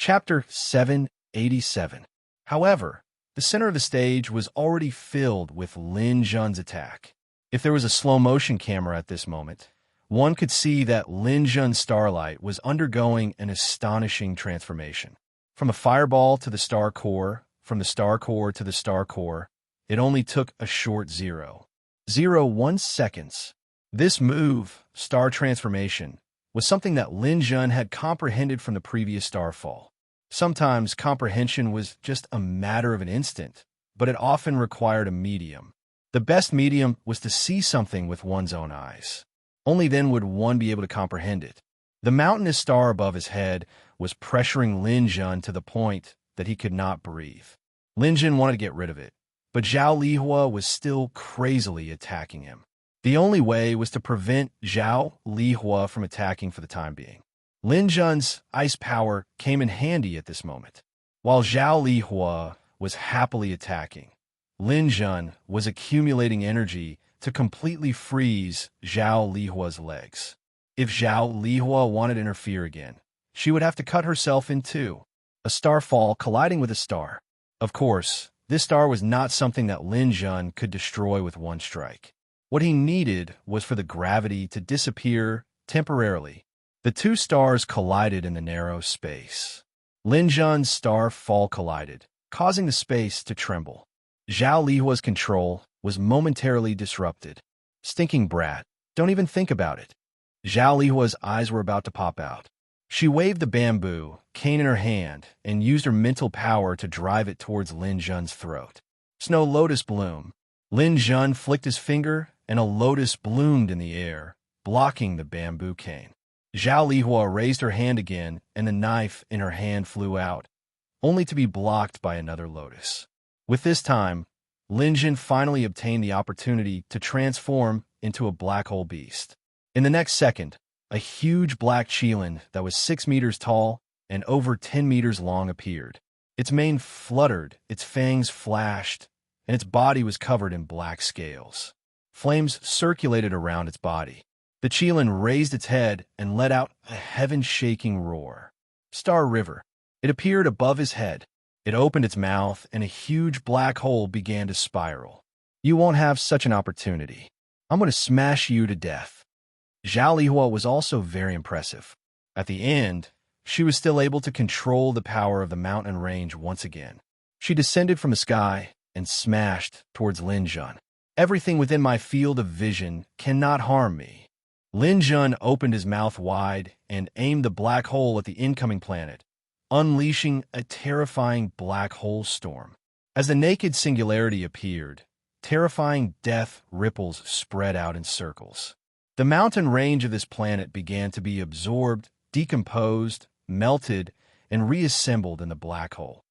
Chapter 787. However, the center of the stage was already filled with Lin Jun's attack. If there was a slow-motion camera at this moment, one could see that Lin Jun's starlight was undergoing an astonishing transformation. From a fireball to the star core, from the star core to the star core, it only took a short 0.01 seconds. This move, star transformation, was something that Lin Jun had comprehended from the previous starfall. Sometimes comprehension was just a matter of an instant, but it often required a medium. The best medium was to see something with one's own eyes. Only then would one be able to comprehend it. The mountainous star above his head was pressuring Lin Jun to the point that he could not breathe. Lin Jun wanted to get rid of it, but Zhao Lihua was still crazily attacking him. The only way was to prevent Zhao Lihua from attacking for the time being. Lin Jun's ice power came in handy at this moment. While Zhao Lihua was happily attacking, Lin Jun was accumulating energy to completely freeze Zhao Lihua's legs. If Zhao Lihua wanted to interfere again, she would have to cut herself in two. A starfall colliding with a star. Of course, this star was not something that Lin Jun could destroy with one strike. What he needed was for the gravity to disappear temporarily. The two stars collided in the narrow space. Lin Jun's star fall collided, causing the space to tremble. Zhao Lihua's control was momentarily disrupted. Stinking brat, don't even think about it. Zhao Lihua's eyes were about to pop out. She waved the bamboo cane in her hand and used her mental power to drive it towards Lin Jun's throat. Snow lotus bloom. Lin Jun flicked his finger and a lotus bloomed in the air, blocking the bamboo cane. Zhao Lihua raised her hand again, and the knife in her hand flew out, only to be blocked by another lotus. With this time, Lin Jun finally obtained the opportunity to transform into a black hole beast. In the next second, a huge black qilin that was 6 meters tall and over 10 meters long appeared. Its mane fluttered, its fangs flashed, and its body was covered in black scales. Flames circulated around its body. The qilin raised its head and let out a heaven-shaking roar. Star River. It appeared above his head. It opened its mouth, and a huge black hole began to spiral. You won't have such an opportunity. I'm going to smash you to death. Zhao Lihua was also very impressive. At the end, she was still able to control the power of the mountain range once again. She descended from the sky and smashed towards Lin Jun. Everything within my field of vision cannot harm me. Lin Jun opened his mouth wide and aimed the black hole at the incoming planet, unleashing a terrifying black hole storm. As the naked singularity appeared, terrifying death ripples spread out in circles. The mountain range of this planet began to be absorbed, decomposed, melted, and reassembled in the black hole.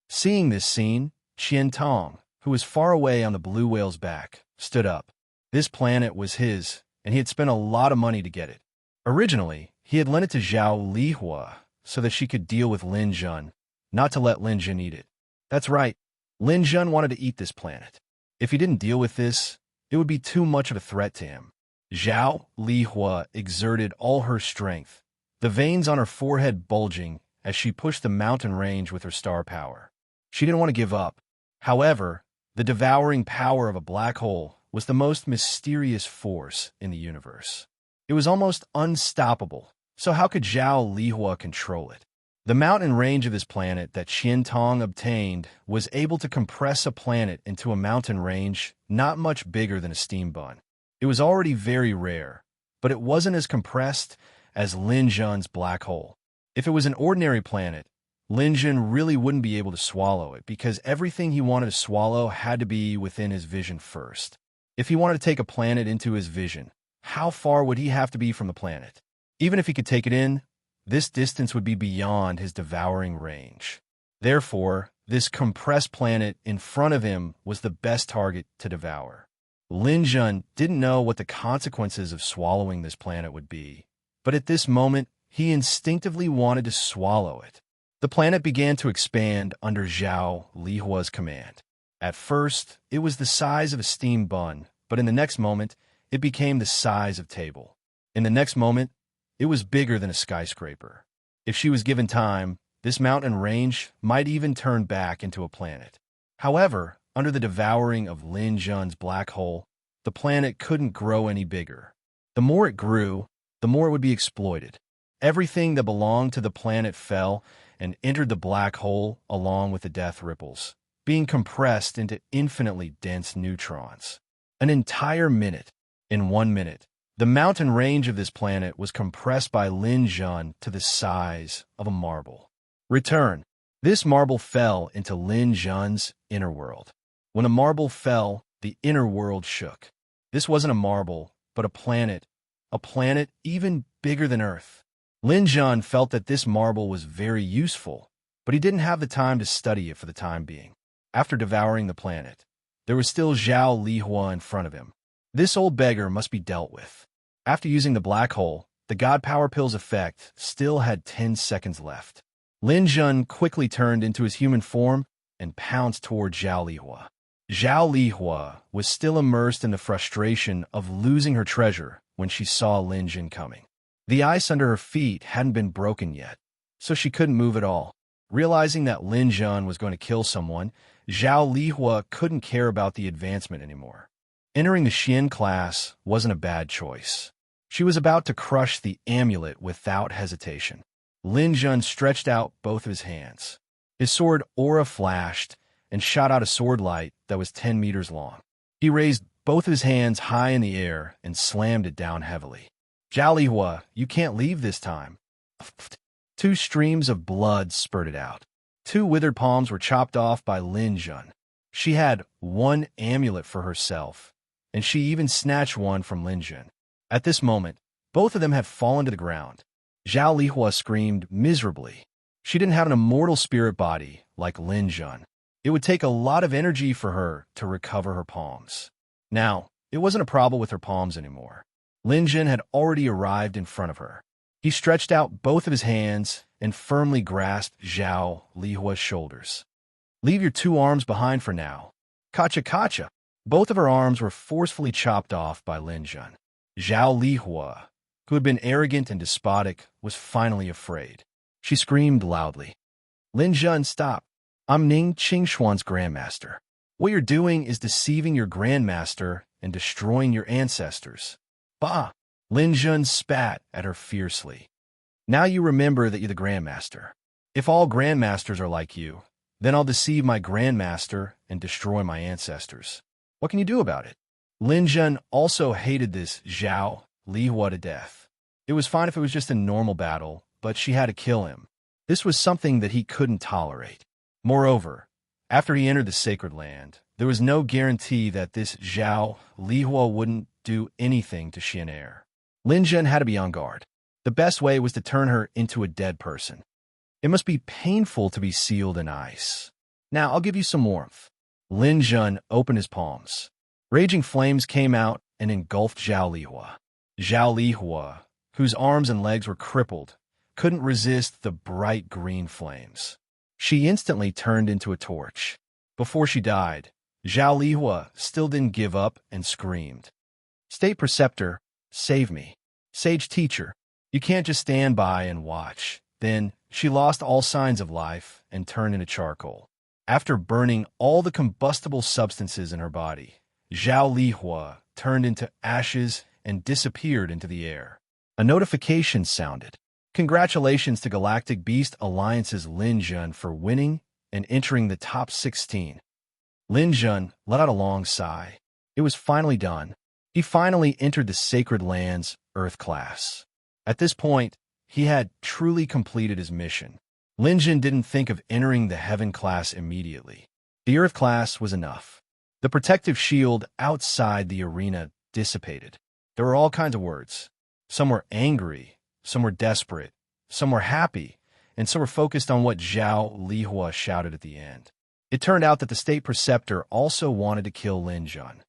Seeing this scene, Qian Tong, who was far away on the blue whale's back, stood up. This planet was his, and he had spent a lot of money to get it. Originally, he had lent it to Zhao Lihua so that she could deal with Lin Jun, not to let Lin Jun eat it. That's right, Lin Jun wanted to eat this planet. If he didn't deal with this, it would be too much of a threat to him. Zhao Lihua exerted all her strength, the veins on her forehead bulging as she pushed the mountain range with her star power. She didn't want to give up. However, the devouring power of a black hole was the most mysterious force in the universe. It was almost unstoppable, so how could Zhao Lihua control it? The mountain range of this planet that Qian Tong obtained was able to compress a planet into a mountain range not much bigger than a steam bun. It was already very rare, but it wasn't as compressed as Lin Jun's black hole. If it was an ordinary planet, Lin Jun really wouldn't be able to swallow it because everything he wanted to swallow had to be within his vision first. If he wanted to take a planet into his vision, how far would he have to be from the planet? Even if he could take it in, this distance would be beyond his devouring range. Therefore, this compressed planet in front of him was the best target to devour. Lin Jun didn't know what the consequences of swallowing this planet would be, but at this moment, he instinctively wanted to swallow it. The planet began to expand under Zhao Lihua's command. At first, it was the size of a steam bun, but in the next moment, it became the size of a table. In the next moment, it was bigger than a skyscraper. If she was given time, This mountain range might even turn back into a planet. However, under the devouring of Lin Jun's black hole, the planet couldn't grow any bigger. The more it grew, the more it would be exploited. Everything that belonged to the planet fell and entered the black hole along with the death ripples, being compressed into infinitely dense neutrons. An entire minute. In 1 minute, the mountain range of this planet was compressed by Lin Jun to the size of a marble. Return. This marble fell into Lin Jun's inner world. When a marble fell, the inner world shook. This wasn't a marble, but a planet even bigger than Earth. Lin Jun felt that this marble was very useful, but he didn't have the time to study it for the time being. After devouring the planet, there was still Zhao Lihua in front of him. This old beggar must be dealt with. After using the black hole, the God Power Pill's effect still had 10 seconds left. Lin Jun quickly turned into his human form and pounced toward Zhao Lihua. Zhao Lihua was still immersed in the frustration of losing her treasure when she saw Lin Jun coming. The ice under her feet hadn't been broken yet, so she couldn't move at all. Realizing that Lin Jun was going to kill someone, Zhao Lihua couldn't care about the advancement anymore. Entering the Xian class wasn't a bad choice. She was about to crush the amulet without hesitation. Lin Jun stretched out both of his hands. His sword aura flashed and shot out a sword light that was 10 meters long. He raised both of his hands high in the air and slammed it down heavily. Zhao Lihua, you can't leave this time. 2 streams of blood spurted out. 2 withered palms were chopped off by Lin Jun. She had 1 amulet for herself, and she even snatched one from Lin Jun. At this moment, both of them had fallen to the ground. Zhao Lihua screamed miserably. She didn't have an immortal spirit body like Lin Jun. It would take a lot of energy for her to recover her palms. Now, it wasn't a problem with her palms anymore. Lin Jun had already arrived in front of her. He stretched out both of his hands and firmly grasped Zhao Lihua's shoulders. Leave your 2 arms behind for now. Kacha kacha. Both of her arms were forcefully chopped off by Lin Jun. Zhao Lihua, who had been arrogant and despotic, was finally afraid. She screamed loudly. Lin Jun, stop. I'm Ning Qingxuan's grandmaster. What you're doing is deceiving your grandmaster and destroying your ancestors. Bah! Lin Jun spat at her fiercely. Now you remember that you're the grandmaster. If all grandmasters are like you, then I'll deceive my grandmaster and destroy my ancestors. What can you do about it? Lin Jun also hated this Zhao Lihua to death. It was fine if it was just a normal battle, but she had to kill him. This was something that he couldn't tolerate. Moreover, after he entered the sacred land, there was no guarantee that this Zhao Lihua wouldn't do anything to Xian Air. Lin Jun had to be on guard. The best way was to turn her into a dead person. It must be painful to be sealed in ice. Now, I'll give you some warmth. Lin Jun opened his palms. Raging flames came out and engulfed Zhao Lihua. Zhao Lihua, whose arms and legs were crippled, couldn't resist the bright green flames. She instantly turned into a torch. Before she died, Zhao Lihua still didn't give up and screamed. State Preceptor, save me. Sage Teacher, you can't just stand by and watch. Then, she lost all signs of life and turned into charcoal. After burning all the combustible substances in her body, Zhao Lihua turned into ashes and disappeared into the air. A notification sounded. Congratulations to Galactic Beast Alliance's Lin Jun for winning and entering the top 16. Lin Jun let out a long sigh. It was finally done. He finally entered the Sacred Lands Earth class. At this point, he had truly completed his mission. Lin Jun didn't think of entering the Heaven class immediately. The Earth class was enough. The protective shield outside the arena dissipated. There were all kinds of words. Some were angry, some were desperate, some were happy, and some were focused on what Zhao Lihua shouted at the end. It turned out that the State Preceptor also wanted to kill Lin Jun.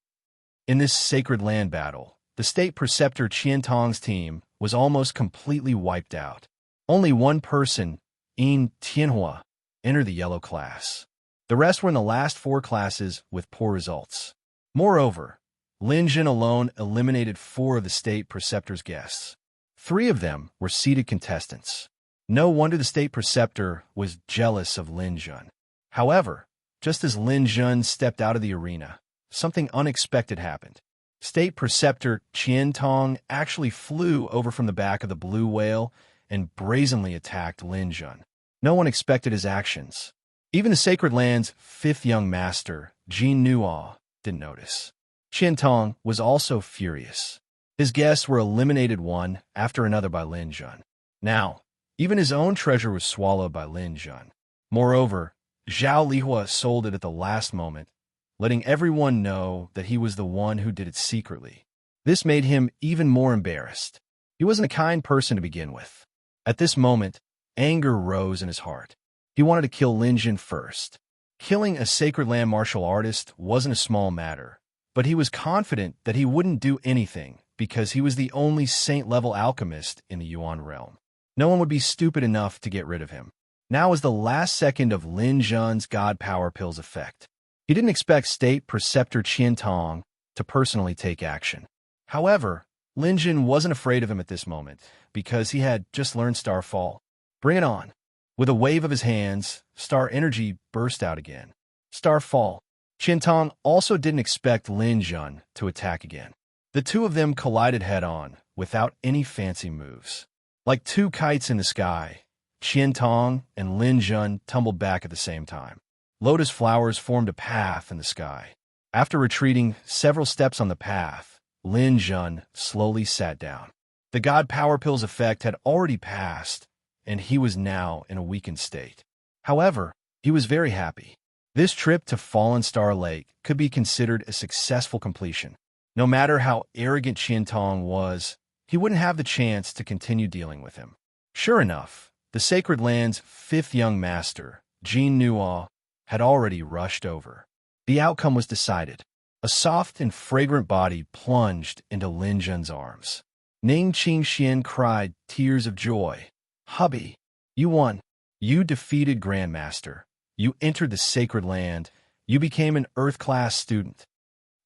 In this Sacred Land battle, the State Preceptor Qian Tong's team was almost completely wiped out. Only one person, Yin Tianhua, entered the yellow class. The rest were in the last 4 classes with poor results. Moreover, Lin Jun alone eliminated 4 of the State Preceptor's guests. 3 of them were seeded contestants. No wonder the state preceptor was jealous of Lin Jun. However, just as Lin Jun stepped out of the arena, something unexpected happened. State preceptor Qian Tong actually flew over from the back of the blue whale and brazenly attacked Lin Jun. No one expected his actions. Even the Sacred Land's fifth young master, Jin Nuo, didn't notice. Qian Tong was also furious. His guests were eliminated one after another by Lin Jun. Now, even his own treasure was swallowed by Lin Jun. Moreover, Zhao Lihua sold it at the last moment, letting everyone know that he was the one who did it secretly. This made him even more embarrassed. He wasn't a kind person to begin with. At this moment, anger rose in his heart. He wanted to kill Lin Jun first. Killing a Sacred Land martial artist wasn't a small matter, but he was confident that he wouldn't do anything because he was the only saint-level alchemist in the Yuan realm. No one would be stupid enough to get rid of him. Now was the last second of Lin Jun's God Power Pill's effect. He didn't expect State Preceptor Qian Tong to personally take action. However, Lin Jun wasn't afraid of him at this moment because he had just learned Starfall. Bring it on. With a wave of his hands, star energy burst out again. Starfall. Qian Tong also didn't expect Lin Jun to attack again. The two of them collided head-on without any fancy moves. Like two kites in the sky, Qian Tong and Lin Jun tumbled back at the same time. Lotus flowers formed a path in the sky. After retreating several steps on the path, Lin Jun slowly sat down. The God Power Pill's effect had already passed, and he was now in a weakened state. However, he was very happy. This trip to Fallen Star Lake could be considered a successful completion. No matter how arrogant Qian Tong was, he wouldn't have the chance to continue dealing with him. Sure enough, the Sacred Land's fifth young master, Jin Nuo, had already rushed over. The outcome was decided. A soft and fragrant body plunged into Lin Jun's arms. Ning Qingxian cried tears of joy. Hubby, you won. You defeated Grandmaster. You entered the Sacred Land. You became an Earth-class student.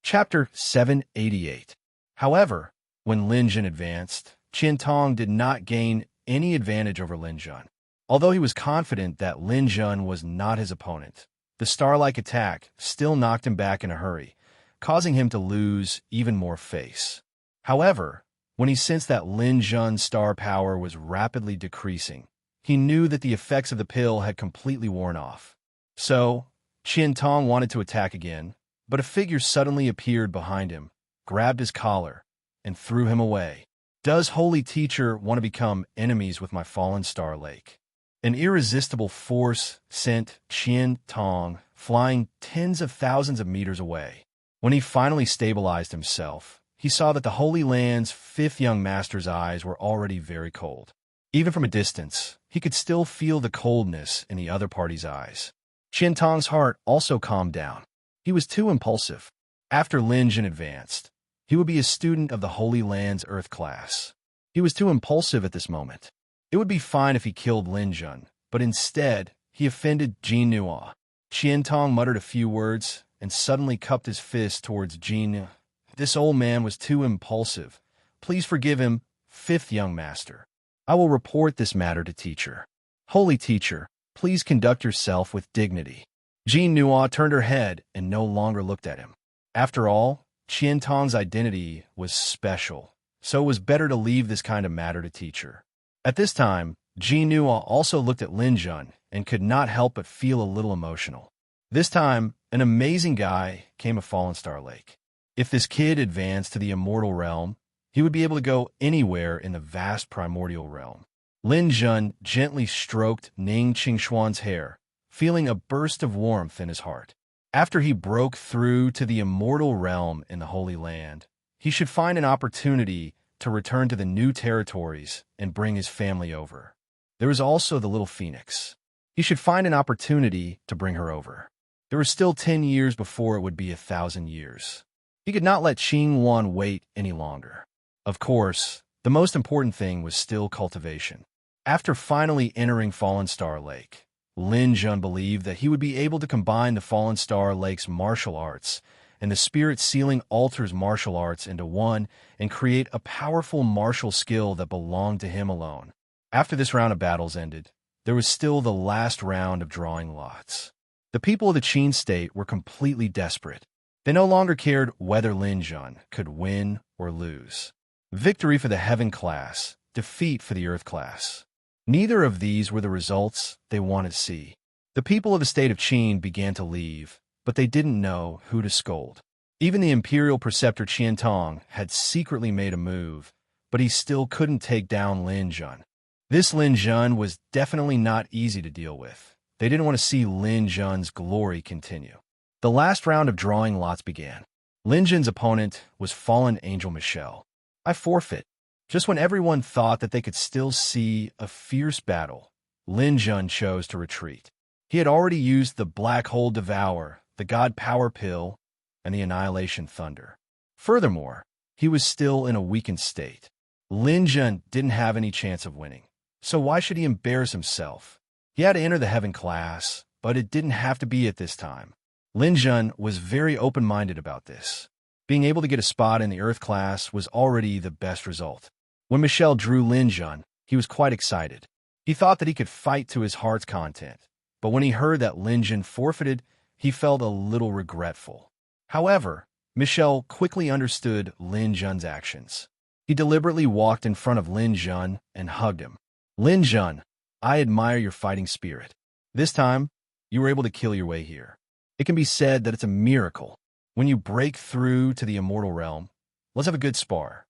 Chapter 788. However, when Lin Jun advanced, Qian Tong did not gain any advantage over Lin Jun. Although he was confident that Lin Jun was not his opponent, the star-like attack still knocked him back in a hurry, causing him to lose even more face. However, when he sensed that Lin Jun's star power was rapidly decreasing, he knew that the effects of the pill had completely worn off. So, Qian Tong wanted to attack again, but a figure suddenly appeared behind him, grabbed his collar, and threw him away. Does Holy Teacher want to become enemies with my fallen Star Lake? An irresistible force sent Qian Tong flying tens of thousands of meters away. When he finally stabilized himself, he saw that the Holy Land's fifth young master's eyes were already very cold. Even from a distance, he could still feel the coldness in the other party's eyes. Qian Tong's heart also calmed down. He was too impulsive. After Lin Jun advanced, he would be a student of the Holy Land's Earth class. He was too impulsive at this moment. It would be fine if he killed Lin Jun, but instead, he offended Jin Nuo. Qian Tong muttered a few words and suddenly cupped his fist towards Jin. This old man was too impulsive. Please forgive him, fifth young master. I will report this matter to teacher. Holy teacher, please conduct yourself with dignity. Jin Nuo turned her head and no longer looked at him. After all, Qian Tong's identity was special, so it was better to leave this kind of matter to teacher. At this time, Jin Nuo also looked at Lin Jun and could not help but feel a little emotional. This time, an amazing guy came of Fallen Star Lake. If this kid advanced to the immortal realm, he would be able to go anywhere in the vast primordial realm. Lin Jun gently stroked Ning Qingshuan's hair, feeling a burst of warmth in his heart. After he broke through to the immortal realm in the Holy Land, he should find an opportunity to return to the new territories and bring his family over. There was also the little phoenix. He should find an opportunity to bring her over. There were still 10 years before it would be 1,000 years. He could not let Qing Wan wait any longer. Of course, the most important thing was still cultivation. After finally entering Fallen Star Lake, Lin Jun believed that he would be able to combine the Fallen Star Lake's martial arts and the Spirit Sealing Altar's martial arts into one and create a powerful martial skill that belonged to him alone. After this round of battles ended, there was still the last round of drawing lots. The people of the Qin state were completely desperate. They no longer cared whether Lin Jun could win or lose. Victory for the Heaven class, defeat for the Earth class. Neither of these were the results they wanted to see. The people of the state of Qin began to leave, but they didn't know who to scold. Even the imperial preceptor Qian Tong had secretly made a move, but he still couldn't take down Lin Jun. This Lin Jun was definitely not easy to deal with. They didn't want to see Lin Jun's glory continue. The last round of drawing lots began. Lin Jun's opponent was fallen angel Michelle. I forfeit. Just when everyone thought that they could still see a fierce battle, Lin Jun chose to retreat. He had already used the Black Hole Devour, the God Power Pill, and the Annihilation Thunder. Furthermore, he was still in a weakened state. Lin Jun didn't have any chance of winning, so why should he embarrass himself? He had to enter the Heaven class, but it didn't have to be at this time. Lin Jun was very open-minded about this. Being able to get a spot in the Earth class was already the best result. When Michelle drew Lin Jun, he was quite excited. He thought that he could fight to his heart's content, but when he heard that Lin Jun forfeited, he felt a little regretful. However, Michelle quickly understood Lin Jun's actions. He deliberately walked in front of Lin Jun and hugged him. Lin Jun, I admire your fighting spirit. This time, you were able to kill your way here. It can be said that it's a miracle. When you break through to the immortal realm, let's have a good spar.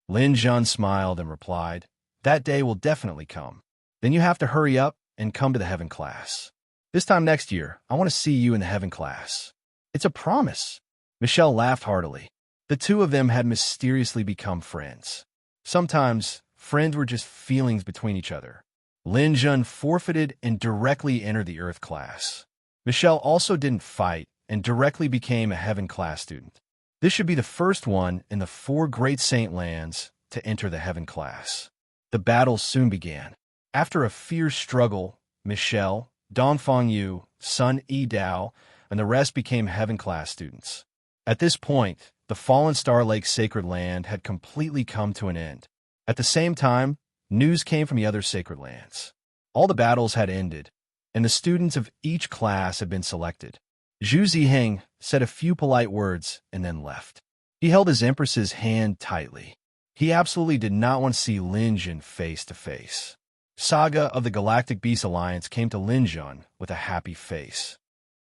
Lin Jun smiled and replied, that day will definitely come. Then you have to hurry up and come to the Heaven class. This time next year, I want to see you in the Heaven class. It's a promise. Michelle laughed heartily. The two of them had mysteriously become friends. Sometimes, friends were just feelings between each other. Lin Jun forfeited and directly entered the Earth class. Michelle also didn't fight and directly became a Heaven class student. This should be the first one in the 4 Great Saint lands to enter the Heaven class. The battle soon began. After a fierce struggle, Michelle, Dongfang Yu, Sun Yi Dao, and the rest became Heaven class students. At this point, the Fallen Star Lake Sacred Land had completely come to an end. At the same time, news came from the other sacred lands. All the battles had ended, and the students of each class had been selected. Zhu Ziheng said a few polite words and then left. He held his empress's hand tightly. He absolutely did not want to see Lin Jun face to face. Saga of the Galactic Beast Alliance came to Lin Jun with a happy face.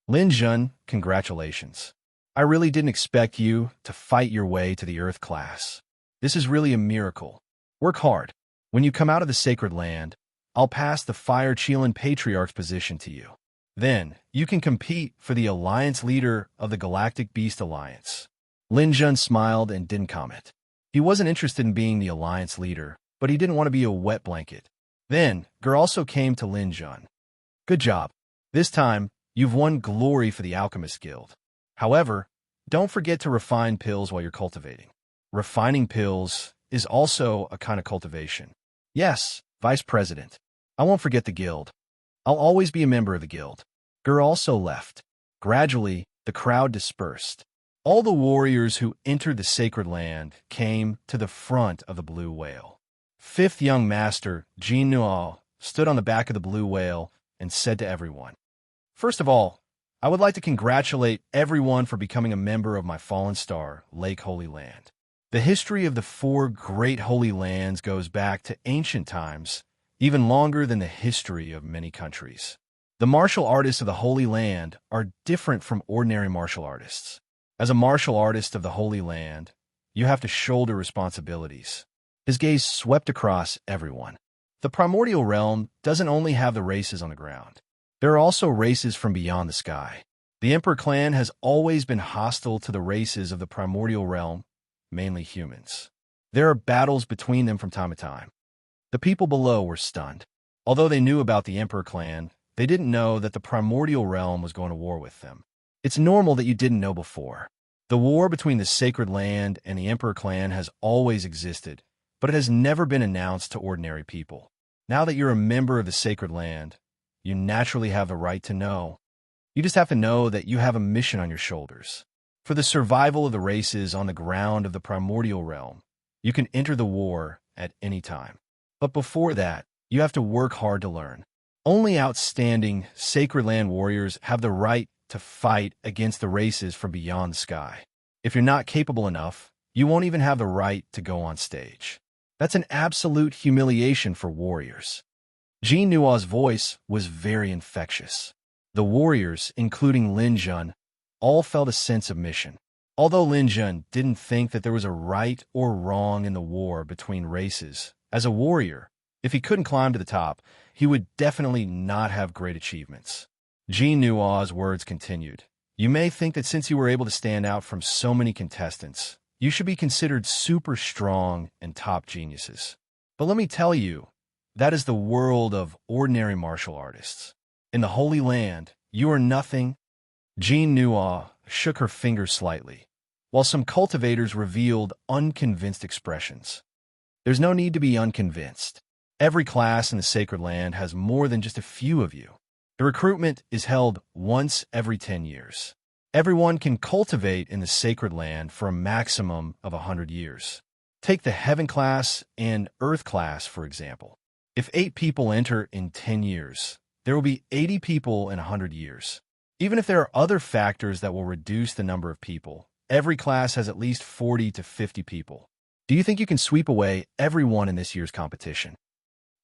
Lin Jun, congratulations. I really didn't expect you to fight your way to the Earth class. This is really a miracle. Work hard. When you come out of the Sacred Land, I'll pass the Fire Qilin Patriarch's position to you. Then, you can compete for the Alliance Leader of the Galactic Beast Alliance. Lin Jun smiled and didn't comment. He wasn't interested in being the Alliance Leader, but he didn't want to be a wet blanket. Then, Ger also came to Lin Jun. Good job. This time, you've won glory for the Alchemist Guild. However, don't forget to refine pills while you're cultivating. Refining pills is also a kind of cultivation. Yes, Vice President. I won't forget the guild. I'll always be a member of the guild. Ger also left. Gradually, the crowd dispersed. All the warriors who entered the Sacred Land came to the front of the Blue Whale. Fifth young master, Jin Nuo, stood on the back of the Blue Whale and said to everyone, first of all, I would like to congratulate everyone for becoming a member of my Fallen Star, Lake Holy Land. The history of the 4 Great Holy Lands goes back to ancient times, even longer than the history of many countries. The martial artists of the Holy Land are different from ordinary martial artists. As a martial artist of the Holy Land, you have to shoulder responsibilities. His gaze swept across everyone. The primordial realm doesn't only have the races on the ground. There are also races from beyond the sky. The Emperor clan has always been hostile to the races of the primordial realm, mainly humans. There are battles between them from time to time. The people below were stunned. Although they knew about the Emperor clan, they didn't know that the primordial realm was going to war with them. It's normal that you didn't know before. The war between the Sacred Land and the Emperor clan has always existed, but it has never been announced to ordinary people. Now that you're a member of the Sacred Land, you naturally have the right to know. You just have to know that you have a mission on your shoulders. For the survival of the races on the ground of the primordial realm, you can enter the war at any time. But before that, You have to work hard to learn. Only outstanding Sacred Land warriors have the right to fight against the races from beyond the sky. If you're not capable enough, you won't even have the right to go on stage. That's an absolute humiliation for warriors. Jean Nua's voice was very infectious. The warriors, including Lin Jun, all felt a sense of mission. Although Lin Jun didn't think that there was a right or wrong in the war between races, as a warrior, if he couldn't climb to the top, he would definitely not have great achievements. Jean Nua's words continued. You may think that since you were able to stand out from so many contestants, you should be considered super strong and top geniuses. But let me tell you, that is the world of ordinary martial artists. In the Holy Land, you are nothing. Jean Nua shook her finger slightly, while some cultivators revealed unconvinced expressions. There's no need to be unconvinced. Every class in the Sacred Land has more than just a few of you. The recruitment is held once every 10 years. Everyone can cultivate in the Sacred Land for a maximum of 100 years. Take the Heaven class and Earth class, for example. If 8 people enter in 10 years, there will be 80 people in 100 years. Even if there are other factors that will reduce the number of people, every class has at least 40 to 50 people. Do you think you can sweep away everyone in this year's competition?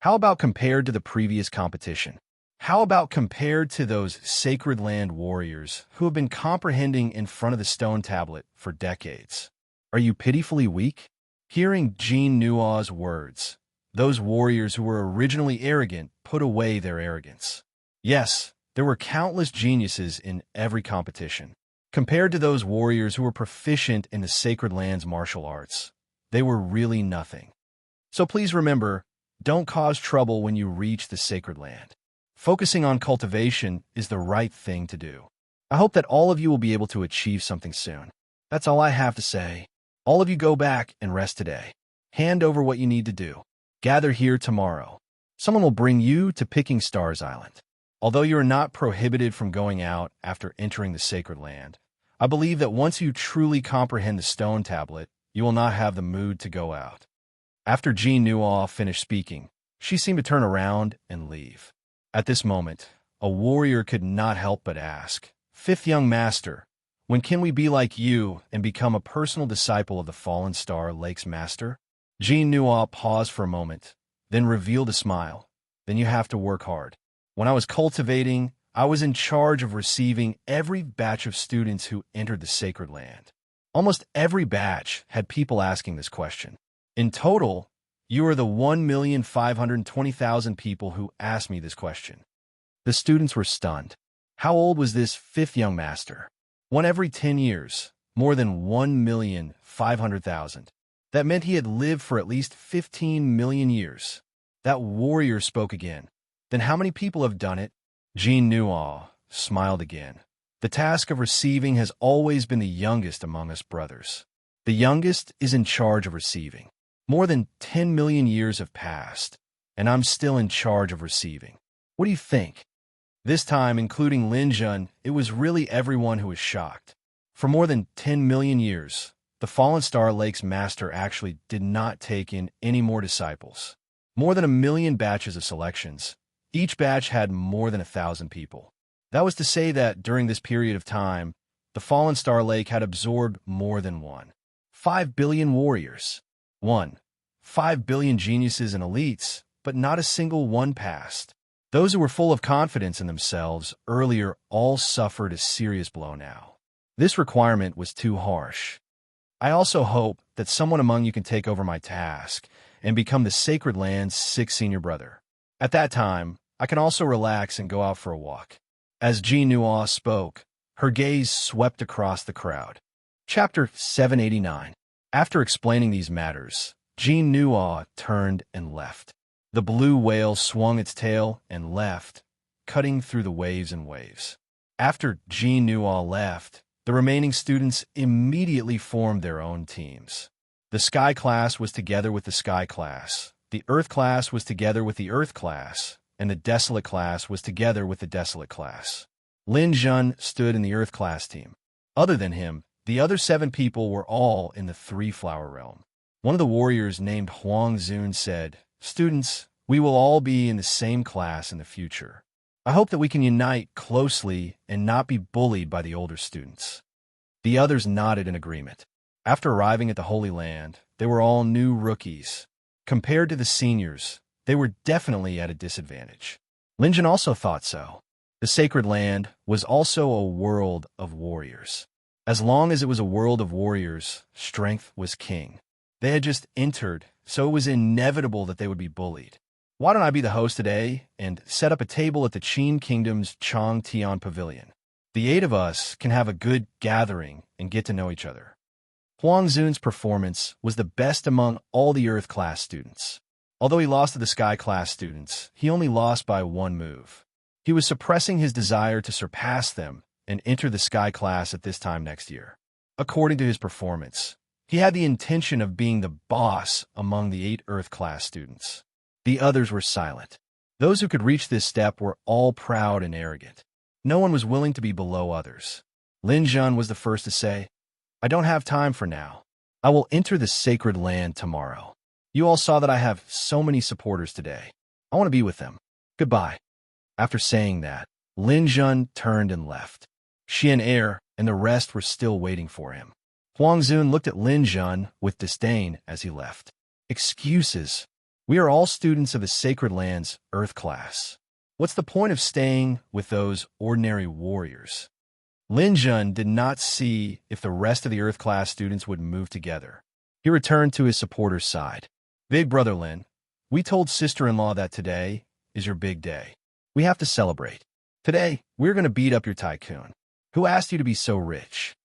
How about compared to the previous competition? How about compared to those Sacred Land warriors who have been comprehending in front of the stone tablet for decades? Are you pitifully weak? Hearing Jean Nua's words, those warriors who were originally arrogant put away their arrogance. Yes, there were countless geniuses in every competition. Compared to those warriors who were proficient in the Sacred Land's martial arts, they were really nothing. So please remember, don't cause trouble when you reach the Sacred Land. Focusing on cultivation is the right thing to do. I hope that all of you will be able to achieve something soon. That's all I have to say. All of you go back and rest today. Hand over what you need to do. Gather here tomorrow. Someone will bring you to Picking Stars Island. Although you are not prohibited from going out after entering the Sacred Land, I believe that once you truly comprehend the stone tablet, you will not have the mood to go out. After Jean Nua finished speaking, she seemed to turn around and leave. At this moment, a warrior could not help but ask, "Fifth young master, when can we be like you and become a personal disciple of the Fallen Star Lake's master?" Jean Nua paused for a moment, then revealed a smile. "Then you have to work hard. When I was cultivating, I was in charge of receiving every batch of students who entered the Sacred Land. Almost every batch had people asking this question. In total, you are the 1,520,000 people who asked me this question." The students were stunned. How old was this fifth young master? One every 10 years, more than 1,500,000. That meant he had lived for at least 15 million years. That warrior spoke again. "Then how many people have done it?" Jean Nua smiled again. "The task of receiving has always been the youngest among us brothers. The youngest is in charge of receiving. More than 10 million years have passed, and I'm still in charge of receiving. What do you think?" This time, including Lin Jun, it was really everyone who was shocked. For more than 10 million years, the Fallen Star Lake's master actually did not take in any more disciples. More than 1,000,000 batches of selections. Each batch had more than 1,000 people. That was to say that during this period of time, the Fallen Star Lake had absorbed more than 5 billion warriors. 5 billion geniuses and elites, but not a single one passed. Those who were full of confidence in themselves earlier all suffered a serious blow now. This requirement was too harsh. I also hope that someone among you can take over my task and become the Sacred Land's 6th senior brother. At that time, I can also relax and go out for a walk." As Jean Nua spoke, her gaze swept across the crowd. Chapter 789. After explaining these matters, Jean Nua turned and left. The blue whale swung its tail and left, cutting through the waves and waves. After Jean Nua left, the remaining students immediately formed their own teams. The Sky class was together with the Sky class, the Earth class was together with the Earth class, and the Desolate class was together with the Desolate class. Lin Jun stood in the Earth class team. Other than him, the other 7 people were all in the 3-flower realm. One of the warriors named Huang Zun said, "Students, We will all be in the same class in the future. I hope that we can unite closely and not be bullied by the older students." The others nodded in agreement. After arriving at the Holy Land, they were all new rookies. Compared to the seniors, they were definitely at a disadvantage. Linjin also thought so. The Sacred Land was also a world of warriors. As long as it was a world of warriors, strength was king. They had just entered, so it was inevitable that they would be bullied. Why don't I be the host today and set up a table at the Qin Kingdom's Chang Tian Pavilion? The 8 of us can have a good gathering and get to know each other. Huang Zun's performance was the best among all the Earth class students. Although he lost to the Sky class students, he only lost by 1 move. He was suppressing his desire to surpass them and enter the Sky class at this time next year. According to his performance, he had the intention of being the boss among the 8 Earth class students. The others were silent. Those who could reach this step were all proud and arrogant. No one was willing to be below others. Lin Jun was the first to say, "I don't have time for now. I will enter the Sacred Land tomorrow. You all saw that I have so many supporters today. I want to be with them. Goodbye." After saying that, Lin Jun turned and left. Xian Er and the rest were still waiting for him. Huang Zun looked at Lin Jun with disdain as he left. "Excuses. We are all students of the Sacred Land's Earth class. What's the point of staying with those ordinary warriors?" Lin Jun did not see if the rest of the Earth class students would move together. He returned to his supporter's side. "Big brother Lin, we told sister-in-law that today is your big day. We have to celebrate. Today, we're going to beat up your tycoon. Who asked you to be so rich?"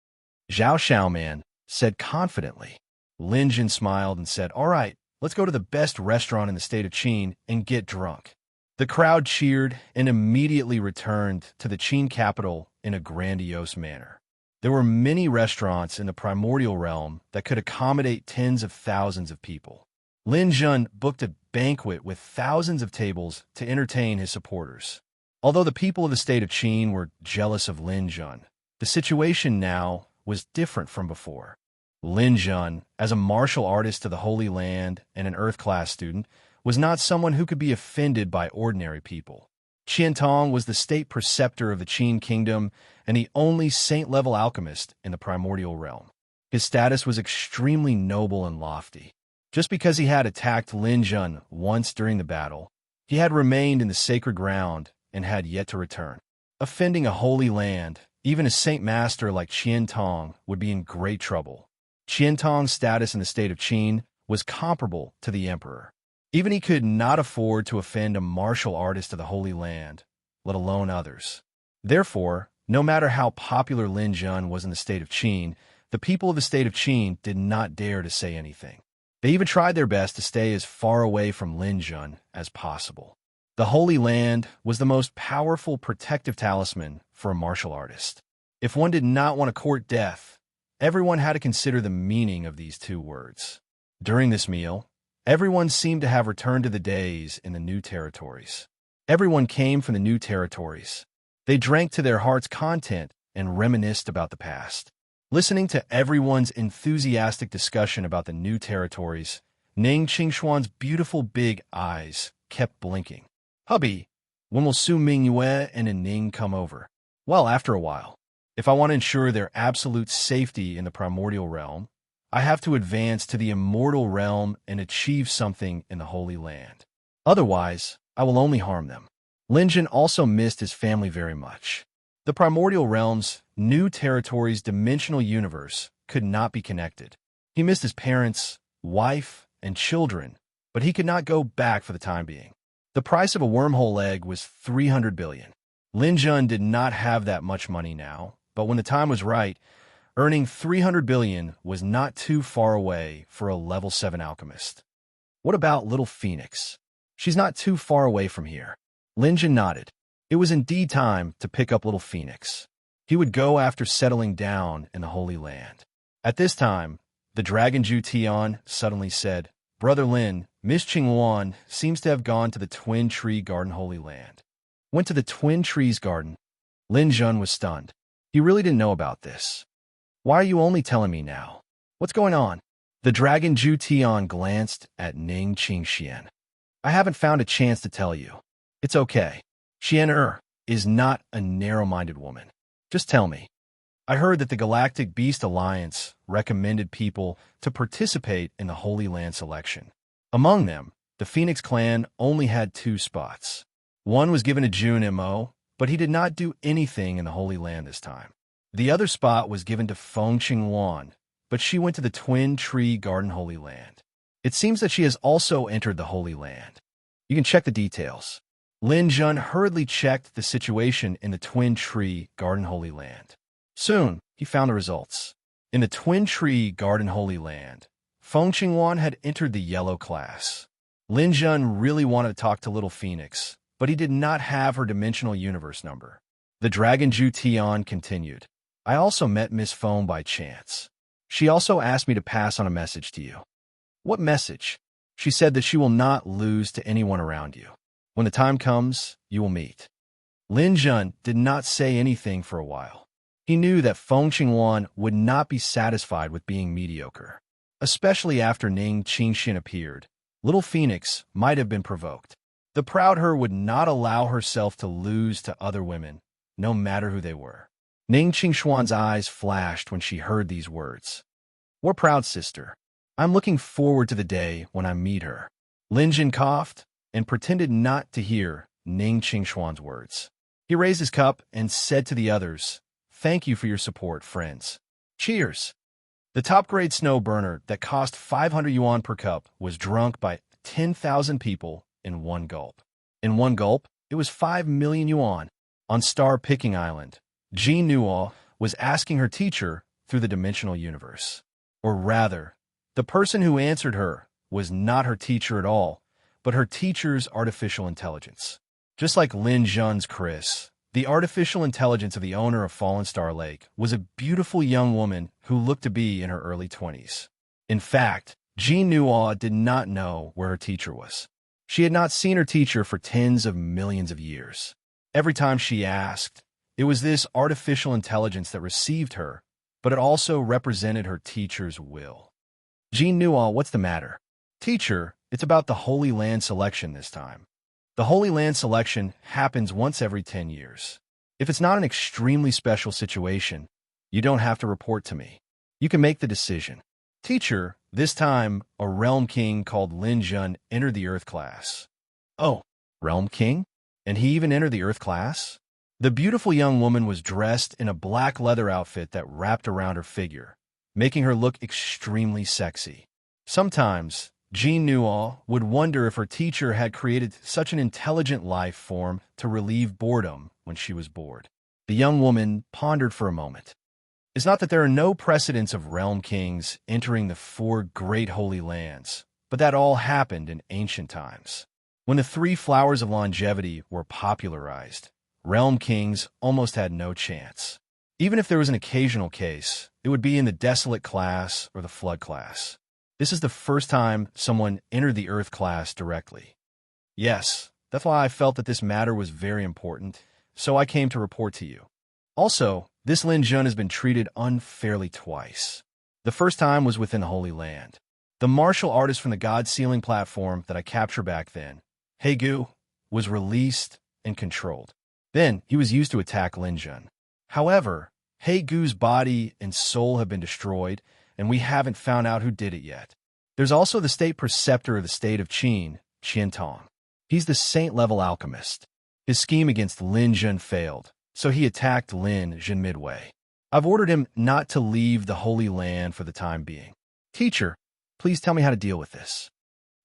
Zhao Xiaoman said confidently. Lin Jun smiled and said, "All right, let's go to the best restaurant in the state of Qin and get drunk." The crowd cheered and immediately returned to the Qin capital in a grandiose manner. There were many restaurants in the primordial realm that could accommodate tens of thousands of people. Lin Jun booked a banquet with thousands of tables to entertain his supporters. Although the people of the state of Qin were jealous of Lin Jun, the situation now was different from before. Lin Jun, as a martial artist to the Holy Land and an Earth class student, was not someone who could be offended by ordinary people. Qian Tong was the state preceptor of the Qin Kingdom and the only saint-level alchemist in the primordial realm. His status was extremely noble and lofty. Just because he had attacked Lin Jun once during the battle, he had remained in the sacred ground and had yet to return. Offending a holy land, even a saint master like Qian Tong would be in great trouble. Qian Tong's status in the state of Qin was comparable to the emperor. Even he could not afford to offend a martial artist of the Holy Land, let alone others. Therefore, no matter how popular Lin Jun was in the state of Qin, the people of the state of Qin did not dare to say anything. They even tried their best to stay as far away from Lin Jun as possible. The Holy Land was the most powerful protective talisman for a martial artist. If one did not want to court death, everyone had to consider the meaning of these 2 words. During this meal, everyone seemed to have returned to the days in the new territories. Everyone came from the new territories. They drank to their heart's content and reminisced about the past. Listening to everyone's enthusiastic discussion about the new territories, Ning Qingshuan's beautiful big eyes kept blinking. "Hubby, when will Su Mingyue and Ning come over?" "Well, after a while. If I want to ensure their absolute safety in the primordial realm, I have to advance to the immortal realm and achieve something in the Holy Land. Otherwise, I will only harm them." Lin Jun also missed his family very much. The primordial realm's new territory's dimensional universe could not be connected. He missed his parents, wife, and children, but he could not go back for the time being. The price of a wormhole egg was 300 billion. Lin Jun did not have that much money now, but when the time was right, earning 300 billion was not too far away for a level 7 alchemist. "What about Little Phoenix? She's not too far away from here." Lin Jun nodded. It was indeed time to pick up Little Phoenix. He would go after settling down in the Holy Land. At this time, the Dragon Ju Tian suddenly said, "Brother Lin, Miss Qingwan seems to have gone to the Twin Tree Garden Holy Land." Went to the Twin Trees Garden? Lin Jun was stunned. He really didn't know about this. "Why are you only telling me now? What's going on?" The Dragon Ju Tian glanced at Ning Qingxian. I haven't found a chance to tell you. It's okay. Xian is not a narrow-minded woman. Just tell me. I heard that the Galactic Beast Alliance recommended people to participate in the Holy Land selection. Among them, the Phoenix clan only had 2 spots. One was given to Jun Mo, but he did not do anything in the Holy Land this time. The other spot was given to Feng Qingwan, but she went to the Twin Tree Garden Holy Land. It seems that she has also entered the Holy Land. You can check the details. Lin Jun hurriedly checked the situation in the Twin Tree Garden Holy Land. Soon, he found the results. In the Twin Tree Garden Holy Land, Feng Qingwan had entered the yellow class. Lin Jun really wanted to talk to Little Phoenix, but he did not have her dimensional universe number. The Dragon Ju Tian continued. I also met Miss Feng by chance. She also asked me to pass on a message to you. What message? She said that she will not lose to anyone around you. When the time comes, you will meet. Lin Jun did not say anything for a while. He knew that Feng Qingwan would not be satisfied with being mediocre. Especially after Ning Qingxin appeared, Little Phoenix might have been provoked. The proud her would not allow herself to lose to other women, no matter who they were. Ning Qingxuan's eyes flashed when she heard these words. We're proud, sister. I'm looking forward to the day when I meet her. Lin Jun coughed and pretended not to hear Ning Qingxuan's words. He raised his cup and said to the others, Thank you for your support, friends. Cheers! The top-grade snow burner that cost 500 yuan per cup was drunk by 10,000 people in one gulp. In one gulp, it was 5 million yuan. On Star Picking Island, Jean Nuo was asking her teacher through the dimensional universe. Or rather, the person who answered her was not her teacher at all, but her teacher's artificial intelligence. Just like Lin Jun's Chris, the artificial intelligence of the owner of Fallen Star Lake was a beautiful young woman who looked to be in her early 20s. In fact, Jean Nuo did not know where her teacher was. She had not seen her teacher for tens of millions of years. Every time she asked, it was this artificial intelligence that received her, but it also represented her teacher's will. Jean Nuo, what's the matter? Teacher, it's about the Holy Land selection this time. The Holy Land selection happens once every 10 years. If it's not an extremely special situation, you don't have to report to me. You can make the decision. Teacher, this time, a Realm King called Lin Jun entered the Earth class. Oh, Realm King? And he even entered the Earth class? The beautiful young woman was dressed in a black leather outfit that wrapped around her figure, making her look extremely sexy. Sometimes, Jean Nuo would wonder if her teacher had created such an intelligent life form to relieve boredom when she was bored. The young woman pondered for a moment. It's not that there are no precedents of realm kings entering the 4 great holy lands, but that all happened in ancient times. When the 3 flowers of longevity were popularized, realm kings almost had no chance. Even if there was an occasional case, it would be in the desolate class or the flood class. This is the first time someone entered the Earth class directly. Yes, that's why I felt that this matter was very important, so I came to report to you. Also, this Lin Jun has been treated unfairly twice. The first time was within the Holy Land. The martial artist from the God Sealing platform that I captured back then, Gu, was released and controlled. Then, he was used to attack Lin Jun. However, Gu's body and soul have been destroyed, and we haven't found out who did it yet. There's also the state preceptor of the state of Qin, Qian Tong. He's the saint-level alchemist. His scheme against Lin Jun failed, so he attacked Lin Jun midway. I've ordered him not to leave the Holy Land for the time being. Teacher, please tell me how to deal with this.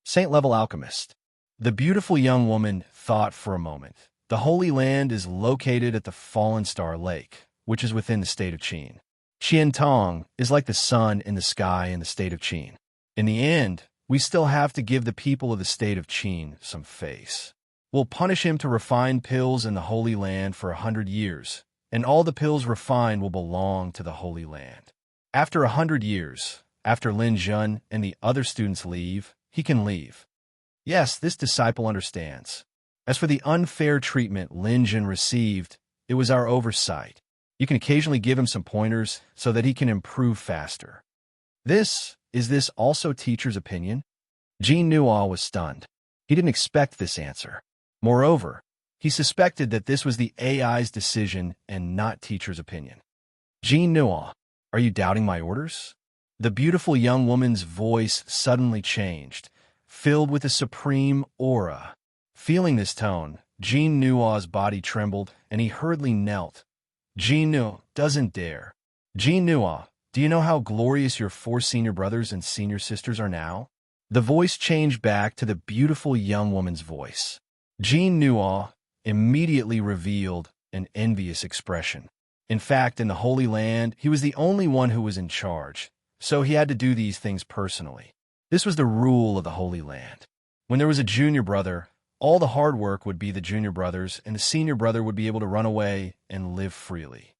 Saint-level alchemist. The beautiful young woman thought for a moment. The Holy Land is located at the Fallen Star Lake, which is within the state of Qin. Qian Tong is like the sun in the sky in the state of Qin. In the end, we still have to give the people of the state of Qin some face. We'll punish him to refine pills in the Holy Land for 100 years, and all the pills refined will belong to the Holy Land. After 100 years, after Lin Jun and the other students leave, he can leave. Yes, this disciple understands. As for the unfair treatment Lin Jun received, it was our oversight. You can occasionally give him some pointers so that he can improve faster. Is this also teacher's opinion? Jean Nuo was stunned. He didn't expect this answer. Moreover, he suspected that this was the AI's decision and not teacher's opinion. Jean Nual, are you doubting my orders? The beautiful young woman's voice suddenly changed, filled with a supreme aura. Feeling this tone, Jean Nual's body trembled, and he hurriedly knelt. Jean Nual doesn't dare. Jean Nual, do you know how glorious your 4 senior brothers and senior sisters are now? The voice changed back to the beautiful young woman's voice. Jean Nual immediately revealed an envious expression. In fact, in the Holy Land, he was the only one who was in charge, so he had to do these things personally. This was the rule of the Holy Land. When there was a junior brother, all the hard work would be the junior brother's, and the senior brother would be able to run away and live freely.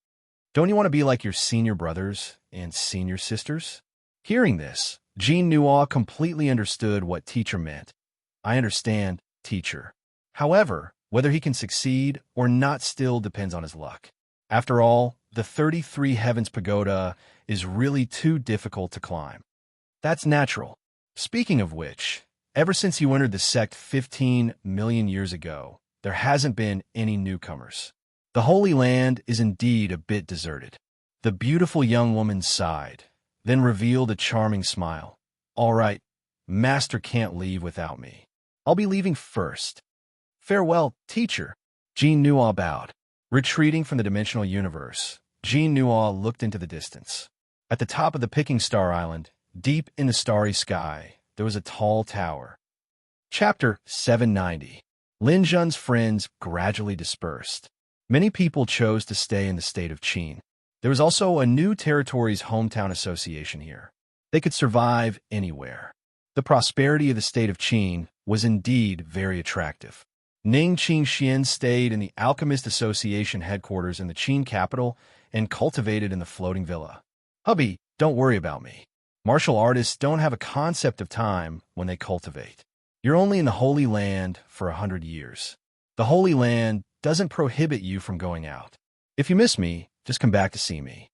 Don't you want to be like your senior brothers and senior sisters? Hearing this, Jean Nual completely understood what teacher meant. I understand, teacher. However, whether he can succeed or not still depends on his luck. After all, the 33 Heavens Pagoda is really too difficult to climb. That's natural. Speaking of which, ever since you entered the sect 15 million years ago, there hasn't been any newcomers. The Holy Land is indeed a bit deserted. The beautiful young woman sighed, then revealed a charming smile. All right, Master can't leave without me. I'll be leaving first. Farewell, teacher. Jean Nual bowed. Retreating from the dimensional universe, Jean Nual looked into the distance. At the top of the Picking Star Island, deep in the starry sky, there was a tall tower. Chapter 790. Lin Jun's friends gradually dispersed. Many people chose to stay in the state of Qin. There was also a new territory's hometown association here. They could survive anywhere. The prosperity of the state of Qin was indeed very attractive. Ning Qin Xian stayed in the Alchemist Association headquarters in the Qin capital and cultivated in the floating villa. Hubby, don't worry about me. Martial artists don't have a concept of time when they cultivate. You're only in the Holy Land for 100 years. The Holy Land doesn't prohibit you from going out. If you miss me, just come back to see me.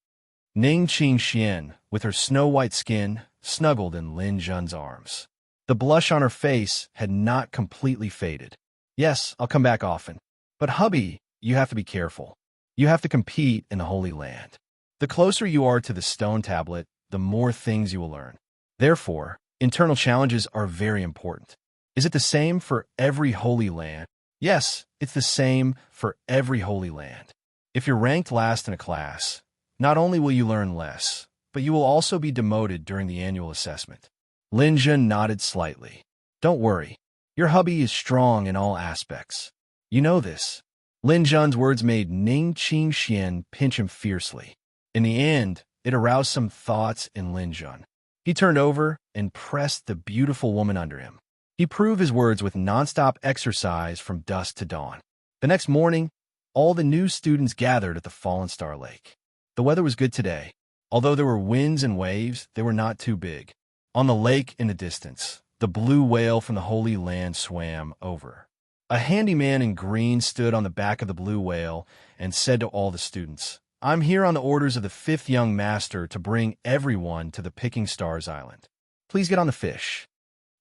Ning Qin Xian, with her snow-white skin, snuggled in Lin Jun's arms. The blush on her face had not completely faded. Yes, I'll come back often. But hubby, you have to be careful. You have to compete in the Holy Land. The closer you are to the stone tablet, the more things you will learn. Therefore, internal challenges are very important. Is it the same for every Holy Land? Yes, it's the same for every Holy Land. If you're ranked last in a class, not only will you learn less, but you will also be demoted during the annual assessment. Lin Jun nodded slightly. Don't worry. Your hubby is strong in all aspects. You know this. Lin Jun's words made Ning Qin Xian pinch him fiercely. In the end, it aroused some thoughts in Lin Jun. He turned over and pressed the beautiful woman under him. He proved his words with nonstop exercise from dusk to dawn. The next morning, all the new students gathered at the Fallen Star Lake. The weather was good today. Although there were winds and waves, they were not too big. On the lake in the distance, the blue whale from the Holy Land swam over. A handyman in green stood on the back of the blue whale and said to all the students, I'm here on the orders of the 5th young master to bring everyone to the Picking Stars Island. Please get on the fish.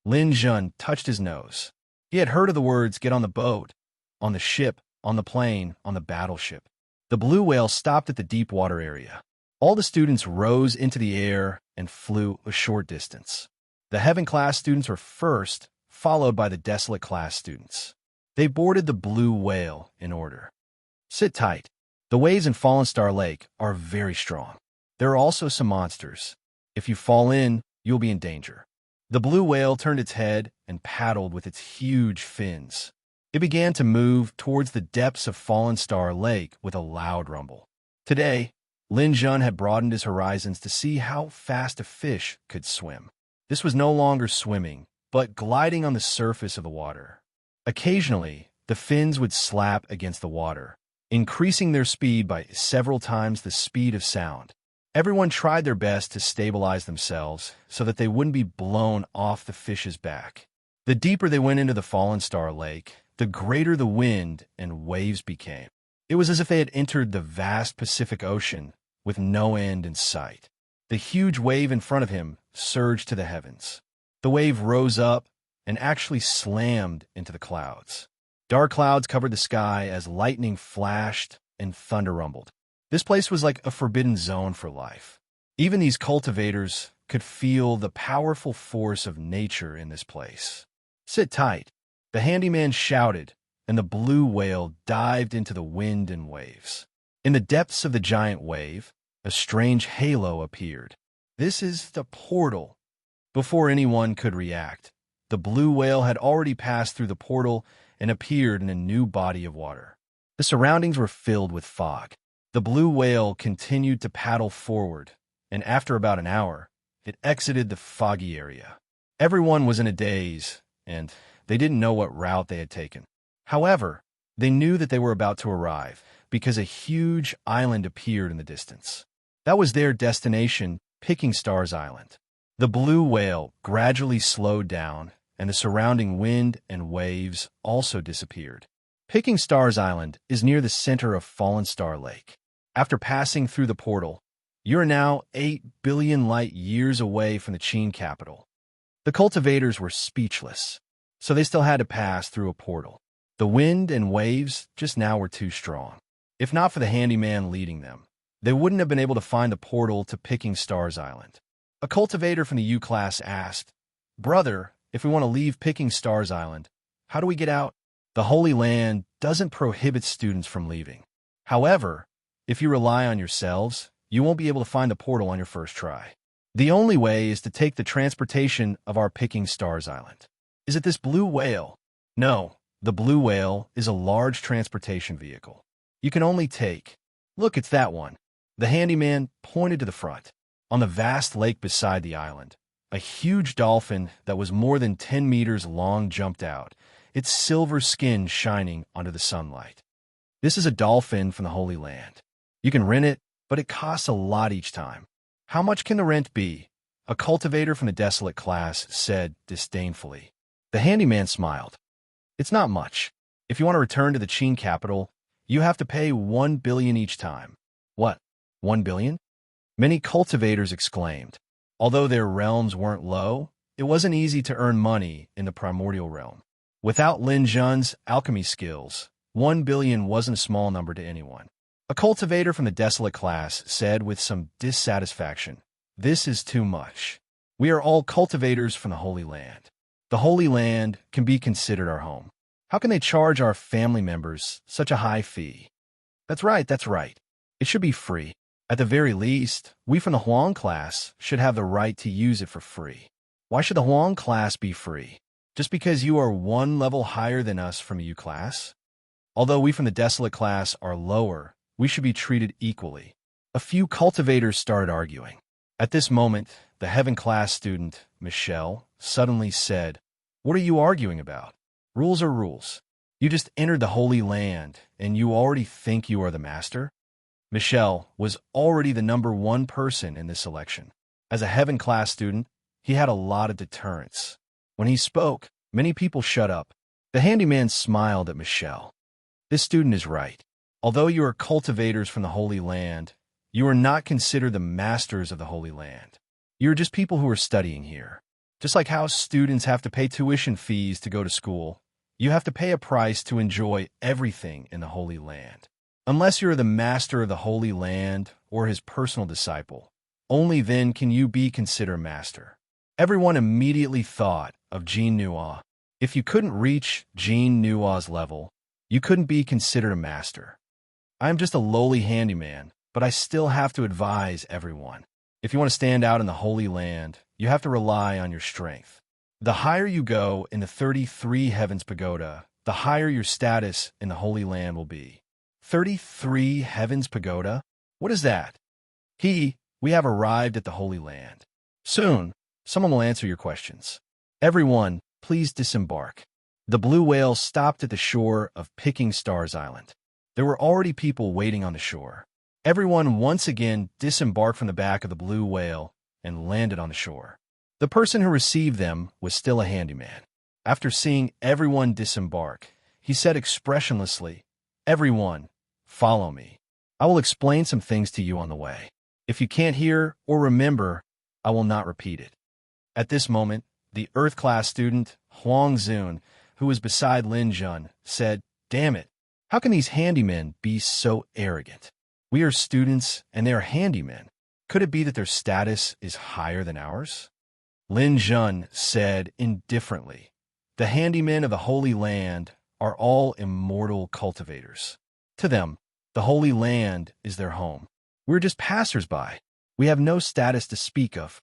Lin Jun touched his nose. He had heard of the words get on the boat, on the ship, on the plane, on the battleship. The blue whale stopped at the deep water area. All the students rose into the air and flew a short distance. The Heaven class students were first, followed by the Desolate class students. They boarded the blue whale in order. Sit tight. The waves in Fallen Star Lake are very strong. There are also some monsters. If you fall in, you'll be in danger. The blue whale turned its head and paddled with its huge fins. It began to move towards the depths of Fallen Star Lake with a loud rumble. Today, Lin Jun had broadened his horizons to see how fast a fish could swim. This was no longer swimming, but gliding on the surface of the water. Occasionally, the fins would slap against the water, increasing their speed by several times the speed of sound. Everyone tried their best to stabilize themselves so that they wouldn't be blown off the fish's back. The deeper they went into the Fallen Star Lake, the greater the wind and waves became. It was as if they had entered the vast Pacific Ocean with no end in sight. The huge wave in front of him surged to the heavens. The wave rose up, and actually slammed into the clouds. Dark clouds covered the sky as lightning flashed and thunder rumbled. This place was like a forbidden zone for life. Even these cultivators could feel the powerful force of nature in this place. "Sit tight," the handyman shouted, and the blue whale dived into the wind and waves. In the depths of the giant wave, a strange halo appeared. "This is the portal." Before anyone could react, the blue whale had already passed through the portal and appeared in a new body of water. The surroundings were filled with fog. The blue whale continued to paddle forward, and after about an hour, it exited the foggy area. Everyone was in a daze, and they didn't know what route they had taken. However, they knew that they were about to arrive because a huge island appeared in the distance. That was their destination, Picking Stars Island. The blue whale gradually slowed down, and the surrounding wind and waves also disappeared. Picking Stars Island is near the center of Fallen Star Lake. After passing through the portal, you are now 8 billion light years away from the Qin capital. The cultivators were speechless, so they still had to pass through a portal. The wind and waves just now were too strong. If not for the handyman leading them, they wouldn't have been able to find the portal to Picking Stars Island. A cultivator from the U class asked, "Brother, if we want to leave Picking Stars Island, how do we get out?" The Holy Land doesn't prohibit students from leaving. However, if you rely on yourselves, you won't be able to find the portal on your first try. The only way is to take the transportation of our Picking Stars Island. Is it this blue whale? No, the blue whale is a large transportation vehicle. You can only take. Look, it's that one. The handyman pointed to the front. On the vast lake beside the island, a huge dolphin that was more than 10 meters long jumped out, its silver skin shining under the sunlight. This is a dolphin from the Holy Land. You can rent it, but it costs a lot each time. "How much can the rent be?" a cultivator from the Desolate class said disdainfully. The handyman smiled. "It's not much. If you want to return to the Qin capital, you have to pay 1 billion each time." "What? 1 billion?" many cultivators exclaimed. Although their realms weren't low, it wasn't easy to earn money in the primordial realm. Without Lin Zhun's alchemy skills, 1 billion wasn't a small number to anyone. A cultivator from the Desolate class said with some dissatisfaction, "This is too much. We are all cultivators from the Holy Land. The Holy Land can be considered our home. How can they charge our family members such a high fee?" That's right. It should be free. At the very least, we from the Huang class should have the right to use it for free. Why should the Huang class be free? Just because you are one level higher than us from U class? Although we from the Desolate class are lower, we should be treated equally. A few cultivators started arguing. At this moment, the Heaven class student, Michelle, suddenly said, "What are you arguing about? Rules are rules. You just entered the Holy Land, and you already think you are the master?" Michelle was already the #1 person in this election. As a Heaven class student, he had a lot of deterrence. When he spoke, many people shut up. The handyman smiled at Michelle. "This student is right. Although you are cultivators from the Holy Land, you are not considered the masters of the Holy Land. You are just people who are studying here. Just like how students have to pay tuition fees to go to school, you have to pay a price to enjoy everything in the Holy Land. Unless you are the master of the Holy Land or his personal disciple, only then can you be considered master." Everyone immediately thought of Jean Nua. If you couldn't reach Jean Nua's level, you couldn't be considered a master. "I am just a lowly handyman, but I still have to advise everyone. If you want to stand out in the Holy Land, you have to rely on your strength. The higher you go in the 33 Heavens Pagoda, the higher your status in the Holy Land will be." 33 Heavens Pagoda? What is that? We have arrived at the Holy Land. Soon, someone will answer your questions. Everyone, please disembark. The blue whale stopped at the shore of Picking Stars Island. There were already people waiting on the shore. Everyone once again disembarked from the back of the blue whale and landed on the shore. The person who received them was still a handyman. After seeing everyone disembark, he said expressionlessly, "Everyone, follow me. I will explain some things to you on the way. If you can't hear or remember, I will not repeat it." At this moment, The Earth class student, Huang Zun, who was beside Lin Jun, said, "Damn it, how can these handymen be so arrogant? We are students and they are handymen. Could it be that their status is higher than ours?" Lin Jun said indifferently, "The handymen of the Holy Land are all immortal cultivators. To them, the Holy Land is their home. We're just passers-by. We have no status to speak of."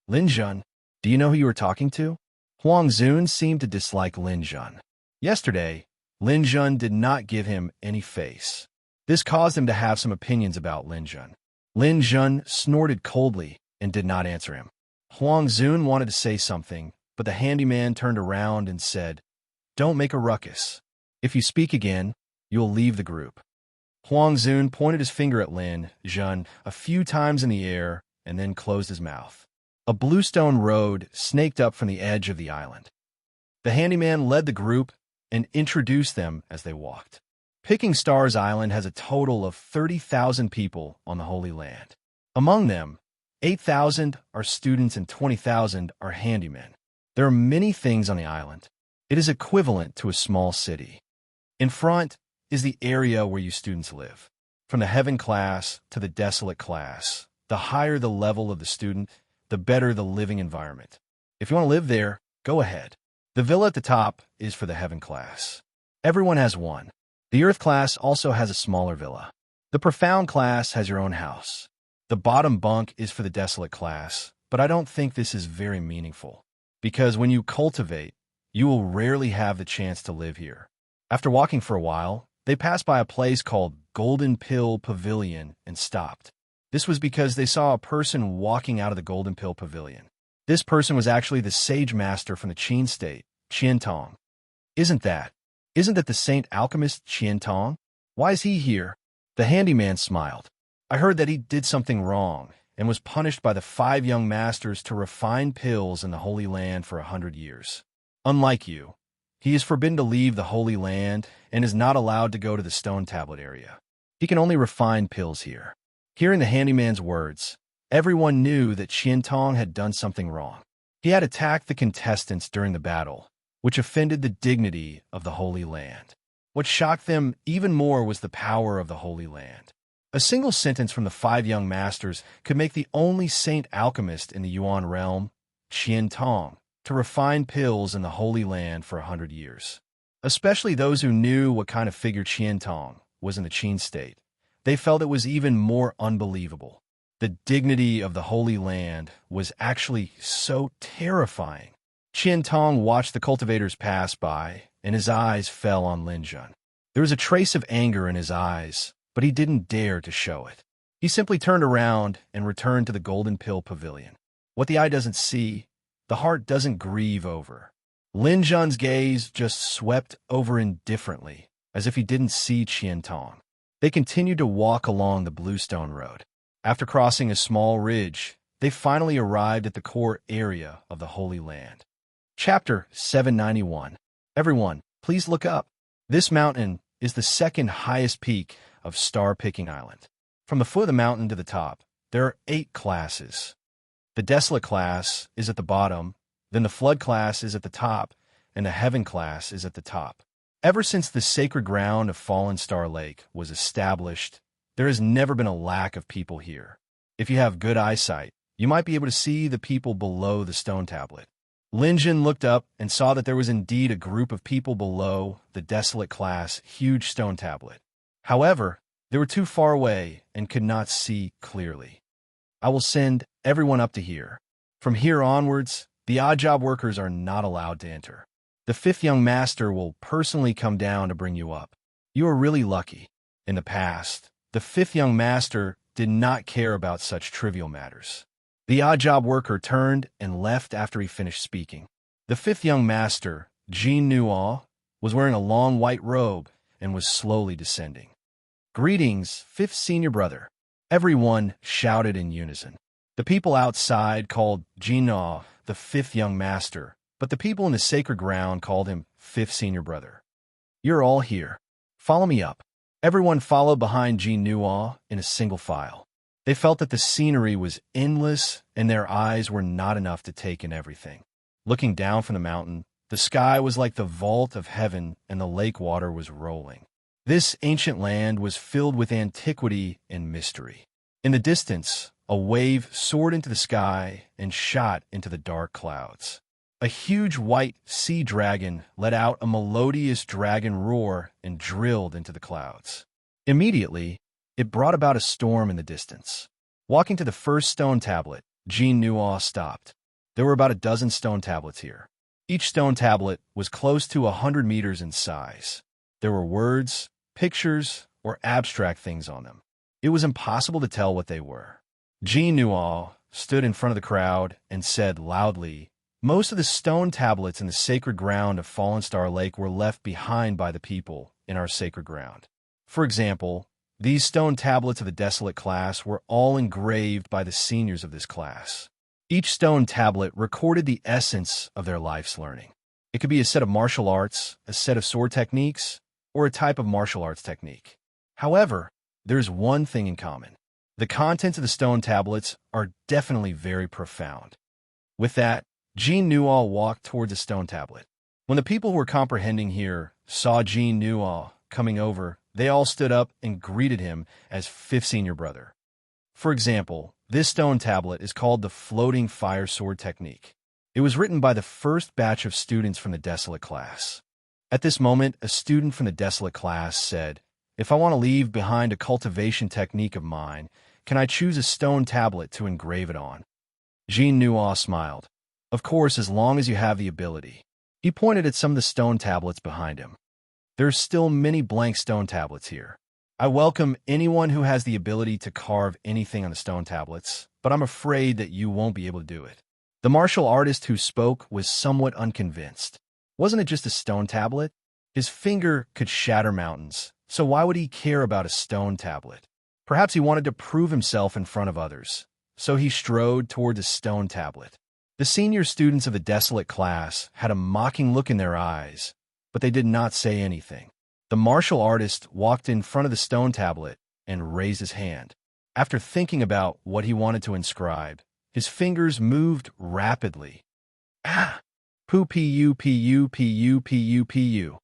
"Lin Jun, do you know who you were talking to?" Huang Zun seemed to dislike Lin Jun. Yesterday, Lin Jun did not give him any face. This caused him to have some opinions about Lin Jun. Lin Jun snorted coldly and did not answer him. Huang Zun wanted to say something, but the handyman turned around and said, "Don't make a ruckus. If you speak again, you'll leave the group." Huang Zun pointed his finger at Lin Jun a few times in the air and then closed his mouth. A bluestone road snaked up from the edge of the island. The handyman led the group and introduced them as they walked. Picking Stars Island has a total of 30,000 people on the Holy Land. Among them, 8,000 are students and 20,000 are handymen. There are many things on the island. It is equivalent to a small city. In front is the area where you students live. From the heaven class to the desolate class, the higher the level of the student, the better the living environment. If you want to live there, go ahead. The villa at the top is for the heaven class. Everyone has one. The earth class also has a smaller villa. The profound class has your own house. The bottom bunk is for the desolate class, but I don't think this is very meaningful, because when you cultivate, you will rarely have the chance to live here. After walking for a while, they passed by a place called Golden Pill Pavilion and stopped. This was because they saw a person walking out of the Golden Pill Pavilion. This person was actually the sage master from the Qin state, Qian Tong. Isn't that the saint alchemist Qian Tong? Why is he here?" The handyman smiled. "I heard that he did something wrong and was punished by the 5 young masters to refine pills in the Holy Land for 100 years. Unlike you, he is forbidden to leave the Holy Land and is not allowed to go to the stone tablet area. He can only refine pills here." Hearing the handyman's words, everyone knew that Qian Tong had done something wrong. He had attacked the contestants during the battle, which offended the dignity of the Holy Land. What shocked them even more was the power of the Holy Land. A single sentence from the 5 young masters could make the only saint alchemist in the Yuan realm, Qian Tong, to refine pills in the Holy Land for 100 years. Especially those who knew what kind of figure Qian Tong was in the Qin state. They felt it was even more unbelievable. The dignity of the Holy Land was actually so terrifying. Qian Tong watched the cultivators pass by, and his eyes fell on Lin Jun. There was a trace of anger in his eyes, but he didn't dare to show it. He simply turned around and returned to the Golden Pill Pavilion. What the eye doesn't see, the heart doesn't grieve over. Lin Jun's gaze just swept over indifferently, as if he didn't see Qian Tong. They continued to walk along the bluestone road. After crossing a small ridge, they finally arrived at the core area of the Holy Land. Chapter 791. Everyone, please look up. This mountain is the second highest peak of Star-Picking Island. From the foot of the mountain to the top, there are 8 classes. The Desolate class is at the bottom, then the Flood class is at the top, and the Heaven class is at the top. Ever since the sacred ground of Fallen Star Lake was established, there has never been a lack of people here. If you have good eyesight, you might be able to see the people below the stone tablet. Lin Jun looked up and saw that there was indeed a group of people below the Desolate class huge stone tablet. However, they were too far away and could not see clearly. "I will send everyone up to here. From here onwards, the odd job workers are not allowed to enter. The 5th young master will personally come down to bring you up. You are really lucky. In the past, the 5th young master did not care about such trivial matters." The odd job worker turned and left after he finished speaking. The 5th young master, Jean Nuo, was wearing a long white robe and was slowly descending. "Greetings, 5th senior brother," everyone shouted in unison. The people outside called Jean Nuo the 5th young master, but the people in the sacred ground called him 5th senior brother. "You're all here. Follow me up." Everyone followed behind Jean Nuo in a single file. They felt that the scenery was endless and their eyes were not enough to take in everything. Looking down from the mountain, the sky was like the vault of heaven and the lake water was rolling. This ancient land was filled with antiquity and mystery. In the distance, a wave soared into the sky and shot into the dark clouds. A huge white sea dragon let out a melodious dragon roar and drilled into the clouds. Immediately, it brought about a storm in the distance. Walking to the first stone tablet, Jean Nuaw stopped. There were about a dozen stone tablets here. Each stone tablet was close to 100 meters in size. There were words, pictures, or abstract things on them. It was impossible to tell what they were. Jean Nuaw stood in front of the crowd and said loudly, "Most of the stone tablets in the sacred ground of Fallen Star Lake were left behind by the people in our sacred ground. For example, these stone tablets of the Desolate class were all engraved by the seniors of this class. Each stone tablet recorded the essence of their life's learning. It could be a set of martial arts, a set of sword techniques, or a type of martial arts technique. However, there's one thing in common. The contents of the stone tablets are definitely very profound." With that, Jean Nuaw walked toward the stone tablet. When the people who were comprehending here saw Jean Nuaw coming over, they all stood up and greeted him as fifth senior brother. For example, this stone tablet is called the Floating Fire Sword Technique. It was written by the first batch of students from the Desolate class. At this moment, a student from the Desolate class said, "If I want to leave behind a cultivation technique of mine, can I choose a stone tablet to engrave it on?" Jean Nuaw smiled. "Of course, as long as you have the ability." He pointed at some of the stone tablets behind him. "There's still many blank stone tablets here. I welcome anyone who has the ability to carve anything on the stone tablets, but I'm afraid that you won't be able to do it." The martial artist who spoke was somewhat unconvinced. Wasn't it just a stone tablet? His finger could shatter mountains, so why would he care about a stone tablet? Perhaps he wanted to prove himself in front of others, so he strode toward the stone tablet. The senior students of the Desolate class had a mocking look in their eyes, but they did not say anything. The martial artist walked in front of the stone tablet and raised his hand. After thinking about what he wanted to inscribe, his fingers moved rapidly. Ah! Pu-pu-pu-pu-pu-pu.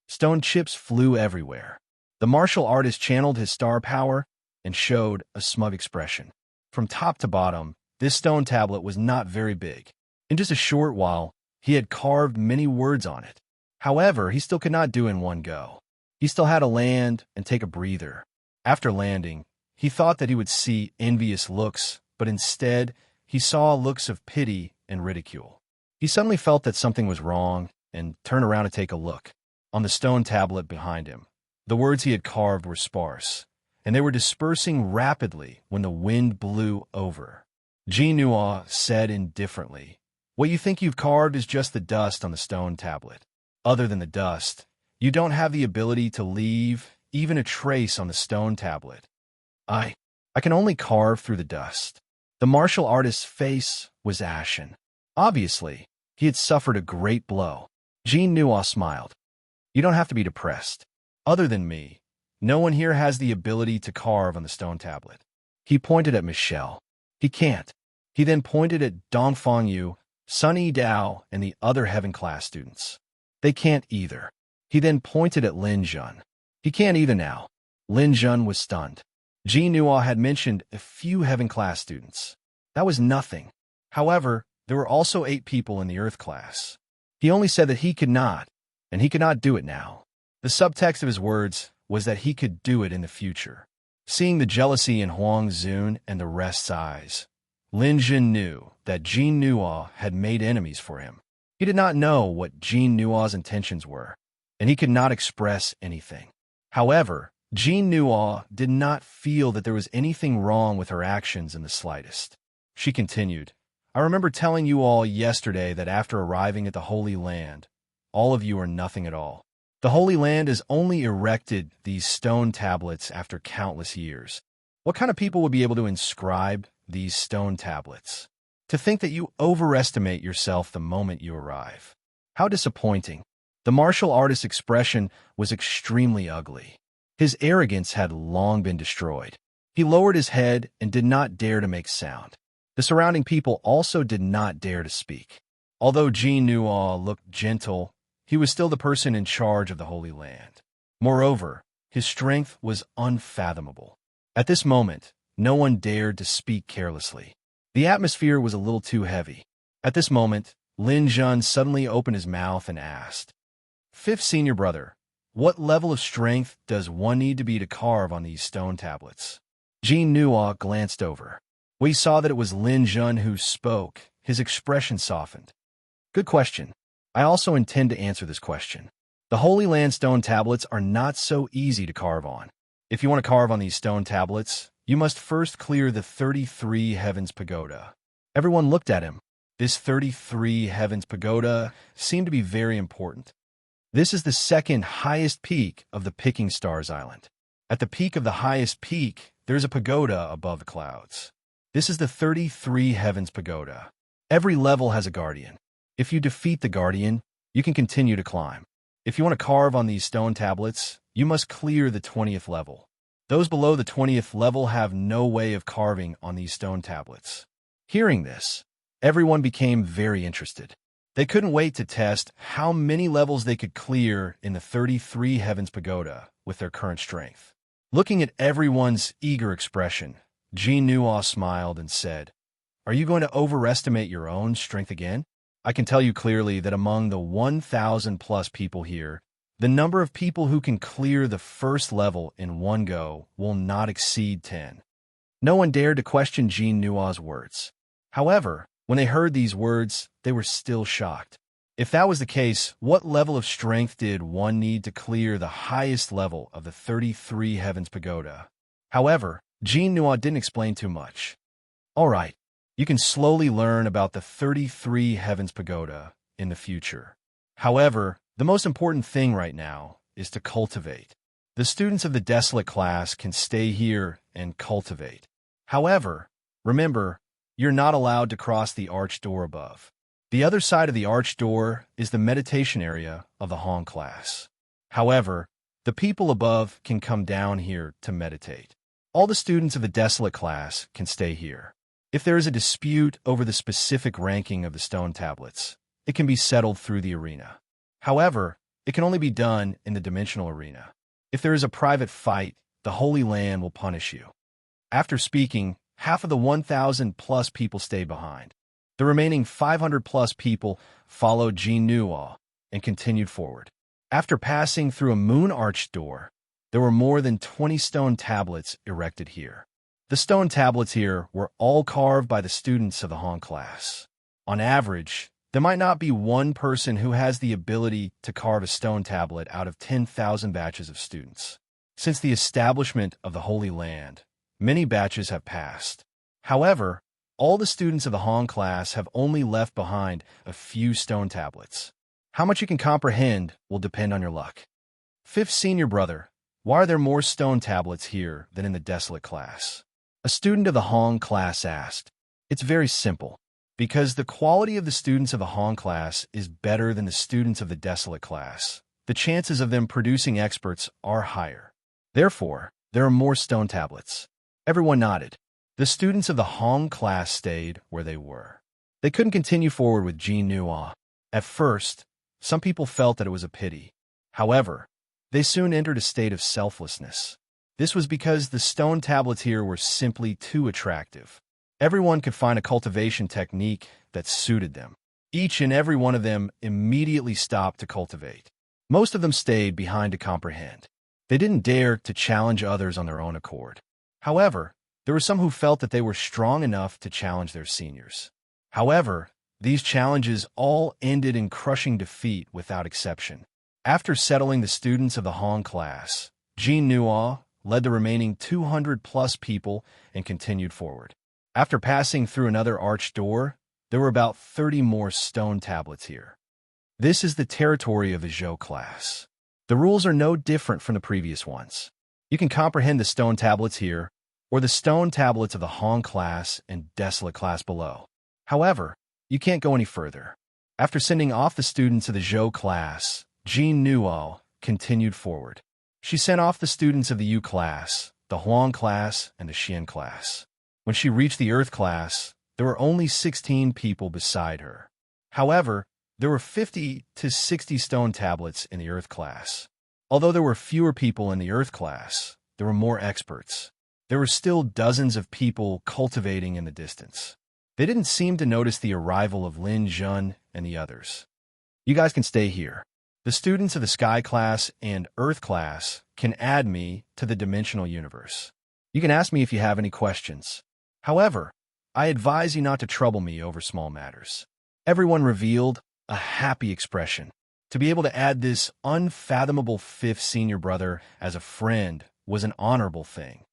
Stone chips flew everywhere. The martial artist channeled his star power and showed a smug expression. From top to bottom, this stone tablet was not very big. In just a short while, he had carved many words on it. However, he still could not do it in one go. He still had to land and take a breather. After landing, he thought that he would see envious looks, but instead, he saw looks of pity and ridicule. He suddenly felt that something was wrong and turned around to take a look. On the stone tablet behind him, the words he had carved were sparse, and they were dispersing rapidly when the wind blew over. Jean Nuaw said indifferently, "What you think you've carved is just the dust on the stone tablet. Other than the dust, you don't have the ability to leave even a trace on the stone tablet." I can only carve through the dust." The martial artist's face was ashen. Obviously, he had suffered a great blow. Jean Nuaw smiled. "You don't have to be depressed. Other than me, no one here has the ability to carve on the stone tablet." He pointed at Michelle. "He can't." He then pointed at Dongfang Yu, Sun Yi Dao, and the other Heaven class students. "They can't either." He then pointed at Lin Jun. "He can't either now." Lin Jun was stunned. Jean Nuaw had mentioned a few Heaven class students. That was nothing. However, there were also 8 people in the Earth class. He only said that he could not, and he could not do it now. The subtext of his words was that he could do it in the future. Seeing the jealousy in Huang Zun and the rest's eyes, Lin Jun knew that Jean Nuaw had made enemies for him. He did not know what Jean Nuaw's intentions were, and he could not express anything. However, Jean Nuaw did not feel that there was anything wrong with her actions in the slightest. She continued, "I remember telling you all yesterday that after arriving at the Holy Land, all of you are nothing at all. The Holy Land has only erected these stone tablets after countless years. What kind of people would be able to inscribe these stone tablets? To think that you overestimate yourself the moment you arrive. How disappointing." The martial artist's expression was extremely ugly. His arrogance had long been destroyed. He lowered his head and did not dare to make sound. The surrounding people also did not dare to speak. Although Jean Nuo looked gentle, he was still the person in charge of the Holy Land. Moreover, his strength was unfathomable. At this moment, no one dared to speak carelessly. The atmosphere was a little too heavy. At this moment, Lin Jun suddenly opened his mouth and asked, "Fifth senior brother, what level of strength does one need to be to carve on these stone tablets?" Jean Nuo glanced over. When he saw that it was Lin Jun who spoke, his expression softened. "Good question. I also intend to answer this question. The Holy Land stone tablets are not so easy to carve on. If you want to carve on these stone tablets, you must first clear the 33 Heavens Pagoda." Everyone looked at him. This 33 Heavens Pagoda seemed to be very important. This is the second highest peak of the Picking Stars Island. At the peak of the highest peak, there is a pagoda above the clouds. This is the 33 Heavens Pagoda. Every level has a guardian. If you defeat the guardian, you can continue to climb. If you want to carve on these stone tablets, you must clear the 20th level. Those below the 20th level have no way of carving on these stone tablets. Hearing this, everyone became very interested. They couldn't wait to test how many levels they could clear in the 33 Heavens Pagoda with their current strength. Looking at everyone's eager expression, Jean Nuo smiled and said, "Are you going to overestimate your own strength again? I can tell you clearly that among the 1,000 plus people here, the number of people who can clear the first level in one go will not exceed 10. No one dared to question Jean Nuo's words. However, when they heard these words, they were still shocked. If that was the case, what level of strength did one need to clear the highest level of the 33 Heavens Pagoda? However, Jean Nuo didn't explain too much. "All right, you can slowly learn about the 33 Heavens Pagoda in the future. However, the most important thing right now is to cultivate. The students of the Desolate class can stay here and cultivate. However, remember, you're not allowed to cross the arched door above. The other side of the arched door is the meditation area of the Hong class. However, the people above can come down here to meditate. All the students of the Desolate class can stay here. If there is a dispute over the specific ranking of the stone tablets, it can be settled through the arena. However, it can only be done in the dimensional arena. If there is a private fight, the Holy Land will punish you." After speaking, half of the 1,000 plus people stayed behind. The remaining 500 plus people followed Jean Nuo and continued forward. After passing through a moon-arched door, there were more than 20 stone tablets erected here. The stone tablets here were all carved by the students of the Hong class. On average, there might not be one person who has the ability to carve a stone tablet out of 10,000 batches of students. Since the establishment of the Holy Land, many batches have passed. However, all the students of the Hong class have only left behind a few stone tablets. How much you can comprehend will depend on your luck. "Fifth senior brother, why are there more stone tablets here than in the Desolate class?" A student of the Hong class asked. "It's very simple. Because the quality of the students of the Hong class is better than the students of the Desolate class, the chances of them producing experts are higher. Therefore, there are more stone tablets." Everyone nodded. The students of the Hong class stayed where they were. They couldn't continue forward with Jean Nuo. At first, some people felt that it was a pity. However, they soon entered a state of selflessness. This was because the stone tablets here were simply too attractive. Everyone could find a cultivation technique that suited them. Each and every one of them immediately stopped to cultivate. Most of them stayed behind to comprehend. They didn't dare to challenge others on their own accord. However, there were some who felt that they were strong enough to challenge their seniors. However, these challenges all ended in crushing defeat without exception. After settling the students of the Hong class, Jean Nuo led the remaining 200 plus people and continued forward. After passing through another arched door, there were about 30 more stone tablets here. This is the territory of the Zhou class. The rules are no different from the previous ones. You can comprehend the stone tablets here, or the stone tablets of the Hong class and Desolate class below. However, you can't go any further. After sending off the students of the Zhou class, Jean Nuo continued forward. She sent off the students of the Yu class, the Huang class, and the Xian class. When she reached the Earth class, there were only 16 people beside her. However, there were 50 to 60 stone tablets in the Earth class. Although there were fewer people in the Earth class, there were more experts. There were still dozens of people cultivating in the distance. They didn't seem to notice the arrival of Lin Jun and the others. You guys can stay here. The students of the Sky class and Earth class can add me to the dimensional universe. You can ask me if you have any questions. However, I advise you not to trouble me over small matters. Everyone revealed a happy expression. To be able to add this unfathomable fifth senior brother as a friend was an honorable thing.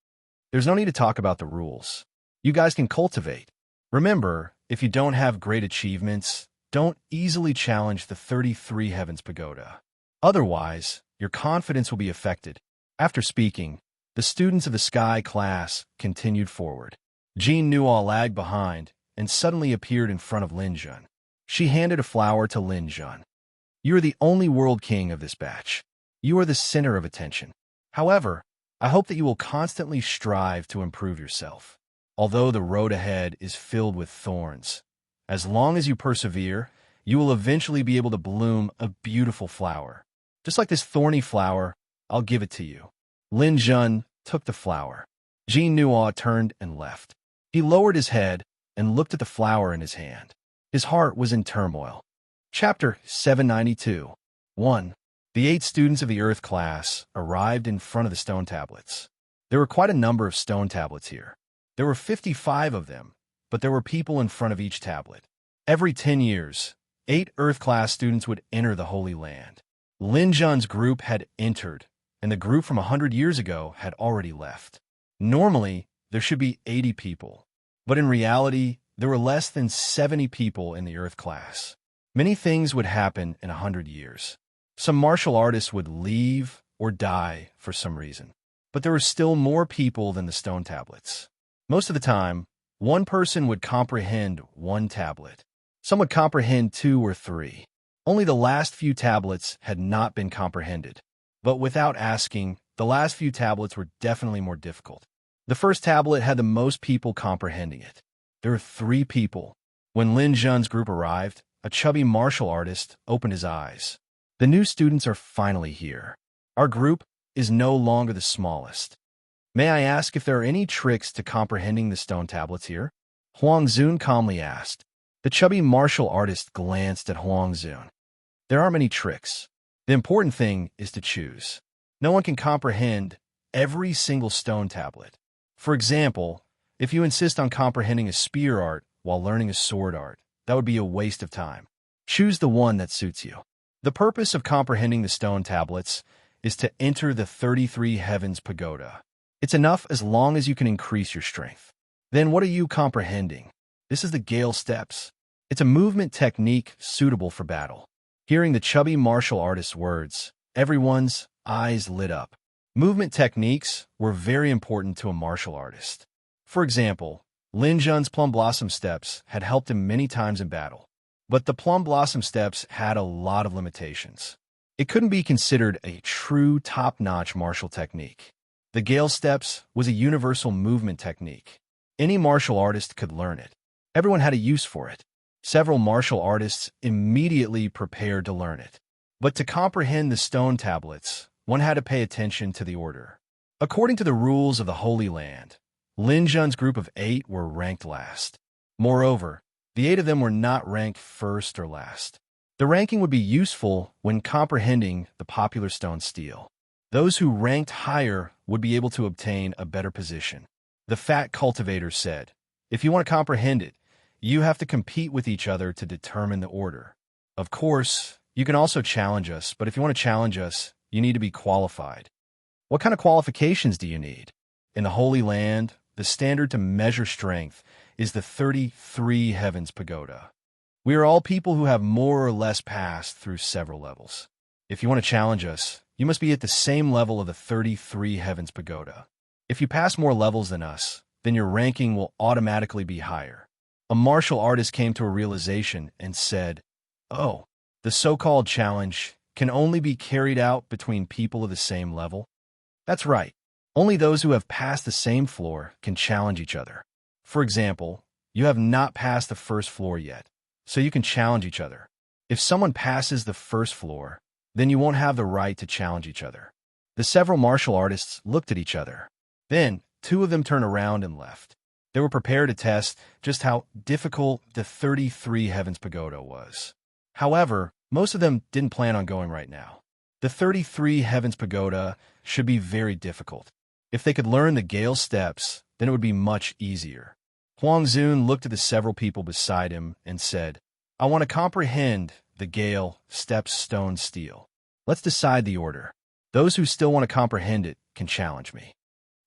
There's no need to talk about the rules. You guys can cultivate. Remember, if you don't have great achievements, don't easily challenge the 33 Heavens Pagoda. Otherwise, your confidence will be affected. After speaking, the students of the Sky class continued forward. Jean Nuo lagged behind and suddenly appeared in front of Lin Jun. She handed a flower to Lin Jun. You are the only world king of this batch. You are the center of attention. However, I hope that you will constantly strive to improve yourself. Although the road ahead is filled with thorns, as long as you persevere, you will eventually be able to bloom a beautiful flower. Just like this thorny flower, I'll give it to you. Lin Jun took the flower. Jean Nuo turned and left. He lowered his head and looked at the flower in his hand. His heart was in turmoil. Chapter 792. 1. The 8 students of the Earth class arrived in front of the stone tablets. There were quite a number of stone tablets here. There were 55 of them, but there were people in front of each tablet. Every 10 years, 8 Earth class students would enter the Holy Land. Lin Jun's group had entered, and the group from 100 years ago had already left. Normally, there should be 80 people, but in reality, there were less than 70 people in the Earth class. Many things would happen in 100 years. Some martial artists would leave or die for some reason, but there were still more people than the stone tablets. Most of the time, one person would comprehend one tablet. Some would comprehend 2 or 3. Only the last few tablets had not been comprehended. But without asking, the last few tablets were definitely more difficult. The first tablet had the most people comprehending it. There were 3 people. When Lin Jun's group arrived, a chubby martial artist opened his eyes. The new students are finally here. Our group is no longer the smallest. May I ask if there are any tricks to comprehending the stone tablets here? Huang Zun calmly asked. The chubby martial artist glanced at Huang Zun. There aren't many tricks. The important thing is to choose. No one can comprehend every single stone tablet. For example, if you insist on comprehending a spear art while learning a sword art, that would be a waste of time. Choose the one that suits you. The purpose of comprehending the stone tablets is to enter the 33 Heavens Pagoda. It's enough as long as you can increase your strength. Then what are you comprehending? This is the Gale Steps. It's a movement technique suitable for battle. Hearing the chubby martial artist's words, everyone's eyes lit up. Movement techniques were very important to a martial artist. For example, Lin Jun's Plum Blossom Steps had helped him many times in battle. But the Plum Blossom Steps had a lot of limitations. It couldn't be considered a true top-notch martial technique. The Gale Steps was a universal movement technique. Any martial artist could learn it. Everyone had a use for it. Several martial artists immediately prepared to learn it. But to comprehend the stone tablets, one had to pay attention to the order. According to the rules of the Holy Land, Lin Jun's group of 8 were ranked last. Moreover, the 8 of them were not ranked first or last. The ranking would be useful when comprehending the popular stone steel. Those who ranked higher would be able to obtain a better position. The fat cultivator said, if you want to comprehend it, you have to compete with each other to determine the order. Of course, you can also challenge us, but if you want to challenge us, you need to be qualified. What kind of qualifications do you need? In the Holy Land, the standard to measure strength is the 33 Heavens Pagoda. We are all people who have more or less passed through several levels. If you want to challenge us, you must be at the same level of the 33 Heavens Pagoda. If you pass more levels than us, then your ranking will automatically be higher. A martial artist came to a realization and said, "Oh, the so-called challenge can only be carried out between people of the same level?" That's right. Only those who have passed the same floor can challenge each other. For example, you have not passed the first floor yet. so you can challenge each other. If someone passes the first floor, then you won't have the right to challenge each other. The several martial artists looked at each other. Then, two of them turned around and left. They were prepared to test just how difficult the 33 Heavens Pagoda was. However, most of them didn't plan on going right now. The 33 Heavens Pagoda should be very difficult. If they could learn the Gale steps, then it would be much easier. Huang Zun looked at the several people beside him and said, I want to comprehend the Gale steps stone steel. Let's decide the order. Those who still want to comprehend it can challenge me.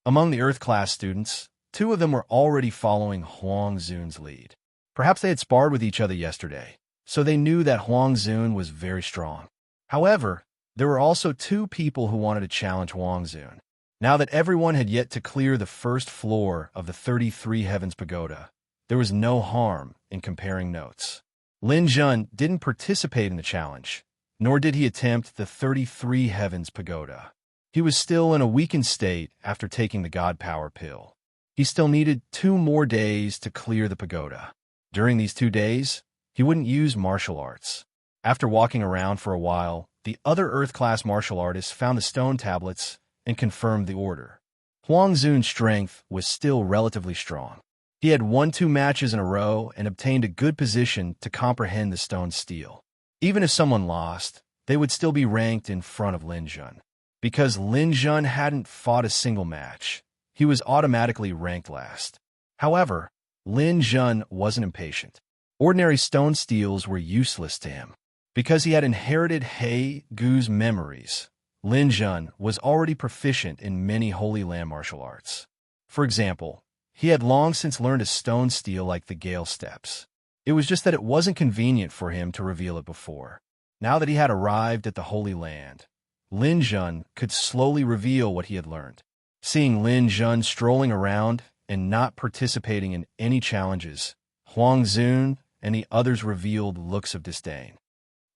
Among the Earth class students, two of them were already following Huang Zun's lead. Perhaps they had sparred with each other yesterday, so they knew that Huang Zun was very strong. However, there were also two people who wanted to challenge Huang Zun. Now that everyone had yet to clear the first floor of the 33 Heavens Pagoda, there was no harm in comparing notes. Lin Jun didn't participate in the challenge, nor did he attempt the 33 Heavens Pagoda. He was still in a weakened state after taking the God Power pill. He still needed 2 more days to clear the pagoda. During these 2 days, he wouldn't use martial arts. After walking around for a while, the other Earth-class martial artists found the stone tablets and confirmed the order. Huang Zun's strength was still relatively strong. He had won 2 matches in a row and obtained a good position to comprehend the stone steel. Even if someone lost, they would still be ranked in front of Lin Jun. Because Lin Jun hadn't fought a single match, he was automatically ranked last. However, Lin Jun wasn't impatient. Ordinary stone steels were useless to him. Because he had inherited He Gu's memories, Lin Jun was already proficient in many Holy Land martial arts. For example, he had long since learned a stone steel like the Gale steps. It was just that it wasn't convenient for him to reveal it before. Now that he had arrived at the Holy Land, Lin Jun could slowly reveal what he had learned. Seeing Lin Jun strolling around and not participating in any challenges, Huang Zun and the others revealed looks of disdain.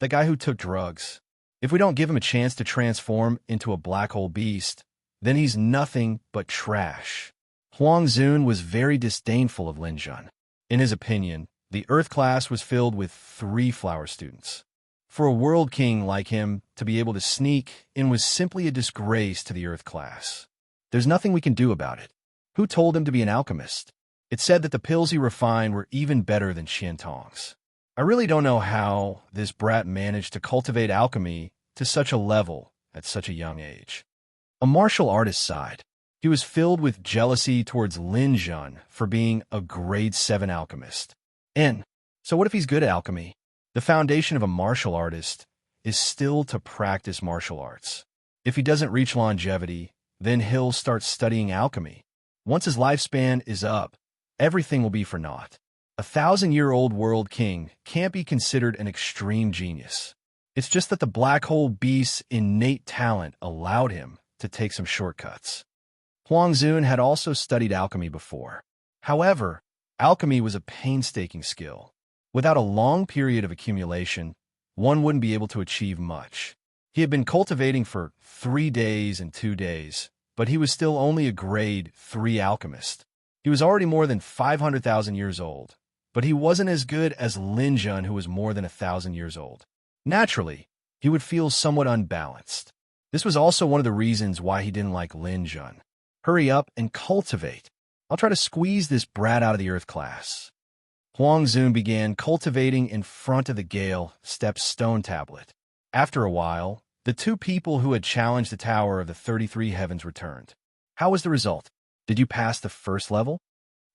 The guy who took drugs. If we don't give him a chance to transform into a black hole beast, then he's nothing but trash. Huang Zun was very disdainful of Lin Jun. In his opinion, the Earth class was filled with 3 flower students. For a world king like him to be able to sneak in was simply a disgrace to the Earth class. There's nothing we can do about it. Who told him to be an alchemist? It said that the pills he refined were even better than Qian Tong's. I really don't know how this brat managed to cultivate alchemy to such a level at such a young age. A martial artist sighed. He was filled with jealousy towards Lin Jun for being a grade 7 alchemist. So what if he's good at alchemy? The foundation of a martial artist is still to practice martial arts. If he doesn't reach longevity, then he'll start studying alchemy. Once his lifespan is up, everything will be for naught. A 1,000-year-old world king can't be considered an extreme genius. It's just that the black hole beast's innate talent allowed him to take some shortcuts. Huang Zun had also studied alchemy before. However, alchemy was a painstaking skill. Without a long period of accumulation, one wouldn't be able to achieve much. He had been cultivating for 3 days and 2 days, but he was still only a grade 3 alchemist. He was already more than 500,000 years old, but he wasn't as good as Lin Jun, who was more than 1,000 years old. Naturally, he would feel somewhat unbalanced. This was also one of the reasons why he didn't like Lin Jun. Hurry up and cultivate. I'll try to squeeze this brat out of the Earth class. Huang Zun began cultivating in front of the Gale steps stone tablet. After a while, the 2 people who had challenged the Tower of the 33 Heavens returned. How was the result? Did you pass the first level?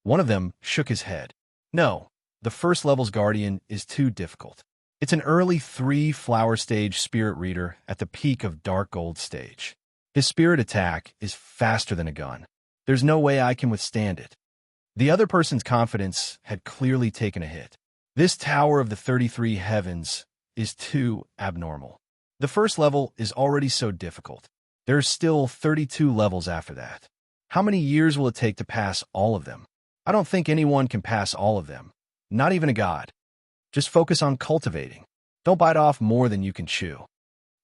One of them shook his head. No, the first level's guardian is too difficult. It's an early 3-flower stage spirit reader at the peak of dark gold stage. His spirit attack is faster than a gun. There's no way I can withstand it. The other person's confidence had clearly taken a hit. This Tower of the 33 Heavens is too abnormal. The first level is already so difficult. There's still 32 levels after that. How many years will it take to pass all of them? I don't think anyone can pass all of them. Not even a god. Just focus on cultivating. Don't bite off more than you can chew.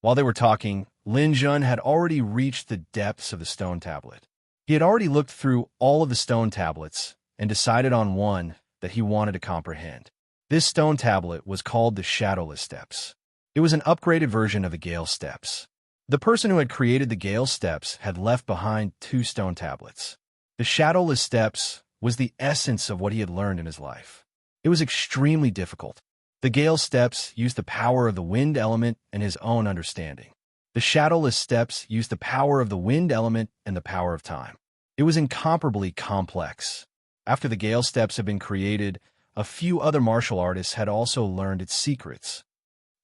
While they were talking, Lin Jun had already reached the depths of the stone tablet. He had already looked through all of the stone tablets and decided on one that he wanted to comprehend. This stone tablet was called the Shadowless Steps. It was an upgraded version of the Gale Steps. The person who had created the Gale Steps had left behind 2 stone tablets. The Shadowless Steps was the essence of what he had learned in his life. It was extremely difficult. The Gale Steps used the power of the wind element and his own understanding. The Shadowless Steps used the power of the wind element and the power of time. It was incomparably complex. After the Gale Steps had been created, a few other martial artists had also learned its secrets.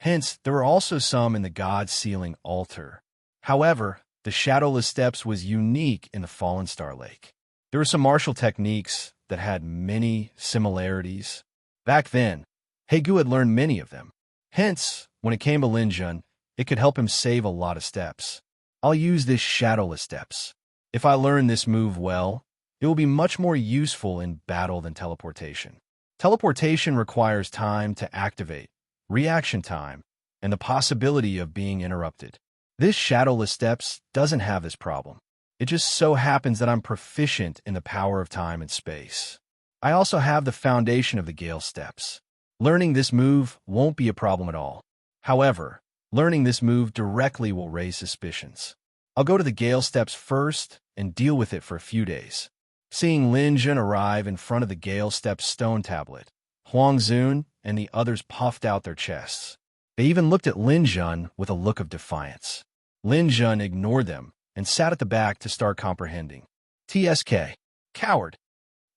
Hence, there were also some in the God-sealing altar. However, the Shadowless Steps was unique in the Fallen Star Lake. There were some martial techniques that had many similarities. Back then, Haegu had learned many of them. Hence, when it came to Lin Jun, it could help him save a lot of steps. I'll use this Shadowless Steps. If I learn this move well, it will be much more useful in battle than teleportation. Teleportation requires time to activate, reaction time, and the possibility of being interrupted. This Shadowless Steps doesn't have this problem. It just so happens that I'm proficient in the power of time and space. I also have the foundation of the Gale Steps. Learning this move won't be a problem at all. However, learning this move directly will raise suspicions. I'll go to the Gale Steps first and deal with it for a few days. Seeing Lin Jun arrive in front of the Gale Steps stone tablet, Huang Zun and the others puffed out their chests. They even looked at Lin Jun with a look of defiance. Lin Jun ignored them and sat at the back to start comprehending. TSK, coward,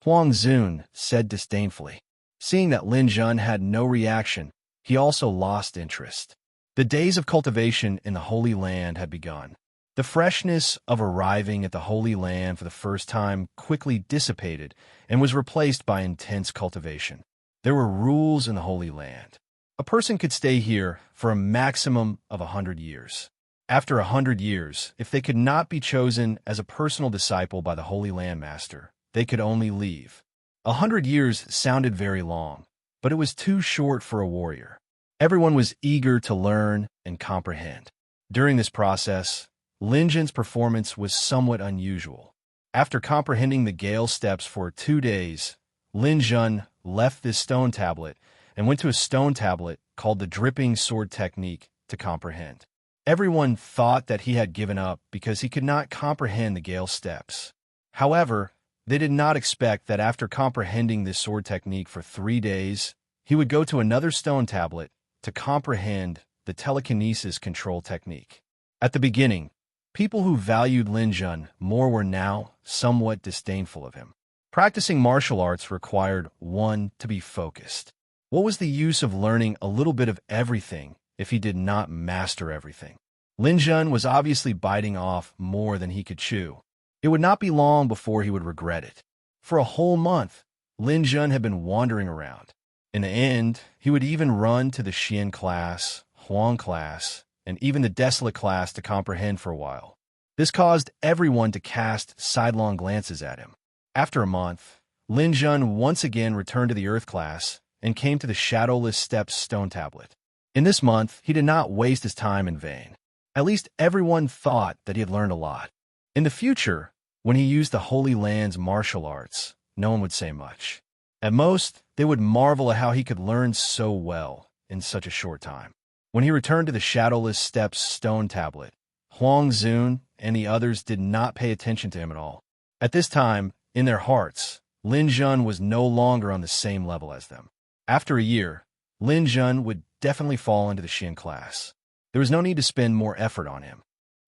Huang Zun said disdainfully. Seeing that Lin Jun had no reaction, he also lost interest. The days of cultivation in the Holy Land had begun. The freshness of arriving at the Holy Land for the first time quickly dissipated and was replaced by intense cultivation. There were rules in the Holy Land. A person could stay here for a maximum of 100 years. After 100 years, if they could not be chosen as a personal disciple by the Holy Land Master, they could only leave. 100 years sounded very long, but it was too short for a warrior. Everyone was eager to learn and comprehend. During this process, Lin Jun's performance was somewhat unusual. After comprehending the Gale Steps for 2 days, Lin Jun left this stone tablet and went to a stone tablet called the Dripping Sword Technique to comprehend. Everyone thought that he had given up because he could not comprehend the Gale Steps. However, they did not expect that after comprehending this sword technique for 3 days, he would go to another stone tablet to comprehend the telekinesis control technique. At the beginning, people who valued Lin Jun more were now somewhat disdainful of him. Practicing martial arts required one to be focused. What was the use of learning a little bit of everything if he did not master everything? Lin Jun was obviously biting off more than he could chew. It would not be long before he would regret it. For a whole month, Lin Jun had been wandering around. In the end, he would even run to the Xian class, Huang class, and even the Desolate class to comprehend for a while. This caused everyone to cast sidelong glances at him. After a month, Lin Jun once again returned to the Earth class and came to the Shadowless Steps stone tablet. In this month, he did not waste his time in vain. At least everyone thought that he had learned a lot. In the future, when he used the Holy Land's martial arts, no one would say much. At most, they would marvel at how he could learn so well in such a short time. When he returned to the Shadowless Steps stone tablet, Huang Zun and the others did not pay attention to him at all. At this time, in their hearts, Lin Jun was no longer on the same level as them. After a year, Lin Jun would definitely fall into the Xian class. There was no need to spend more effort on him.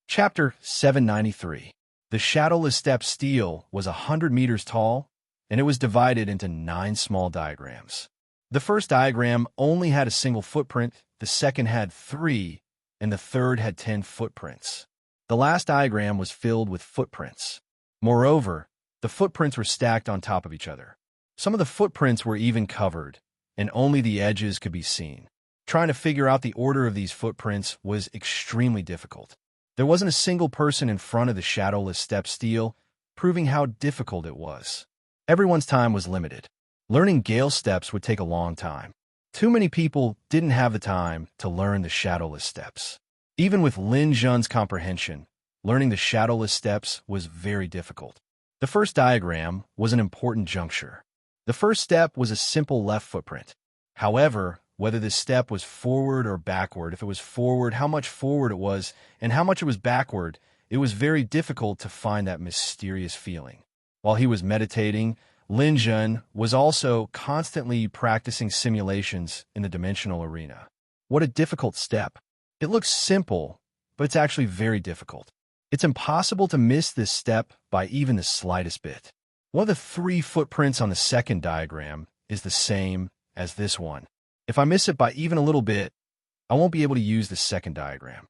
Chapter 793. The Shadowless Steps stele was 100 meters tall, and it was divided into 9 small diagrams. The first diagram only had a single footprint, the second had 3, and the third had 10 footprints. The last diagram was filled with footprints. Moreover, the footprints were stacked on top of each other. Some of the footprints were even covered, and only the edges could be seen. Trying to figure out the order of these footprints was extremely difficult. There wasn't a single person in front of the Shadowless Steps stele, proving how difficult it was. Everyone's time was limited. Learning Gale Steps would take a long time. Too many people didn't have the time to learn the Shadowless Steps. Even with Lin Jun's comprehension, learning the Shadowless Steps was very difficult. The first diagram was an important juncture. The first step was a simple left footprint. However, whether this step was forward or backward, if it was forward, how much forward it was, and how much it was backward, it was very difficult to find that mysterious feeling. While he was meditating, Lin Jun was also constantly practicing simulations in the dimensional arena. What a difficult step. It looks simple, but it's actually very difficult. It's impossible to miss this step by even the slightest bit. One of the 3 footprints on the second diagram is the same as this one. If I miss it by even a little bit, I won't be able to use the second diagram.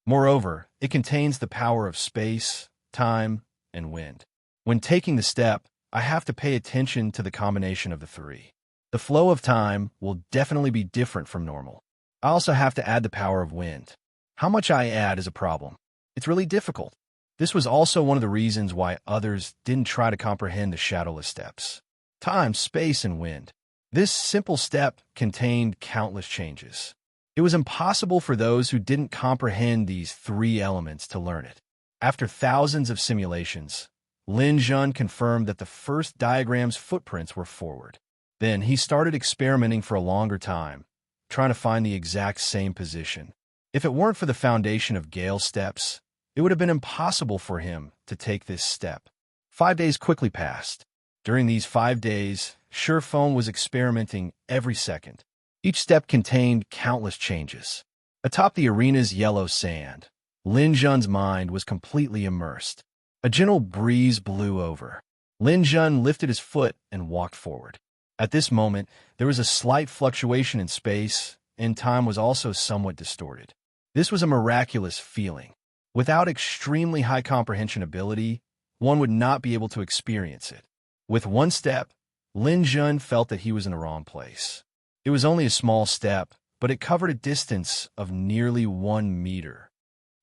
Moreover, it contains the power of space, time, and wind. When taking the step, I have to pay attention to the combination of the 3. The flow of time will definitely be different from normal. I also have to add the power of wind. How much I add is a problem. It's really difficult. This was also one of the reasons why others didn't try to comprehend the shadowless steps. Time, space, and wind. This simple step contained countless changes. It was impossible for those who didn't comprehend these 3 elements to learn it. After thousands of simulations, Lin Jun confirmed that the first diagram's footprints were forward. Then he started experimenting for a longer time, trying to find the exact same position. If it weren't for the foundation of Gale steps, it would have been impossible for him to take this step. 5 days quickly passed. During these 5 days, Surephone was experimenting every second. Each step contained countless changes. Atop the arena's yellow sand, Lin Jun's mind was completely immersed. A gentle breeze blew over. Lin Jun lifted his foot and walked forward. At this moment, there was a slight fluctuation in space, and time was also somewhat distorted. This was a miraculous feeling. Without extremely high comprehension ability, one would not be able to experience it. With one step, Lin Jun felt that he was in the wrong place. It was only a small step, but it covered a distance of nearly 1 meter.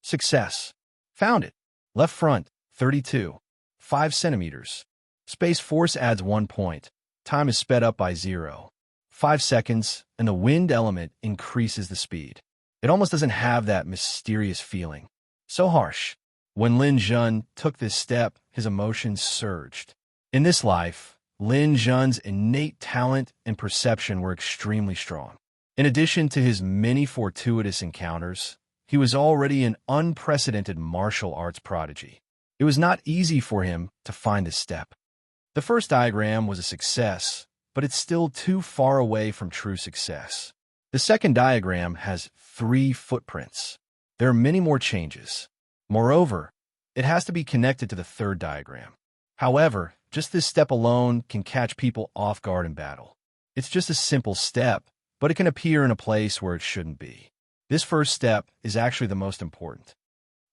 Success. Found it. Left front, 32. 5 centimeters. Space force adds 1 point. Time is sped up by 0. 5 seconds, and the wind element increases the speed. It almost doesn't have that mysterious feeling. So harsh. When Lin Jun took this step, his emotions surged. In this life, Lin Jun's innate talent and perception were extremely strong. In addition to his many fortuitous encounters, he was already an unprecedented martial arts prodigy. It was not easy for him to find this step. The first diagram was a success, but it's still too far away from true success. The second diagram has 3 footprints. There are many more changes. Moreover, it has to be connected to the third diagram. However, just this step alone can catch people off guard in battle. It's just a simple step, but it can appear in a place where it shouldn't be. This first step is actually the most important.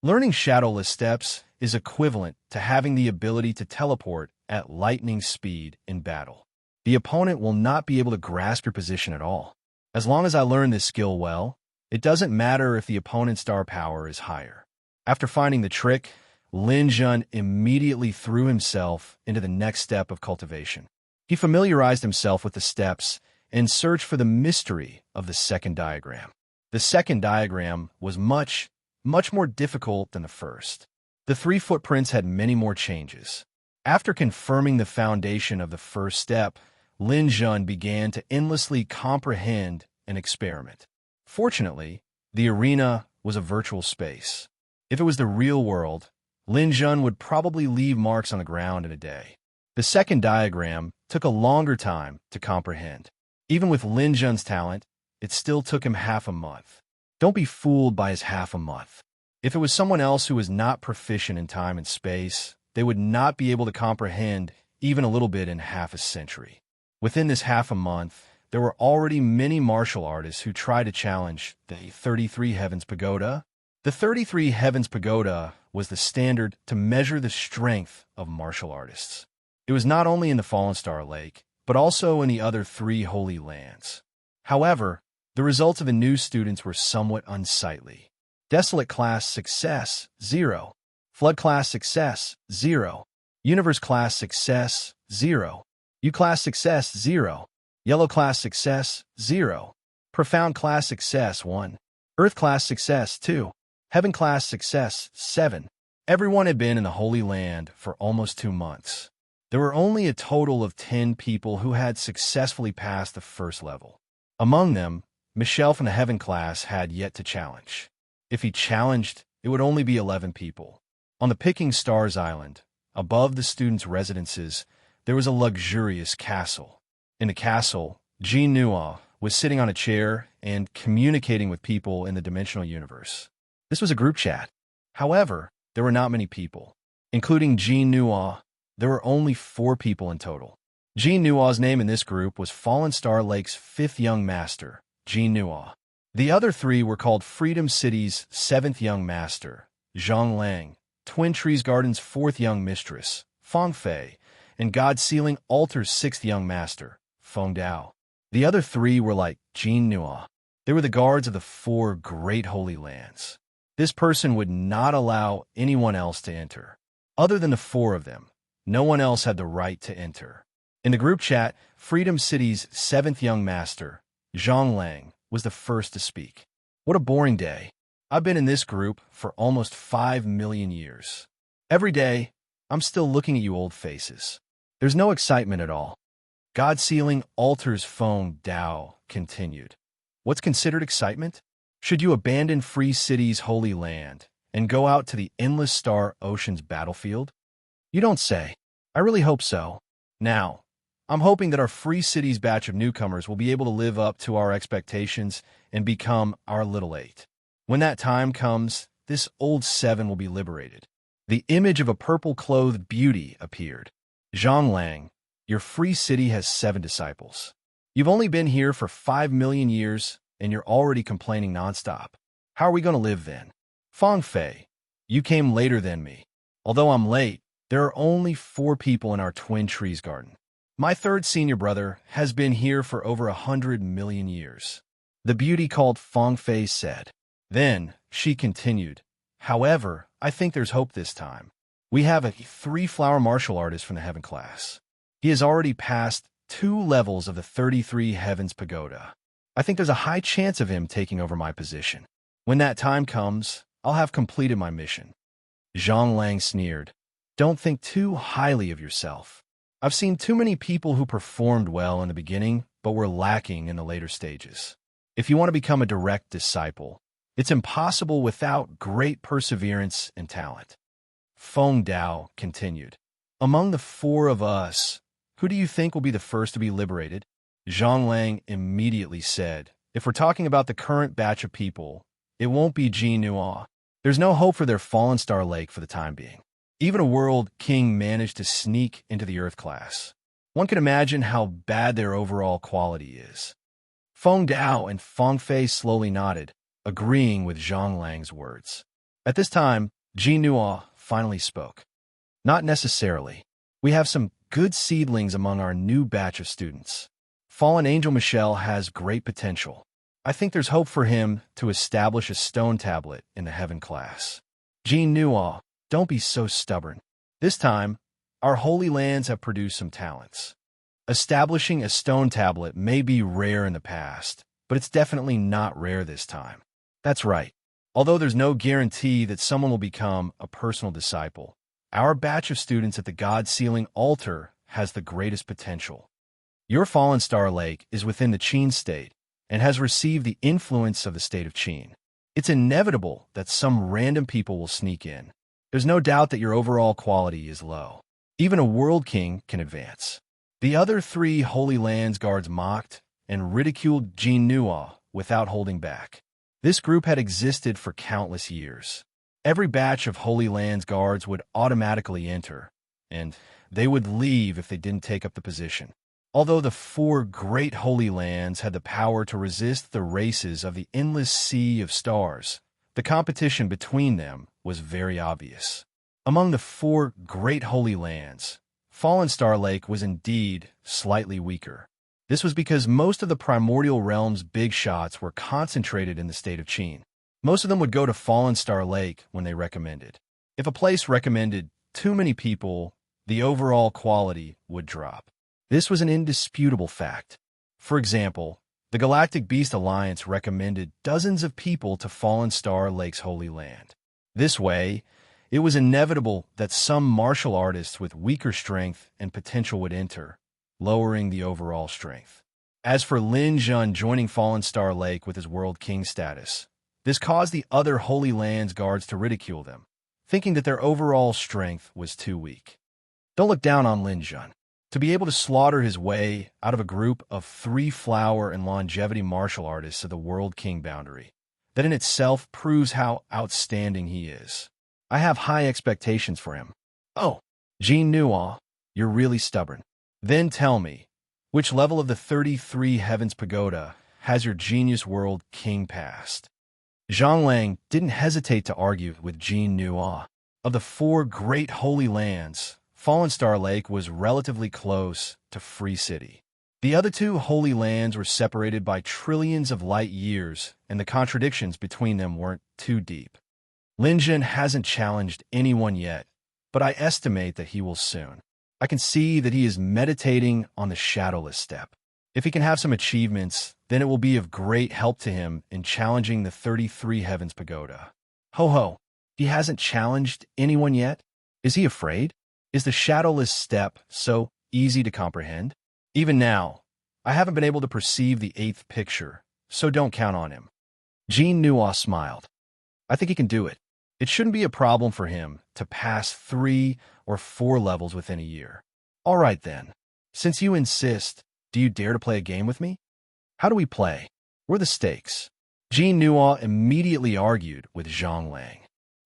Learning shadowless steps is equivalent to having the ability to teleport at lightning speed in battle. The opponent will not be able to grasp your position at all. As long as I learn this skill well, it doesn't matter if the opponent's star power is higher. After finding the trick, Lin Jun immediately threw himself into the next step of cultivation. He familiarized himself with the steps and searched for the mystery of the second diagram. The second diagram was much more difficult than the first. The 3 footprints had many more changes. After confirming the foundation of the first step, Lin Jun began to endlessly comprehend and experiment. Fortunately, the arena was a virtual space. If it was the real world, Lin Jun would probably leave marks on the ground in a day. The second diagram took a longer time to comprehend. Even with Lin Jun's talent, it still took him half a month. Don't be fooled by his half a month. If it was someone else who was not proficient in time and space, they would not be able to comprehend even a little bit in half a century. Within this half a month, there were already many martial artists who tried to challenge the 33 Heavens Pagoda. The 33 Heavens Pagoda was the standard to measure the strength of martial artists. It was not only in the Fallen Star Lake, but also in the other 3 Holy Lands. However, the results of the new students were somewhat unsightly. Desolate class success, 0. Flood class success, 0. Universe class success, 0. U class success, 0. Yellow class success, 0. Profound class success, 1. Earth class success, 2. Heaven class success, 7. Everyone had been in the Holy Land for almost 2 months. There were only a total of 10 people who had successfully passed the first level. Among them, Michel from the Heaven class had yet to challenge. If he challenged, it would only be 11 people. On the Picking Stars Island, above the students' residences, there was a luxurious castle. In the castle, Jean Nua was sitting on a chair and communicating with people in the dimensional universe. This was a group chat. However, there were not many people. Including Jean Nua, there were only 4 people in total. Jean Nua's name in this group was Fallen Star Lake's 5th young master, Jean Nua. The other 3 were called Freedom City's 7th young master, Zhang Lang, Twin Trees Garden's 4th young mistress, Feng Fei, and God Sealing Altar's 6th young master, Feng Dao. The other 3 were like Jean Nua. They were the guards of the 4 great holy lands. This person would not allow anyone else to enter. Other than the 4 of them, no one else had the right to enter. In the group chat, Freedom City's 7th young master, Zhang Lang, was the first to speak. What a boring day. I've been in this group for almost 5 million years. Every day, I'm still looking at you old faces. There's no excitement at all. God Sealing Altar's Feng Dao continued. What's considered excitement? Should you abandon Free City's holy land and go out to the endless star ocean's battlefield? You don't say. I really hope so. Now, I'm hoping that our Free City's batch of newcomers will be able to live up to our expectations and become our little 8. When that time comes, this old 7 will be liberated. The image of a purple-clothed beauty appeared. Zhang Lang, your Free City has 7 disciples. You've only been here for 5 million years, and you're already complaining nonstop. How are we going to live then? Feng Fei, you came later than me. Although I'm late, there are only 4 people in our Twin Trees Garden. My 3rd senior brother has been here for over 100 million years. The beauty called Feng Fei said. Then, she continued, however, I think there's hope this time. We have a 3-flower martial artist from the Heaven class. He has already passed 2 levels of the 33 Heavens Pagoda. I think there's a high chance of him taking over my position. When that time comes, I'll have completed my mission. Zhang Lang sneered. Don't think too highly of yourself. I've seen too many people who performed well in the beginning, but were lacking in the later stages. If you want to become a direct disciple, it's impossible without great perseverance and talent. Feng Dao continued. Among the 4 of us, who do you think will be the first to be liberated? Zhang Lang immediately said, if we're talking about the current batch of people, it won't be Jean Nua. There's no hope for their Fallen Star Lake for the time being. Even a world king managed to sneak into the Earth class. One can imagine how bad their overall quality is. Feng Dao and Feng Fei slowly nodded, agreeing with Zhang Lang's words. At this time, Jean Nua finally spoke. Not necessarily. We have some good seedlings among our new batch of students. Fallen Angel Michel has great potential. I think there's hope for him to establish a stone tablet in the Heaven class. Jean Nua, don't be so stubborn. This time, our holy lands have produced some talents. Establishing a stone tablet may be rare in the past, but it's definitely not rare this time. That's right. Although there's no guarantee that someone will become a personal disciple, our batch of students at the God Sealing Altar has the greatest potential. Your Fallen Star Lake is within the Qin state and has received the influence of the state of Qin. It's inevitable that some random people will sneak in. There's no doubt that your overall quality is low. Even a world king can advance. The other 3 Holy Lands guards mocked and ridiculed Jean Nua without holding back. This group had existed for countless years. Every batch of Holy Lands guards would automatically enter, and they would leave if they didn't take up the position. Although the 4 great Holy Lands had the power to resist the races of the endless sea of stars, the competition between them was very obvious. Among the 4 great Holy Lands, Fallen Star Lake was indeed slightly weaker. This was because most of the primordial realm's big shots were concentrated in the state of Qin. Most of them would go to Fallen Star Lake when they recommended. If a place recommended too many people, the overall quality would drop. This was an indisputable fact. For example, the Galactic Beast Alliance recommended dozens of people to Fallen Star Lake's Holy Land. This way, it was inevitable that some martial artists with weaker strength and potential would enter, lowering the overall strength. As for Lin Jun joining Fallen Star Lake with his World King status, this caused the other Holy Lands guards to ridicule them, thinking that their overall strength was too weak. Don't look down on Lin Jun. To be able to slaughter his way out of a group of 3 flower and longevity martial artists of the World King boundary, that in itself proves how outstanding he is. I have high expectations for him. Oh, Jean Nuo, you're really stubborn. Then tell me, which level of the 33 Heavens Pagoda has your genius World King passed? Zhang Lang didn't hesitate to argue with Jean Nuo. Of the 4 great holy lands, Fallen Star Lake was relatively close to Free City. The other 2 holy lands were separated by trillions of light years, and the contradictions between them weren't too deep. Lin Jun hasn't challenged anyone yet, but I estimate that he will soon. I can see that he is meditating on the Shadowless Step. If he can have some achievements, then it will be of great help to him in challenging the 33 Heavens Pagoda. Ho ho, he hasn't challenged anyone yet? Is he afraid? Is the Shadowless Step so easy to comprehend? Even now, I haven't been able to perceive the 8th picture, so don't count on him. Jean Nuo smiled. I think he can do it. It shouldn't be a problem for him to pass 3 or 4 levels within a year. All right then. Since you insist, do you dare to play a game with me? How do we play? What are the stakes? Jean Nuo immediately argued with Zhang Lang.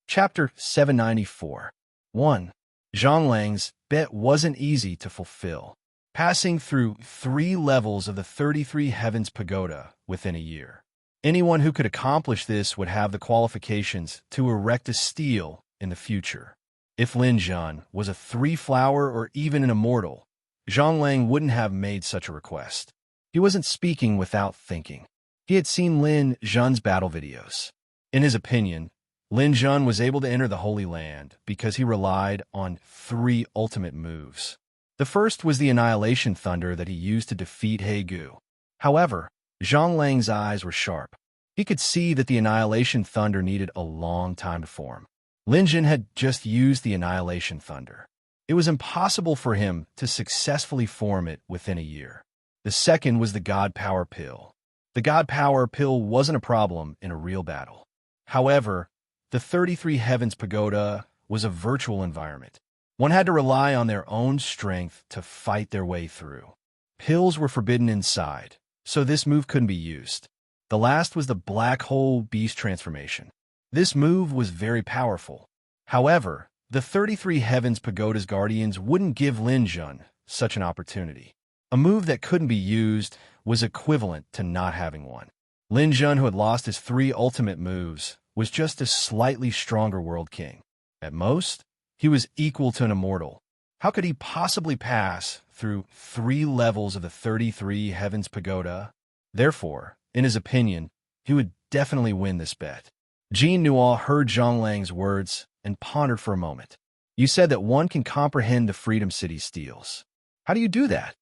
Chapter 794. 1. Zhang Lang's bet wasn't easy to fulfill, passing through 3 levels of the 33 Heavens Pagoda within a year. Anyone who could accomplish this would have the qualifications to erect a stele in the future. If Lin Jun was a 3-flower or even an immortal, Zhang Lang wouldn't have made such a request. He wasn't speaking without thinking. He had seen Lin Jun's battle videos. In his opinion, Lin Jun was able to enter the Holy Land because he relied on 3 ultimate moves. The first was the Annihilation Thunder that he used to defeat He Gu. However, Zhang Lang's eyes were sharp. He could see that the Annihilation Thunder needed a long time to form. Lin Jun had just used the Annihilation Thunder. It was impossible for him to successfully form it within a year. The second was the God Power Pill. The God Power Pill wasn't a problem in a real battle. However, the 33 Heavens Pagoda was a virtual environment. One had to rely on their own strength to fight their way through. Pills were forbidden inside, so this move couldn't be used. The last was the Black Hole Beast transformation. This move was very powerful. However, the 33 Heavens Pagoda's guardians wouldn't give Lin Jun such an opportunity. A move that couldn't be used was equivalent to not having one. Lin Jun, who had lost his 3 ultimate moves, was just a slightly stronger World King. At most, he was equal to an immortal. How could he possibly pass through 3 levels of the 33 Heavens Pagoda? Therefore, in his opinion, he would definitely win this bet. Jean Nuo heard Zhang Lang's words and pondered for a moment. You said that one can comprehend the Freedom City steles. How do you do that?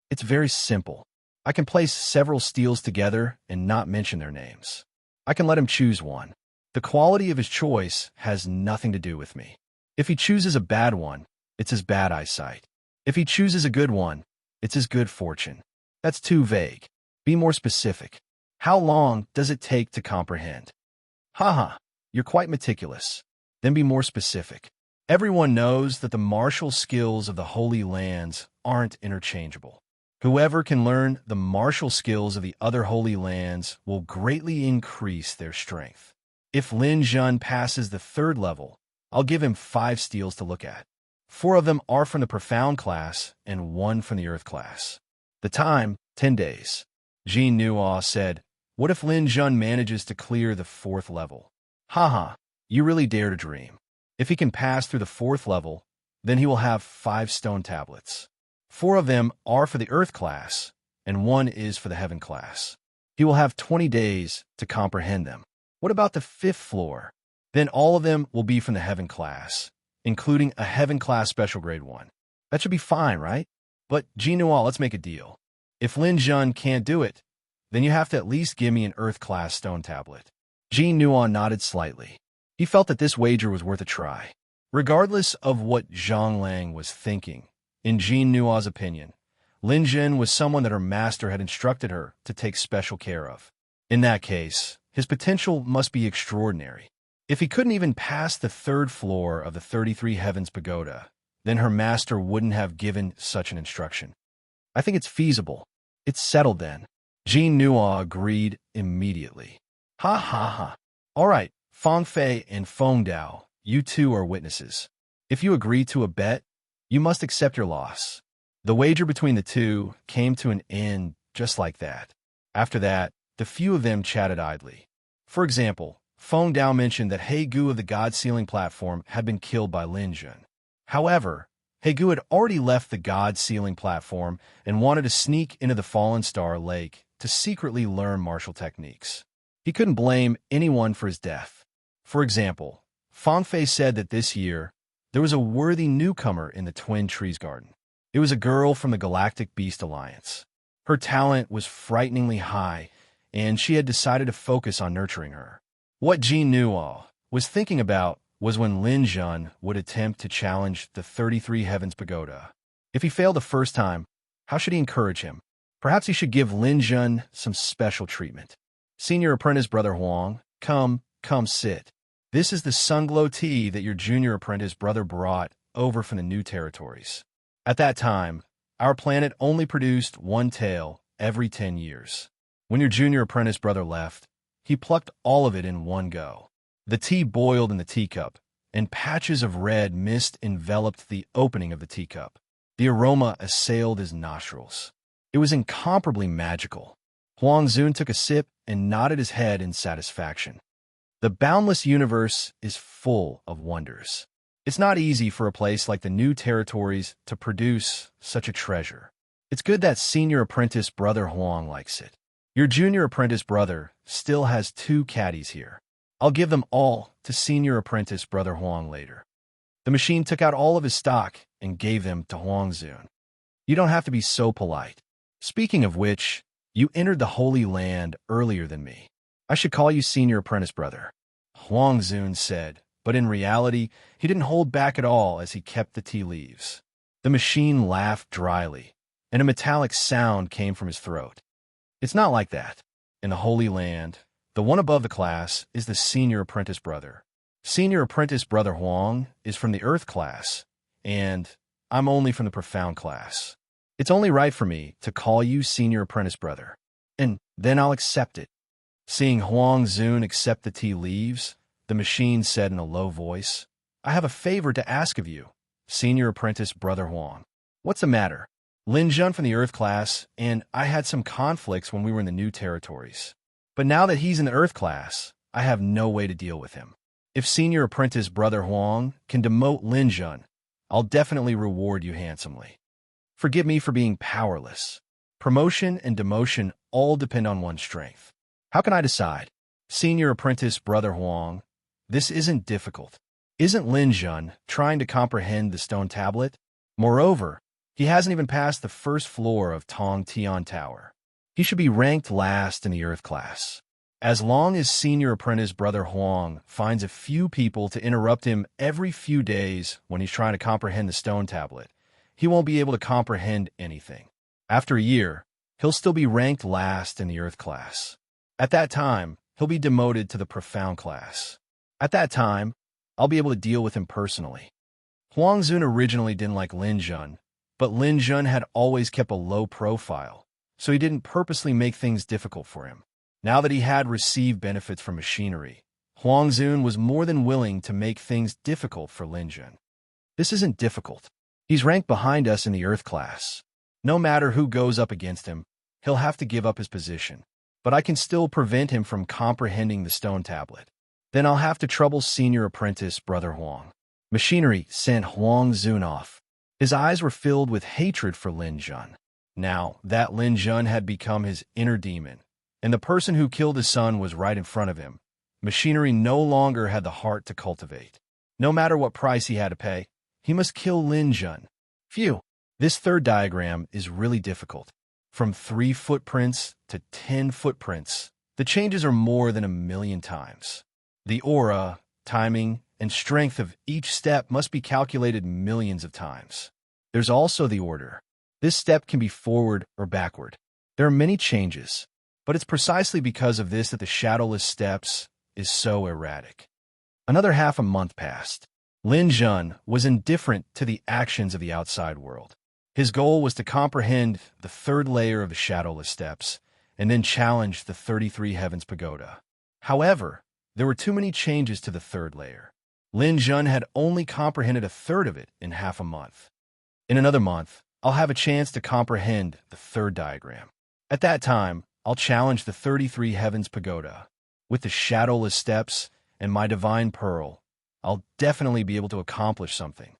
It's very simple. I can place several steles together and not mention their names. I can let him choose one. The quality of his choice has nothing to do with me. If he chooses a bad one, it's his bad eyesight. If he chooses a good one, it's his good fortune. That's too vague. Be more specific. How long does it take to comprehend? Haha, you're quite meticulous. Then be more specific. Everyone knows that the martial skills of the Holy Lands aren't interchangeable. Whoever can learn the martial skills of the other Holy Lands will greatly increase their strength. If Lin Jun passes the 3rd level, I'll give him 5 steles to look at. 4 of them are from the Profound class and 1 from the Earth class. The time, 10 days. Jean Nuo said, what if Lin Jun manages to clear the 4th level? Haha, you really dare to dream. If he can pass through the 4th level, then he will have 5 stone tablets. 4 of them are for the Earth class, and 1 is for the Heaven class. He will have 20 days to comprehend them. What about the 5th floor? Then all of them will be from the Heaven class, including a Heaven class special grade 1. That should be fine, right? But Jean Nuo, let's make a deal. If Lin Jun can't do it, then you have to at least give me an Earth class stone tablet. Jean Nuo nodded slightly. He felt that this wager was worth a try. Regardless of what Zhang Lang was thinking, in Jean Nuo's opinion, Lin Jun was someone that her master had instructed her to take special care of. In that case, his potential must be extraordinary. If he couldn't even pass the third floor of the 33 Heavens Pagoda, then her master wouldn't have given such an instruction. I think it's feasible. It's settled then. Jean Nua agreed immediately. Ha ha ha. All right, Fang Fei and Feng Dao, you two are witnesses. If you agree to a bet, you must accept your loss. The wager between the two came to an end just like that. After that, the few of them chatted idly. For example, Feng Dao mentioned that He Gu of the God-Sealing platform had been killed by Lin Jun. However, He Gu had already left the God-Sealing platform and wanted to sneak into the Fallen Star Lake to secretly learn martial techniques. He couldn't blame anyone for his death. For example, Fang Fei said that this year, there was a worthy newcomer in the Twin Trees Garden. It was a girl from the Galactic Beast Alliance. Her talent was frighteningly high, and she had decided to focus on nurturing her. What Jean Nua was thinking about was when Lin Jun would attempt to challenge the 33 Heavens Pagoda. If he failed the first time, how should he encourage him? Perhaps he should give Lin Jun some special treatment. Senior apprentice Brother Huang, come sit. This is the sunglow tea that your junior apprentice brother brought over from the new territories. At that time, our planet only produced one tail every 10 years. When your junior apprentice brother left, he plucked all of it in one go. The tea boiled in the teacup, and patches of red mist enveloped the opening of the teacup. The aroma assailed his nostrils. It was incomparably magical. Huang Zun took a sip and nodded his head in satisfaction. The boundless universe is full of wonders. It's not easy for a place like the New Territories to produce such a treasure. It's good that senior apprentice Brother Huang likes it. Your junior apprentice brother still has 2 caddies here. I'll give them all to senior apprentice Brother Huang later. The machine took out all of his stock and gave them to Huang Zun. You don't have to be so polite. Speaking of which, you entered the Holy Land earlier than me. I should call you senior apprentice brother, Huang Zun said, but in reality, he didn't hold back at all as he kept the tea leaves. The machine laughed dryly, and a metallic sound came from his throat. It's not like that. In the Holy Land, the one above the class is the senior apprentice brother. Senior apprentice Brother Huang is from the Earth class, and I'm only from the Profound class. It's only right for me to call you senior apprentice brother, and then I'll accept it. Seeing Huang Zun accept the tea leaves, the machine said in a low voice, I have a favor to ask of you, senior apprentice Brother Huang. What's the matter? Lin Jun from the Earth class, and I had some conflicts when we were in the New Territories. But now that he's in the Earth class, I have no way to deal with him. If senior apprentice Brother Huang can demote Lin Jun, I'll definitely reward you handsomely. Forgive me for being powerless. Promotion and demotion all depend on one's strength. How can I decide? Senior apprentice Brother Huang, this isn't difficult. Isn't Lin Jun trying to comprehend the stone tablet? Moreover, he hasn't even passed the first floor of Tong Tian Tower. He should be ranked last in the Earth class. As long as senior apprentice Brother Huang finds a few people to interrupt him every few days when he's trying to comprehend the stone tablet, he won't be able to comprehend anything. After a year, he'll still be ranked last in the Earth class. At that time, he'll be demoted to the Profound class. At that time, I'll be able to deal with him personally. Huang Zun originally didn't like Lin Jun, but Lin Jun had always kept a low profile, so he didn't purposely make things difficult for him. Now that he had received benefits from machinery, Huang Zun was more than willing to make things difficult for Lin Jun. This isn't difficult. He's ranked behind us in the Earth class. No matter who goes up against him, he'll have to give up his position. But I can still prevent him from comprehending the stone tablet. Then I'll have to trouble senior apprentice Brother Huang. Machinery sent Huang Zun off. His eyes were filled with hatred for Lin Jun. Now that Lin Jun had become his inner demon, and the person who killed his son was right in front of him, machinery no longer had the heart to cultivate. No matter what price he had to pay, he must kill Lin Jun. Phew. This third diagram is really difficult. From 3 footprints to 10 footprints, the changes are more than 1,000,000 times. The aura, timing, and strength of each step must be calculated millions of times. There's also the order. This step can be forward or backward. There are many changes, but it's precisely because of this that the shadowless steps is so erratic. Another half a month passed. Lin Jun was indifferent to the actions of the outside world. His goal was to comprehend the third layer of the shadowless steps and then challenge the 33 Heavens Pagoda. However, there were too many changes to the third layer. Lin Jun had only comprehended a third of it in half a month. In another month, I'll have a chance to comprehend the third diagram. At that time, I'll challenge the 33 Heavens Pagoda. With the shadowless steps and my divine pearl, I'll definitely be able to accomplish something.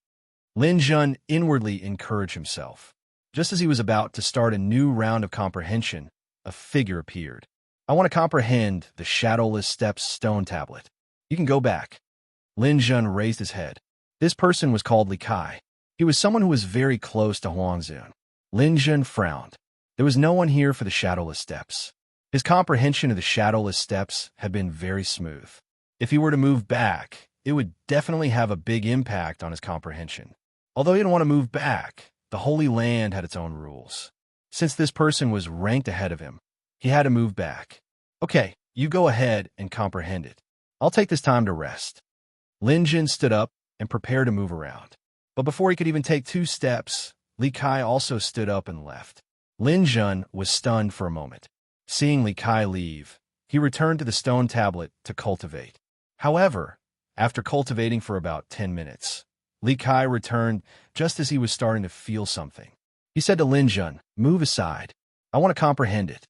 Lin Jun inwardly encouraged himself. Just as he was about to start a new round of comprehension, a figure appeared. I want to comprehend the shadowless steps stone tablet. You can go back. Lin Jun raised his head. This person was called Li Kai. He was someone who was very close to Huangzun. Lin Jun frowned. There was no one here for the shadowless steps. His comprehension of the shadowless steps had been very smooth. If he were to move back, it would definitely have a big impact on his comprehension. Although he didn't want to move back, the Holy Land had its own rules. Since this person was ranked ahead of him, he had to move back. Okay, you go ahead and comprehend it. I'll take this time to rest. Lin Jun stood up and prepared to move around. But before he could even take 2 steps, Li Kai also stood up and left. Lin Jun was stunned for a moment. Seeing Li Kai leave, he returned to the stone tablet to cultivate. However, after cultivating for about 10 minutes, Li Kai returned just as he was starting to feel something. He said to Lin Jun, "Move aside. I want to comprehend it."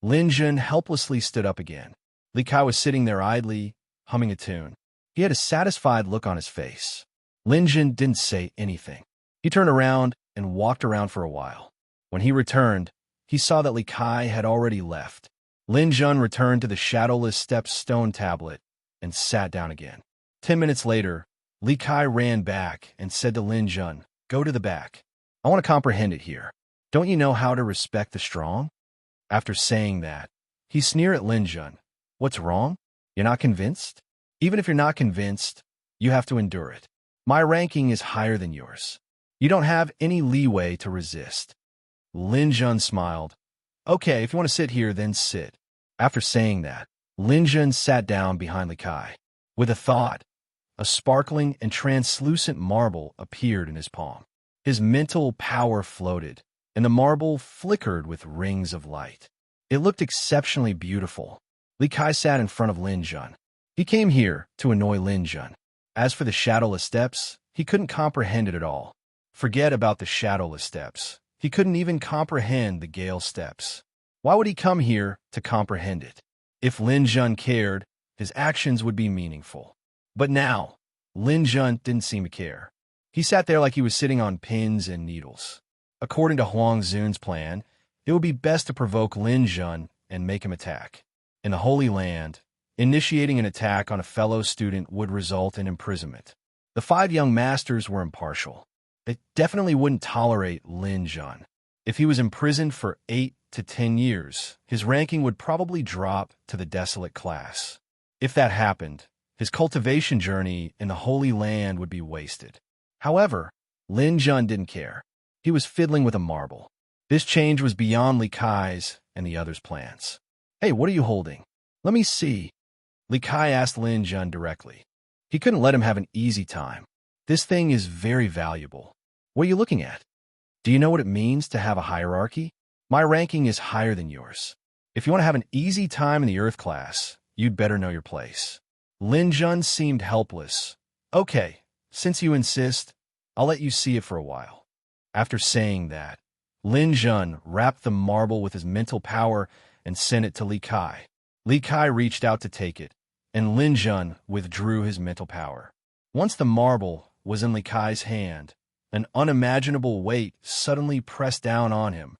Lin Jun helplessly stood up again. Li Kai was sitting there idly, humming a tune. He had a satisfied look on his face. Lin Jun didn't say anything. He turned around and walked around for a while. When he returned, he saw that Li Kai had already left. Lin Jun returned to the shadowless steps stone tablet and sat down again. 10 minutes later, Li Kai ran back and said to Lin Jun, "Go to the back. I want to comprehend it here. Don't you know how to respect the strong?" After saying that, he sneered at Lin Jun. "What's wrong? You're not convinced? Even if you're not convinced, you have to endure it. My ranking is higher than yours. You don't have any leeway to resist." Lin Jun smiled. "Okay, if you want to sit here, then sit." After saying that, Lin Jun sat down behind Li Kai. With a thought, a sparkling and translucent marble appeared in his palm. His mental power floated, and the marble flickered with rings of light. It looked exceptionally beautiful. Li Kai sat in front of Lin Jun. He came here to annoy Lin Jun. As for the shadowless steps, he couldn't comprehend it at all. Forget about the shadowless steps. He couldn't even comprehend the Gale steps. Why would he come here to comprehend it? If Lin Jun cared, his actions would be meaningful. But now, Lin Jun didn't seem to care. He sat there like he was sitting on pins and needles. According to Huangzun's plan, it would be best to provoke Lin Jun and make him attack. In the Holy Land, initiating an attack on a fellow student would result in imprisonment. The 5 young masters were impartial. They definitely wouldn't tolerate Lin Jun. If he was imprisoned for 8 to 10 years, his ranking would probably drop to the desolate class. If that happened, his cultivation journey in the Holy Land would be wasted. However, Lin Jun didn't care. He was fiddling with a marble. This change was beyond Li Kai's and the others' plans. "Hey, what are you holding? Let me see." Li Kai asked Lin Jun directly. He couldn't let him have an easy time. "This thing is very valuable. What are you looking at? Do you know what it means to have a hierarchy? My ranking is higher than yours. If you want to have an easy time in the Earth class, you'd better know your place." Lin Jun seemed helpless. "Okay, since you insist, I'll let you see it for a while." After saying that, Lin Jun wrapped the marble with his mental power and sent it to Li Kai. Li Kai reached out to take it, and Lin Jun withdrew his mental power. Once the marble was in Li Kai's hand, an unimaginable weight suddenly pressed down on him.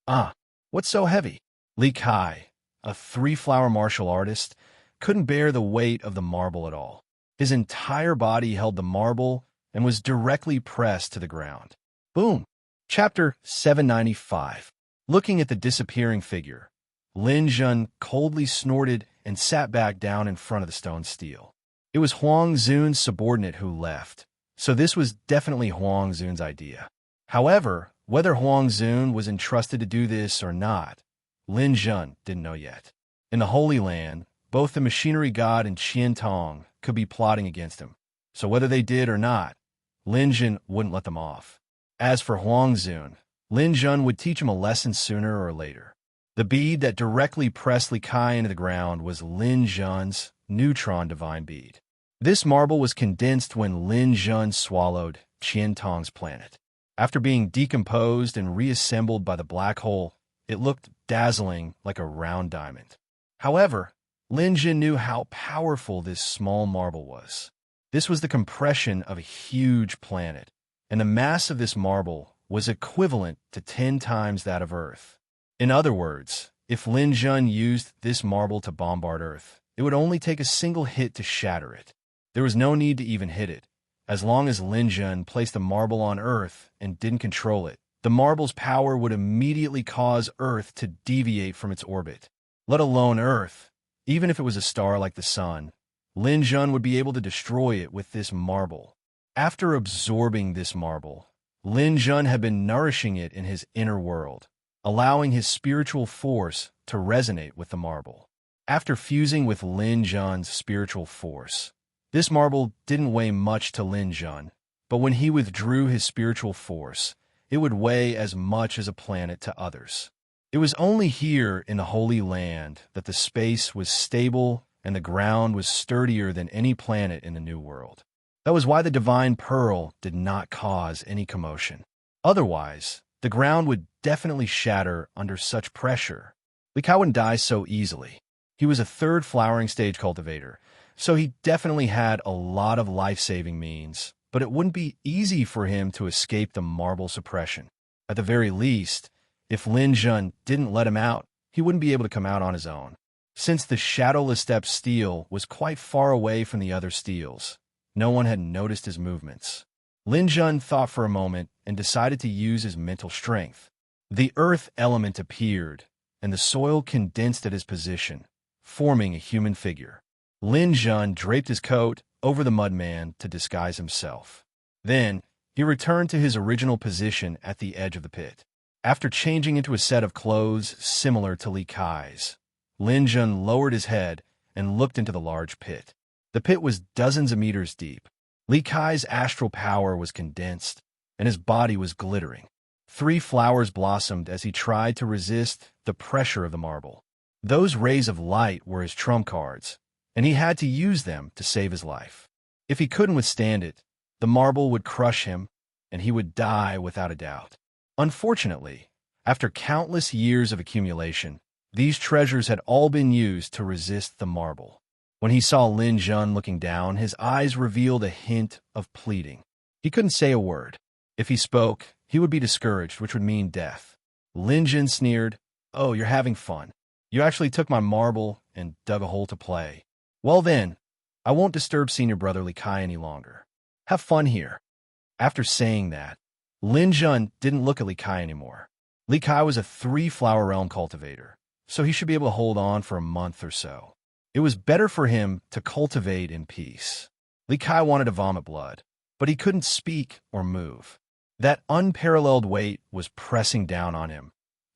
"Ah, what's so heavy?" Li Kai, a 3-flower martial artist, couldn't bear the weight of the marble at all. His entire body held the marble and was directly pressed to the ground. Boom! Chapter 795. Looking at the disappearing figure, Lin Jun coldly snorted and sat back down in front of the stone stele. It was Huangzun's subordinate who left, so this was definitely Huangzun's idea. However, Whether Huang Zun was entrusted to do this or not, Lin Jun didn't know yet. In the Holy Land, both the machinery god and Qian Tong could be plotting against him, so whether they did or not, Lin Jun wouldn't let them off. As for Huang Zun, Lin Jun would teach him a lesson sooner or later. The bead that directly pressed Li Kai into the ground was Lin Jun's neutron divine bead. This marble was condensed when Lin Jun swallowed Qian Tong's planet. After being decomposed and reassembled by the black hole, it looked dazzling like a round diamond. However, Lin Jun knew how powerful this small marble was. This was the compression of a huge planet, and the mass of this marble was equivalent to 10 times that of Earth. In other words, if Lin Jun used this marble to bombard Earth, it would only take a single hit to shatter it. There was no need to even hit it. As long as Lin Jun placed a marble on Earth and didn't control it, the marble's power would immediately cause Earth to deviate from its orbit. Let alone Earth, even if it was a star like the Sun, Lin Jun would be able to destroy it with this marble. After absorbing this marble, Lin Jun had been nourishing it in his inner world, allowing his spiritual force to resonate with the marble. After fusing with Lin Jun's spiritual force, this marble didn't weigh much to Lin Jun, but when he withdrew his spiritual force, it would weigh as much as a planet to others. It was only here in the Holy Land that the space was stable and the ground was sturdier than any planet in the New World. That was why the divine pearl did not cause any commotion. Otherwise, the ground would definitely shatter under such pressure. Li Kai wouldn't die so easily. He was a third flowering stage cultivator, so he definitely had a lot of life-saving means, but it wouldn't be easy for him to escape the marble suppression. At the very least, if Lin Jun didn't let him out, he wouldn't be able to come out on his own. Since the shadowless step steel was quite far away from the other steels, no one had noticed his movements. Lin Jun thought for a moment and decided to use his mental strength. The earth element appeared, and the soil condensed at his position, forming a human figure. Lin Jun draped his coat over the mudman to disguise himself. Then, he returned to his original position at the edge of the pit. After changing into a set of clothes similar to Li Kai's, Lin Jun lowered his head and looked into the large pit. The pit was dozens of meters deep. Li Kai's astral power was condensed, and his body was glittering. 3 flowers blossomed as he tried to resist the pressure of the marble. Those rays of light were his trump cards, and he had to use them to save his life. If he couldn't withstand it, the marble would crush him, and he would die without a doubt. Unfortunately, after countless years of accumulation, these treasures had all been used to resist the marble. When he saw Lin Jun looking down, his eyes revealed a hint of pleading. He couldn't say a word. If he spoke, he would be discouraged, which would mean death. Lin Jun sneered, "Oh, you're having fun. You actually took my marble and dug a hole to play. Well then, I won't disturb senior brother Li Kai any longer. Have fun here." After saying that, Lin Jun didn't look at Li Kai anymore. Li Kai was a 3-flower realm cultivator, so he should be able to hold on for a month or so. It was better for him to cultivate in peace. Li Kai wanted to vomit blood, but he couldn't speak or move. That unparalleled weight was pressing down on him,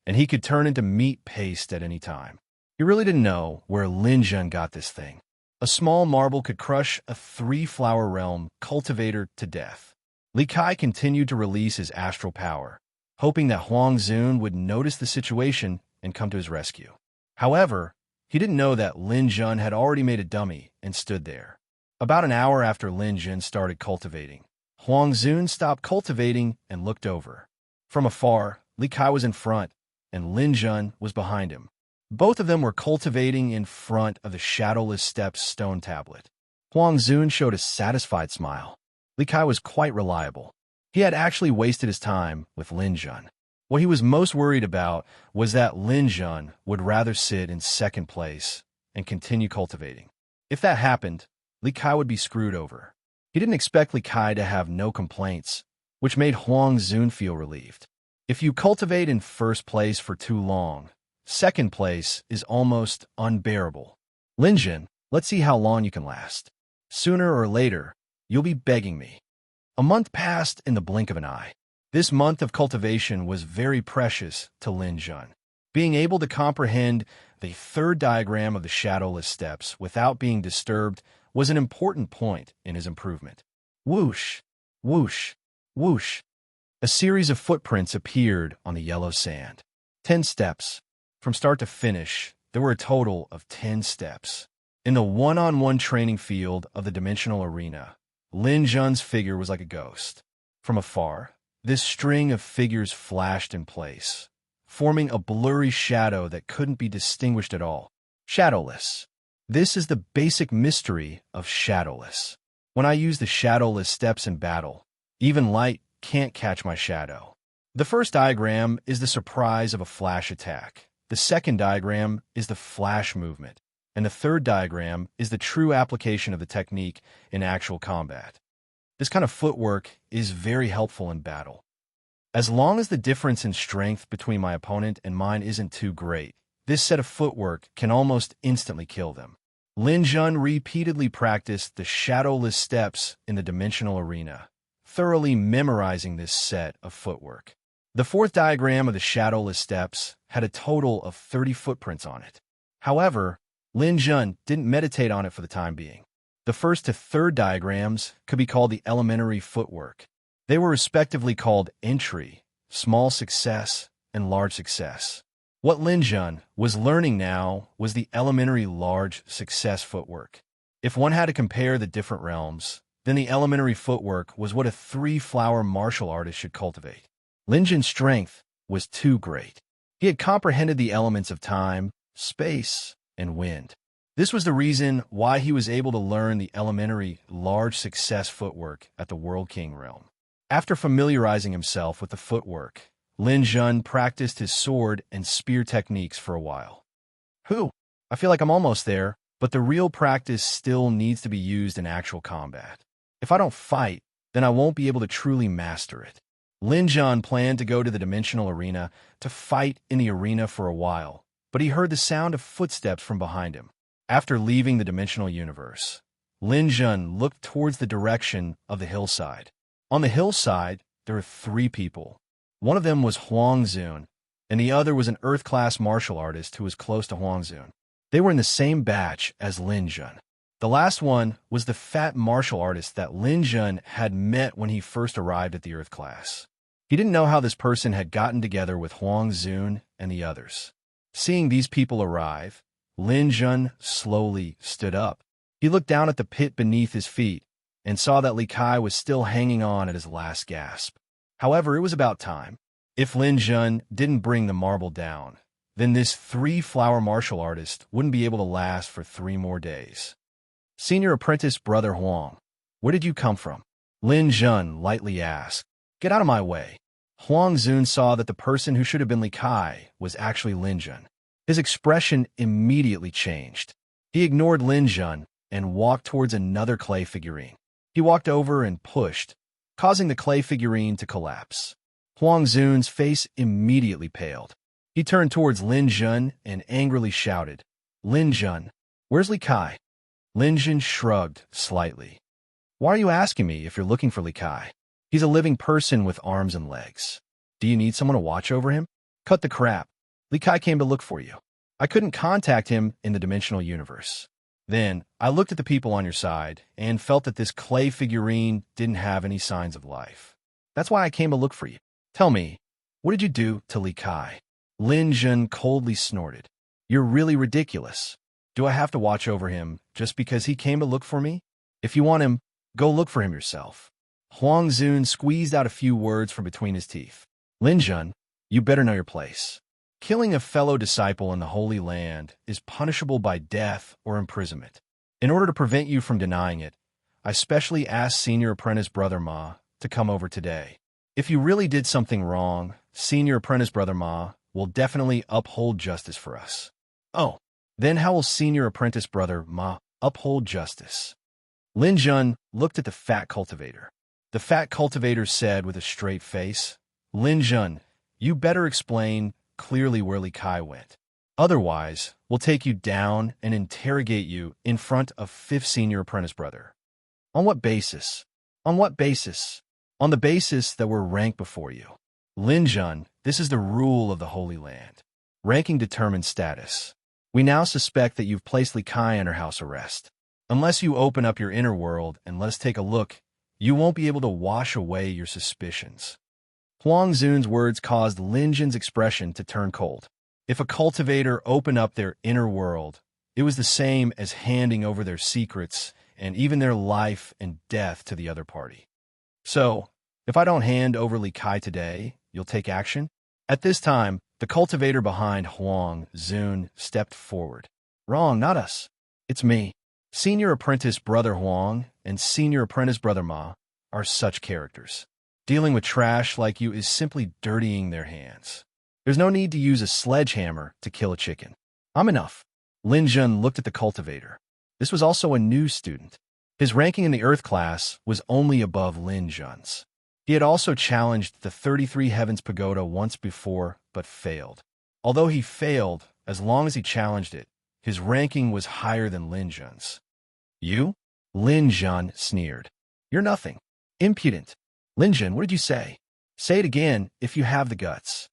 and he could turn into meat paste at any time. He really didn't know where Lin Jun got this thing. A small marble could crush a 3-flower realm cultivator to death. Li Kai continued to release his astral power, hoping that Huang Zun would notice the situation and come to his rescue. However, he didn't know that Lin Jun had already made a dummy and stood there. About an hour after Lin Jun started cultivating, Huang Zun stopped cultivating and looked over. From afar, Li Kai was in front, and Lin Jun was behind him. Both of them were cultivating in front of the shadowless steps stone tablet. Huang Zun showed a satisfied smile. Li Kai was quite reliable. He had actually wasted his time with Lin Jun. What he was most worried about was that Lin Jun would rather sit in second place and continue cultivating. If that happened, Li Kai would be screwed over. He didn't expect Li Kai to have no complaints, which made Huang Zun feel relieved. If you cultivate in first place for too long, second place is almost unbearable. Lin Jun, let's see how long you can last. Sooner or later, you'll be begging me. A month passed in the blink of an eye. This month of cultivation was very precious to Lin Jun. Being able to comprehend the third diagram of the shadowless steps without being disturbed was an important point in his improvement. Whoosh, whoosh, whoosh. A series of footprints appeared on the yellow sand. 10 steps. From start to finish, there were a total of 10 steps. In the one-on-one training field of the dimensional arena, Lin Jun's figure was like a ghost. From afar, this string of figures flashed in place, forming a blurry shadow that couldn't be distinguished at all. Shadowless. This is the basic mystery of shadowless. When I use the shadowless steps in battle, even light can't catch my shadow. The first diagram is the surprise of a flash attack. The second diagram is the flash movement. And the third diagram is the true application of the technique in actual combat. This kind of footwork is very helpful in battle. As long as the difference in strength between my opponent and mine isn't too great, this set of footwork can almost instantly kill them. Lin Jun repeatedly practiced the shadowless steps in the dimensional arena, thoroughly memorizing this set of footwork. The fourth diagram of the shadowless steps had a total of 30 footprints on it. However, Lin Jun didn't meditate on it for the time being. The first to third diagrams could be called the elementary footwork. They were respectively called entry, small success, and large success. What Lin Jun was learning now was the elementary large success footwork. If one had to compare the different realms, then the elementary footwork was what a three-flower martial artist should cultivate. Lin Jun's strength was too great. He had comprehended the elements of time, space, and wind. This was the reason why he was able to learn the elementary large success footwork at the World King realm. After familiarizing himself with the footwork, Lin Jun practiced his sword and spear techniques for a while. I feel like I'm almost there, but the real practice still needs to be used in actual combat. If I don't fight, then I won't be able to truly master it. Lin Jun planned to go to the dimensional arena to fight in the arena for a while, but he heard the sound of footsteps from behind him. After leaving the dimensional universe, Lin Jun looked towards the direction of the hillside. On the hillside, there were 3 people. One of them was Huang Zun, and the other was an Earth-class martial artist who was close to Huang Zun. They were in the same batch as Lin Jun. The last one was the fat martial artist that Lin Jun had met when he first arrived at the Earth class. He didn't know how this person had gotten together with Huang Zun and the others. Seeing these people arrive, Lin Jun slowly stood up. He looked down at the pit beneath his feet and saw that Li Kai was still hanging on at his last gasp. However, it was about time. If Lin Jun didn't bring the marble down, then this 3-flower martial artist wouldn't be able to last for 3 more days. Senior apprentice Brother Huang, where did you come from? Lin Jun lightly asked. Get out of my way. Huang Zun saw that the person who should have been Li Kai was actually Lin Jun. His expression immediately changed. He ignored Lin Jun and walked towards another clay figurine. He walked over and pushed, causing the clay figurine to collapse. Huang Zun's face immediately paled. He turned towards Lin Jun and angrily shouted, Lin Jun, where's Li Kai? Lin Jun shrugged slightly. Why are you asking me if you're looking for Li Kai? He's a living person with arms and legs. Do you need someone to watch over him? Cut the crap. Li Kai came to look for you. I couldn't contact him in the dimensional universe. Then, I looked at the people on your side and felt that this clay figurine didn't have any signs of life. That's why I came to look for you. Tell me, what did you do to Li Kai? Lin Jun coldly snorted. You're really ridiculous. Do I have to watch over him just because he came to look for me? If you want him, go look for him yourself. Huang Zun squeezed out a few words from between his teeth. Lin Jun, you better know your place. Killing a fellow disciple in the Holy Land is punishable by death or imprisonment. In order to prevent you from denying it, I specially asked Senior Apprentice Brother Ma to come over today. If you really did something wrong, Senior Apprentice Brother Ma will definitely uphold justice for us. Oh, then how will Senior Apprentice Brother Ma uphold justice? Lin Jun looked at the fat cultivator. The fat cultivator said with a straight face, Lin Jun, you better explain clearly where Li Kai went. Otherwise, we'll take you down and interrogate you in front of 5th Senior Apprentice Brother. On what basis? On what basis? on the basis that we're ranked before you. Lin Jun, this is the rule of the Holy Land. Ranking determines status. We now suspect that you've placed Li Kai under house arrest. Unless you open up your inner world and let us take a look, you won't be able to wash away your suspicions. Huang Zun's words caused Lin Jun's expression to turn cold. If a cultivator opened up their inner world, it was the same as handing over their secrets and even their life and death to the other party. So, if I don't hand over Li Kai today, you'll take action? At this time, the cultivator behind Huang Zun stepped forward. Wrong, not us. It's me. Senior apprentice brother Huang and senior apprentice brother Ma are such characters. Dealing with trash like you is simply dirtying their hands. There's no need to use a sledgehammer to kill a chicken. I'm enough. Lin Jun looked at the cultivator. This was also a new student. His ranking in the Earth class was only above Lin Jun's. He had also challenged the 33 Heavens Pagoda once before, but failed. Although he failed, as long as he challenged it, his ranking was higher than Lin Jun's. You? Lin Jun sneered. You're nothing. Impudent. Lin Jun, what did you say? Say it again if you have the guts.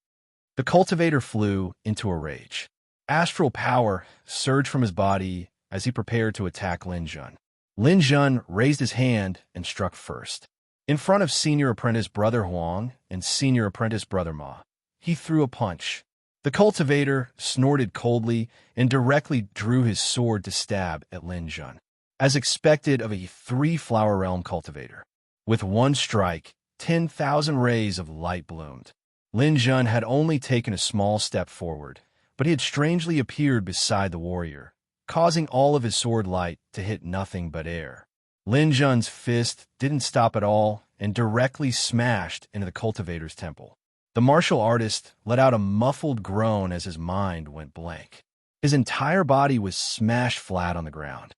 The cultivator flew into a rage. Astral power surged from his body as he prepared to attack Lin Jun. Lin Jun raised his hand and struck first. In front of senior apprentice brother Huang and senior apprentice brother Ma, he threw a punch. The cultivator snorted coldly and directly drew his sword to stab at Lin Jun, as expected of a three-flower realm cultivator. With one strike, 10,000 rays of light bloomed. Lin Jun had only taken a small step forward, but he had strangely appeared beside the warrior, causing all of his sword light to hit nothing but air. Lin Jun's fist didn't stop at all and directly smashed into the cultivator's temple. The martial artist let out a muffled groan as his mind went blank. His entire body was smashed flat on the ground.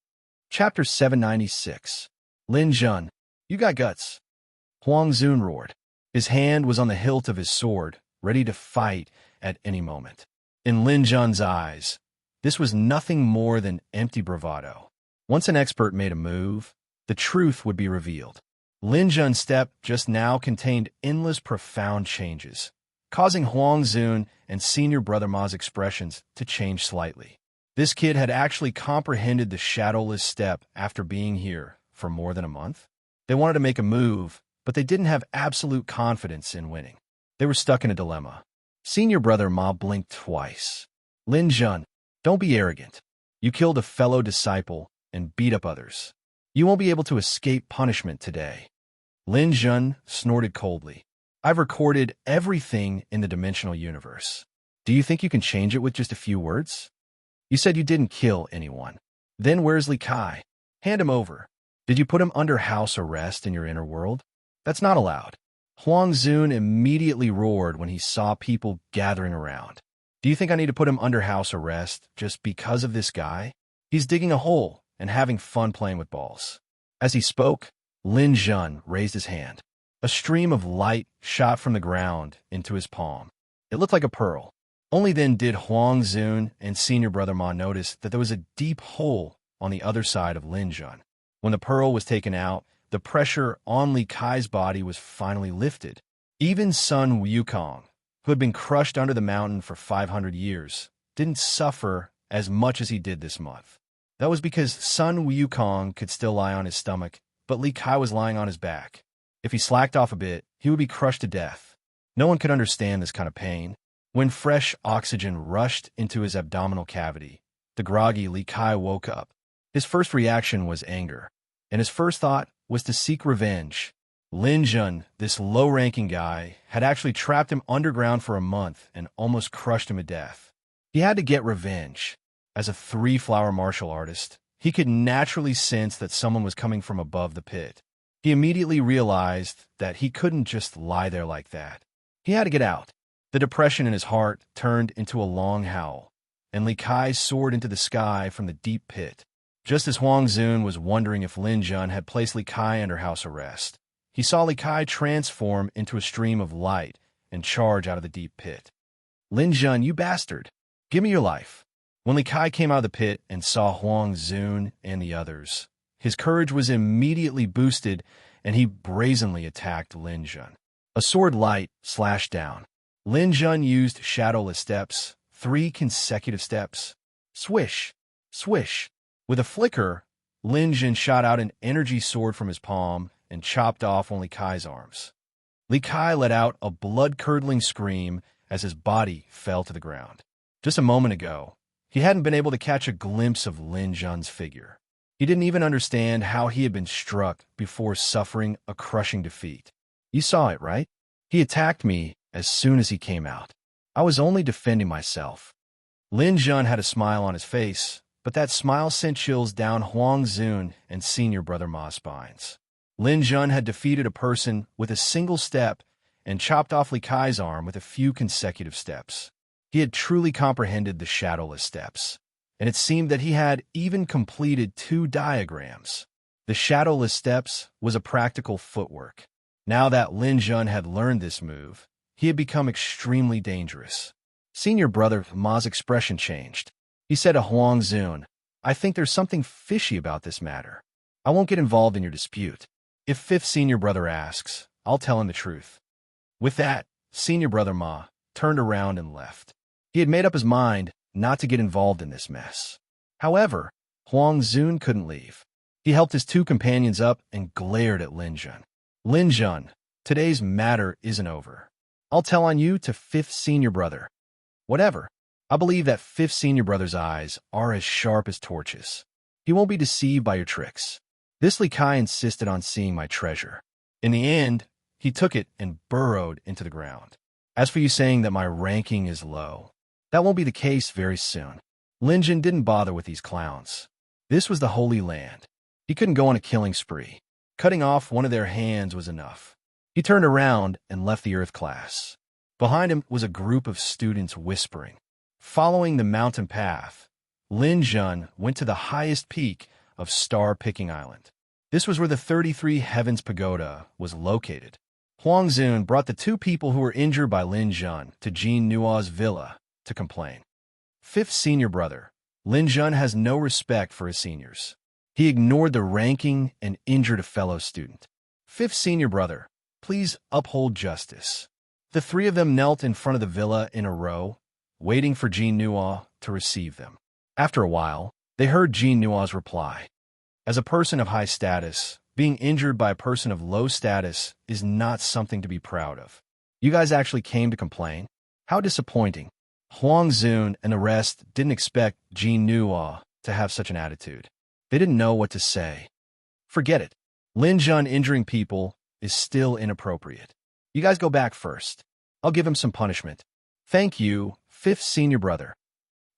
Chapter 796. Lin Jun, you got guts. Huang Zun roared. His hand was on the hilt of his sword, ready to fight at any moment. In Lin Jun's eyes, this was nothing more than empty bravado. Once an expert made a move, the truth would be revealed. Lin Jun's step just now contained endless profound changes, causing Huang Zun and senior brother Ma's expressions to change slightly. This kid had actually comprehended the shadowless step after being here for more than a month. They wanted to make a move, but they didn't have absolute confidence in winning. They were stuck in a dilemma. Senior brother Ma blinked twice. Lin Jun, don't be arrogant. You killed a fellow disciple and beat up others. You won't be able to escape punishment today. Lin Jun snorted coldly. I've recorded everything in the dimensional universe. Do you think you can change it with just a few words? You said you didn't kill anyone. Then where's Li Kai? Hand him over. Did you put him under house arrest in your inner world? That's not allowed. Huang Zun immediately roared when he saw people gathering around. Do you think I need to put him under house arrest just because of this guy? He's digging a hole and having fun playing with balls. As he spoke, Lin Jun raised his hand. A stream of light shot from the ground into his palm. It looked like a pearl. Only then did Huang Zun and senior brother Ma notice that there was a deep hole on the other side of Lin Jun. When the pearl was taken out, the pressure on Li Kai's body was finally lifted. Even Sun Wukong, who had been crushed under the mountain for 500 years, didn't suffer as much as he did this month. That was because Sun Wukong could still lie on his stomach, but Li Kai was lying on his back. If he slacked off a bit, he would be crushed to death. No one could understand this kind of pain. When fresh oxygen rushed into his abdominal cavity, the groggy Li Kai woke up. His first reaction was anger, and his first thought was to seek revenge. Lin Jun, this low-ranking guy, had actually trapped him underground for a month and almost crushed him to death. He had to get revenge. As a three-flower martial artist, he could naturally sense that someone was coming from above the pit. He immediately realized that he couldn't just lie there like that. He had to get out. The depression in his heart turned into a long howl, and Li Kai soared into the sky from the deep pit. Just as Huang Zun was wondering if Lin Jun had placed Li Kai under house arrest, he saw Li Kai transform into a stream of light and charge out of the deep pit. Lin Jun, you bastard! Give me your life! When Li Kai came out of the pit and saw Huang Zun and the others, his courage was immediately boosted, and he brazenly attacked Lin Jun. A sword light slashed down. Lin Jun used shadowless steps, 3 consecutive steps. Swish, swish. With a flicker, Lin Jun shot out an energy sword from his palm and chopped off one Li Kai's arms. Li Kai let out a blood-curdling scream as his body fell to the ground. Just a moment ago, he hadn't been able to catch a glimpse of Lin Jun's figure. He didn't even understand how he had been struck before suffering a crushing defeat. You saw it, right? He attacked me as soon as he came out. I was only defending myself. Lin Jun had a smile on his face, but that smile sent chills down Huang Zun and senior brother Ma's spines. Lin Jun had defeated a person with a single step and chopped off Li Kai's arm with a few consecutive steps. He had truly comprehended the shadowless steps, and it seemed that he had even completed 2 diagrams. The shadowless steps was a practical footwork. Now that Lin Jun had learned this move, he had become extremely dangerous. Senior brother Ma's expression changed. He said to Huang Zun, "I think there's something fishy about this matter. I won't get involved in your dispute. If fifth senior brother asks, I'll tell him the truth." With that, senior brother Ma turned around and left. He had made up his mind not to get involved in this mess. However, Huang Zun couldn't leave. He helped his 2 companions up and glared at Lin Jun. "Lin Jun, today's matter isn't over. I'll tell on you to fifth senior brother." "Whatever. I believe that fifth senior brother's eyes are as sharp as torches. He won't be deceived by your tricks. This Li Kai insisted on seeing my treasure. In the end, he took it and burrowed into the ground. As for you saying that my ranking is low, that won't be the case very soon." Lin Jun didn't bother with these clowns. This was the Holy Land. He couldn't go on a killing spree. Cutting off one of their hands was enough. He turned around and left the Earth class. Behind him was a group of students whispering. Following the mountain path, Lin Jun went to the highest peak of Star-Picking Island. This was where the 33 Heavens Pagoda was located. Huang Zun brought the 2 people who were injured by Lin Jun to Jean Nua's villa to complain. Fifth senior brother, Lin Jun has no respect for his seniors. He ignored the ranking and injured a fellow student. "Fifth senior brother, please uphold justice." The 3 of them knelt in front of the villa in a row, waiting for Jean Nua to receive them. After a while, they heard Jean Nua's reply. "As a person of high status, being injured by a person of low status is not something to be proud of. You guys actually came to complain? How disappointing." Huang Zun and the rest didn't expect Jean Nua to have such an attitude. They didn't know what to say. "Forget it. Lin Jun injuring people is still inappropriate. You guys go back first. I'll give him some punishment." "Thank you, fifth senior brother."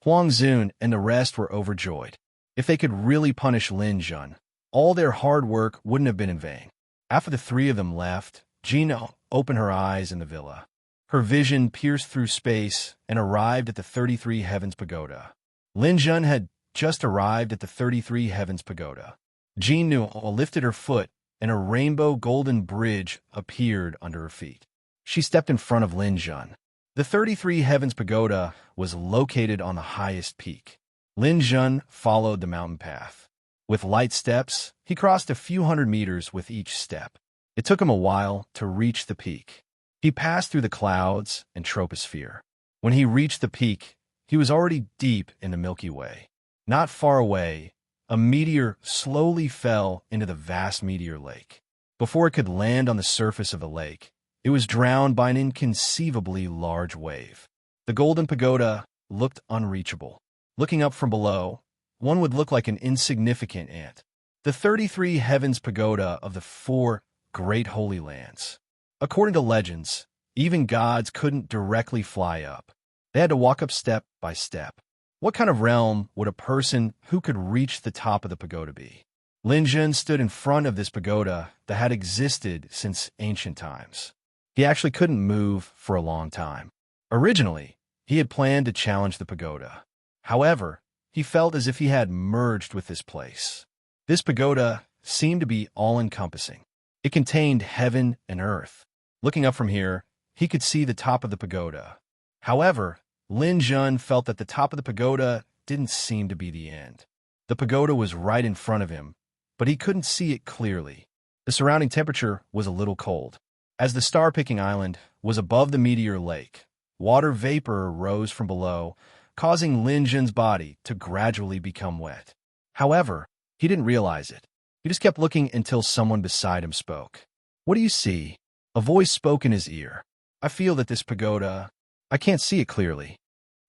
Huang Zun and the rest were overjoyed. If they could really punish Lin Jun, all their hard work wouldn't have been in vain. After the 3 of them left, Gina opened her eyes in the villa. Her vision pierced through space and arrived at the 33 Heavens Pagoda. Lin Jun had just arrived at the 33 Heavens Pagoda. Jean Nua lifted her foot, and a rainbow golden bridge appeared under her feet. She stepped in front of Lin Jun. The 33 Heavens Pagoda was located on the highest peak. Lin Jun followed the mountain path. With light steps, he crossed a few hundred meters with each step. It took him a while to reach the peak. He passed through the clouds and troposphere. When he reached the peak, he was already deep in the Milky Way. Not far away, a meteor slowly fell into the vast meteor lake. Before it could land on the surface of the lake, it was drowned by an inconceivably large wave. The Golden Pagoda looked unreachable. Looking up from below, one would look like an insignificant ant. The 33 Heavens Pagoda of the 4 Great Holy Lands. According to legends, even gods couldn't directly fly up. They had to walk up step by step. What kind of realm would a person who could reach the top of the pagoda be? Lin Jun stood in front of this pagoda that had existed since ancient times. He actually couldn't move for a long time. Originally, he had planned to challenge the pagoda. However, he felt as if he had merged with this place. This pagoda seemed to be all-encompassing. It contained heaven and earth. Looking up from here, he could see the top of the pagoda. However, Lin Jun felt that the top of the pagoda didn't seem to be the end. The pagoda was right in front of him, but he couldn't see it clearly. The surrounding temperature was a little cold. As the star-picking island was above the meteor lake, water vapor rose from below, causing Lin Jun's body to gradually become wet. However, he didn't realize it. He just kept looking until someone beside him spoke. "What do you see?" A voice spoke in his ear. "I feel that this pagoda... I can't see it clearly."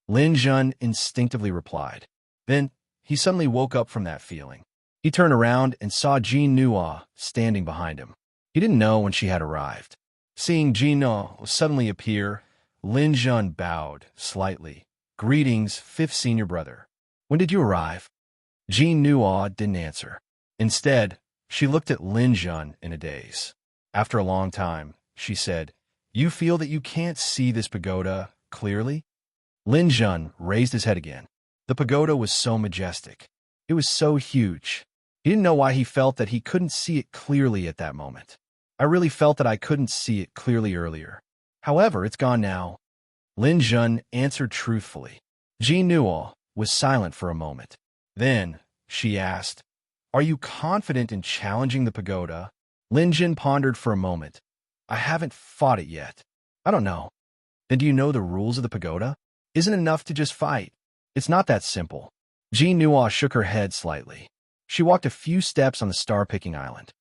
Lin Jun instinctively replied. Then, he suddenly woke up from that feeling. He turned around and saw Jean Nua standing behind him. He didn't know when she had arrived. Seeing Jean Nua suddenly appear, Lin Jun bowed slightly. "Greetings, fifth senior brother. When did you arrive?" Jean Nua didn't answer. Instead, she looked at Lin Jun in a daze. After a long time, she said, "You feel that you can't see this pagoda clearly?" Lin Jun raised his head again. The pagoda was so majestic. It was so huge. He didn't know why he felt that he couldn't see it clearly at that moment. "I really felt that I couldn't see it clearly earlier. However, it's gone now." Lin Jun answered truthfully. Jean Nua was silent for a moment. Then, she asked, "Are you confident in challenging the pagoda?" Lin Jun pondered for a moment. "I haven't fought it yet. I don't know." "Then do you know the rules of the pagoda? Isn't it enough to just fight? It's not that simple." Jean Nua shook her head slightly. She walked a few steps on the star-picking island.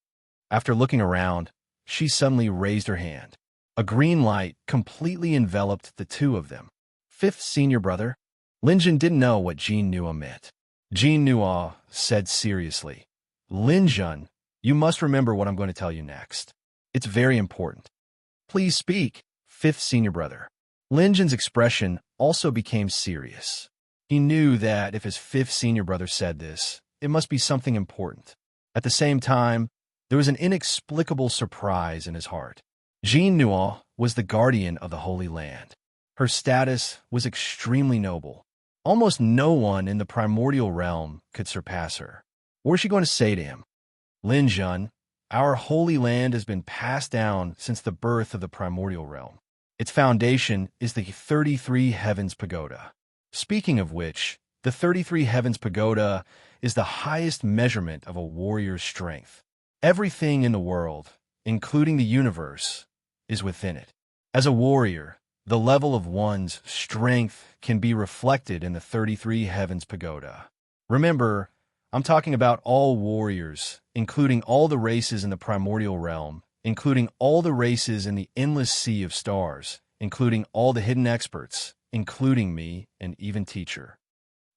After looking around, she suddenly raised her hand. A green light completely enveloped the two of them. "Fifth senior brother?" Lin Jun didn't know what Jean Nua meant. Jean Nua said seriously, "Lin Jun, you must remember what I'm going to tell you next. It's very important. Please speak, fifth senior brother." Lin Jun's expression also became serious. He knew that if his fifth senior brother said this, it must be something important. At the same time, there was an inexplicable surprise in his heart. Jean Nua was the guardian of the Holy Land. Her status was extremely noble. Almost no one in the primordial realm could surpass her. What was she going to say to him? "Lin Jun, our Holy Land has been passed down since the birth of the primordial realm. Its foundation is the 33 Heavens Pagoda. Speaking of which, the 33 Heavens Pagoda is the highest measurement of a warrior's strength. Everything in the world, including the universe, is within it. As a warrior, the level of one's strength can be reflected in the 33 Heavens Pagoda. Remember, I'm talking about all warriors, including all the races in the primordial realm, including all the races in the endless sea of stars, including all the hidden experts, including me and even teacher.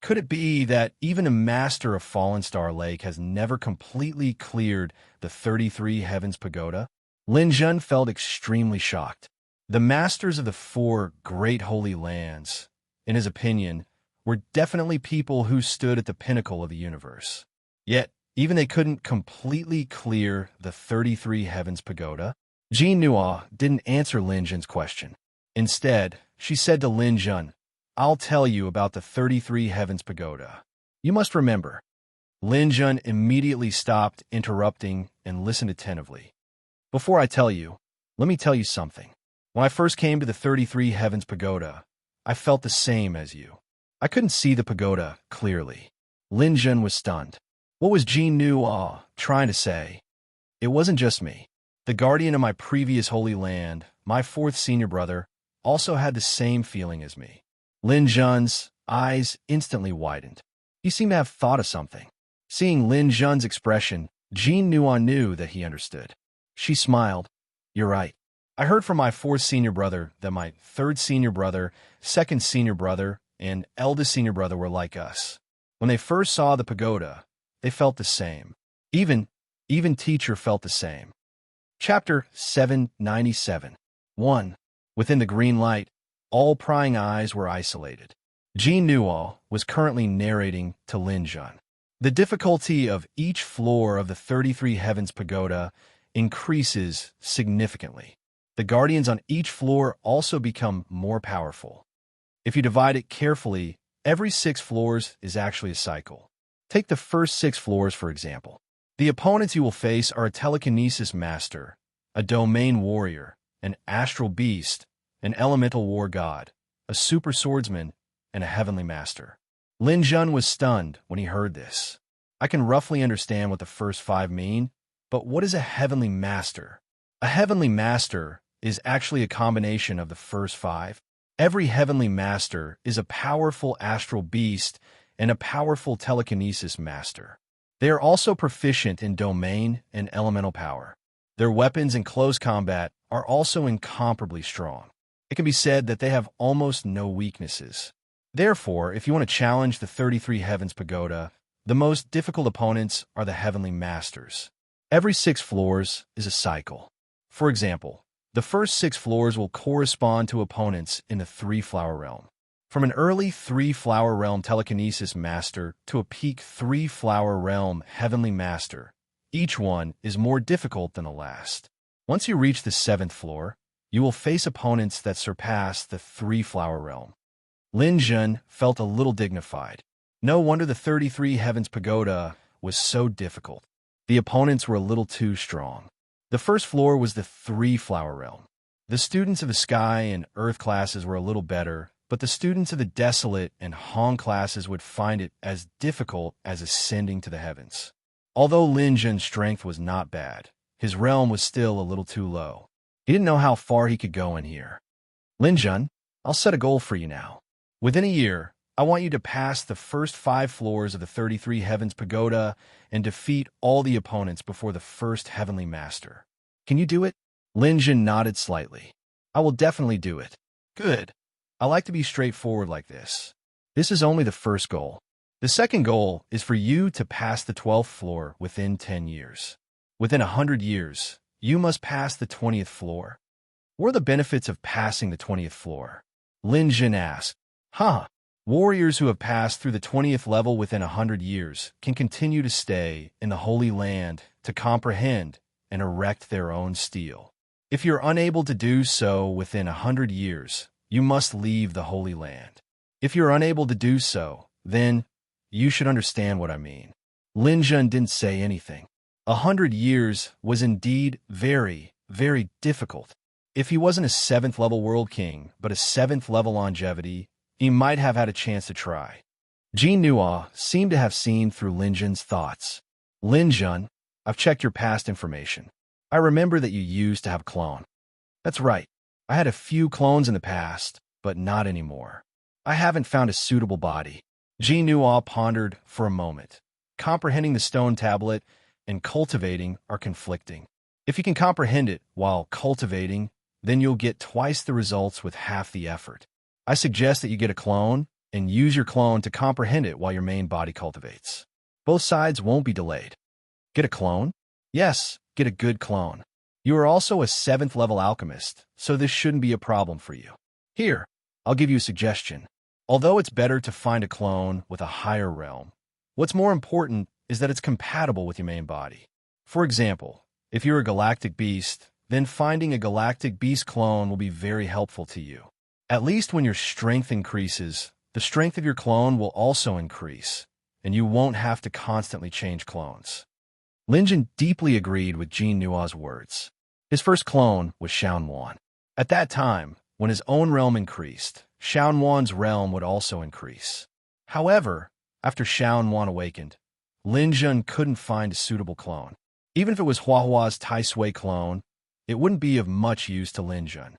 Could it be that even a master of Fallen Star Lake has never completely cleared the 33 Heavens Pagoda?" Lin Jun felt extremely shocked. The masters of the 4 great holy lands, in his opinion, were definitely people who stood at the pinnacle of the universe. Yet, even they couldn't completely clear the 33 Heavens Pagoda. Jean Nua didn't answer Lin Jun's question. Instead, she said to Lin Jun, "I'll tell you about the 33 Heavens Pagoda. You must remember." Lin Jun immediately stopped interrupting and listened attentively. "Before I tell you, let me tell you something. When I first came to the 33 Heavens Pagoda, I felt the same as you. I couldn't see the pagoda clearly." Lin Jun was stunned. What was Jean Nua trying to say? It wasn't just me. The guardian of my previous holy land, my 4th senior brother, also had the same feeling as me. Lin Jun's eyes instantly widened. He seemed to have thought of something. Seeing Lin Jun's expression, Jean Nua knew that he understood. She smiled. "You're right. I heard from my 4th senior brother that my 3rd senior brother, 2nd senior brother, and eldest senior brother were like us. When they first saw the pagoda, they felt the same. Even teacher felt the same." Chapter 797. 1. Within the green light, all prying eyes were isolated. Jean Nua was currently narrating to Lin Jun. The difficulty of each floor of the 33 Heavens Pagoda increases significantly. The guardians on each floor also become more powerful. If you divide it carefully, every 6 floors is actually a cycle. Take the first 6 floors, for example. The opponents you will face are a telekinesis master, a domain warrior, an astral beast, an elemental war god, a super swordsman, and a heavenly master. Lin Jun was stunned when he heard this. I can roughly understand what the first 5 mean, But what is a heavenly master? A heavenly master is actually a combination of the first five. Every heavenly master is a powerful astral beast and a powerful telekinesis master. They are also proficient in domain and elemental power. Their weapons in close combat are also incomparably strong. It can be said that they have almost no weaknesses. Therefore, if you want to challenge the 33 Heavens Pagoda, the most difficult opponents are the heavenly masters. Every 6 floors is a cycle. For example, the first 6 floors will correspond to opponents in the 3-flower realm. From an early 3-flower realm telekinesis master to a peak 3-flower realm heavenly master, each one is more difficult than the last. Once you reach the 7th floor, you will face opponents that surpass the 3-flower realm. Lin Jun felt a little dignified. No wonder the 33 Heavens Pagoda was so difficult. The opponents were a little too strong. The first floor was the 3-flower realm. The students of the sky and earth classes were a little better, but the students of the desolate and Hong classes would find it as difficult as ascending to the heavens. Although Lin Jun's strength was not bad, his realm was still a little too low. He didn't know how far he could go in here. Lin Jun, I'll set a goal for you now. Within a year, I want you to pass the first 5 floors of the 33 Heavens Pagoda and defeat all the opponents before the first Heavenly Master. Can you do it? Lin Jun nodded slightly. I will definitely do it. Good. I like to be straightforward like this. This is only the first goal. The second goal is for you to pass the 12th floor within 10 years. Within 100 years, you must pass the 20th floor. What are the benefits of passing the 20th floor? Lin Jun asked. Warriors who have passed through the 20th level within 100 years can continue to stay in the Holy Land to comprehend and erect their own steel. If you're unable to do so within 100 years, you must leave the Holy Land. If you're unable to do so, then you should understand what I mean. Lin Jun didn't say anything. 100 years was indeed very, very difficult. If he wasn't a 7th level world king, but a 7th level longevity, he might have had a chance to try. Jean Nua seemed to have seen through Lin Jun's thoughts. Lin Jun, I've checked your past information. I remember that you used to have a clone. That's right. I had a few clones in the past, but not anymore. I haven't found a suitable body. Jean Nua pondered for a moment. Comprehending the stone tablet and cultivating are conflicting. If you can comprehend it while cultivating, then you'll get twice the results with half the effort. I suggest that you get a clone and use your clone to comprehend it while your main body cultivates. Both sides won't be delayed. Get a clone? Yes, get a good clone. You are also a 7th level alchemist, so this shouldn't be a problem for you. Here, I'll give you a suggestion. Although it's better to find a clone with a higher realm, what's more important is that it's compatible with your main body. For example, if you're a galactic beast, then finding a galactic beast clone will be very helpful to you. At least when your strength increases, the strength of your clone will also increase, and you won't have to constantly change clones. Lin Jun deeply agreed with Jean Nua's words. His first clone was Xiaonuan. At that time, when his own realm increased, Xiaonuan's realm would also increase. However, after Xiaonuan awakened, Lin Jun couldn't find a suitable clone. Even if it was Huahua's Tai Sui clone, it wouldn't be of much use to Lin Jun.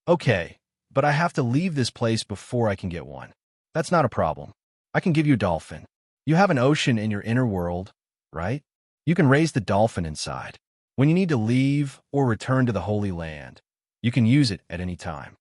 Okay, but I have to leave this place before I can get one. That's not a problem. I can give you a dolphin. You have an ocean in your inner world, right? You can raise the dolphin inside. When you need to leave or return to the Holy Land, you can use it at any time.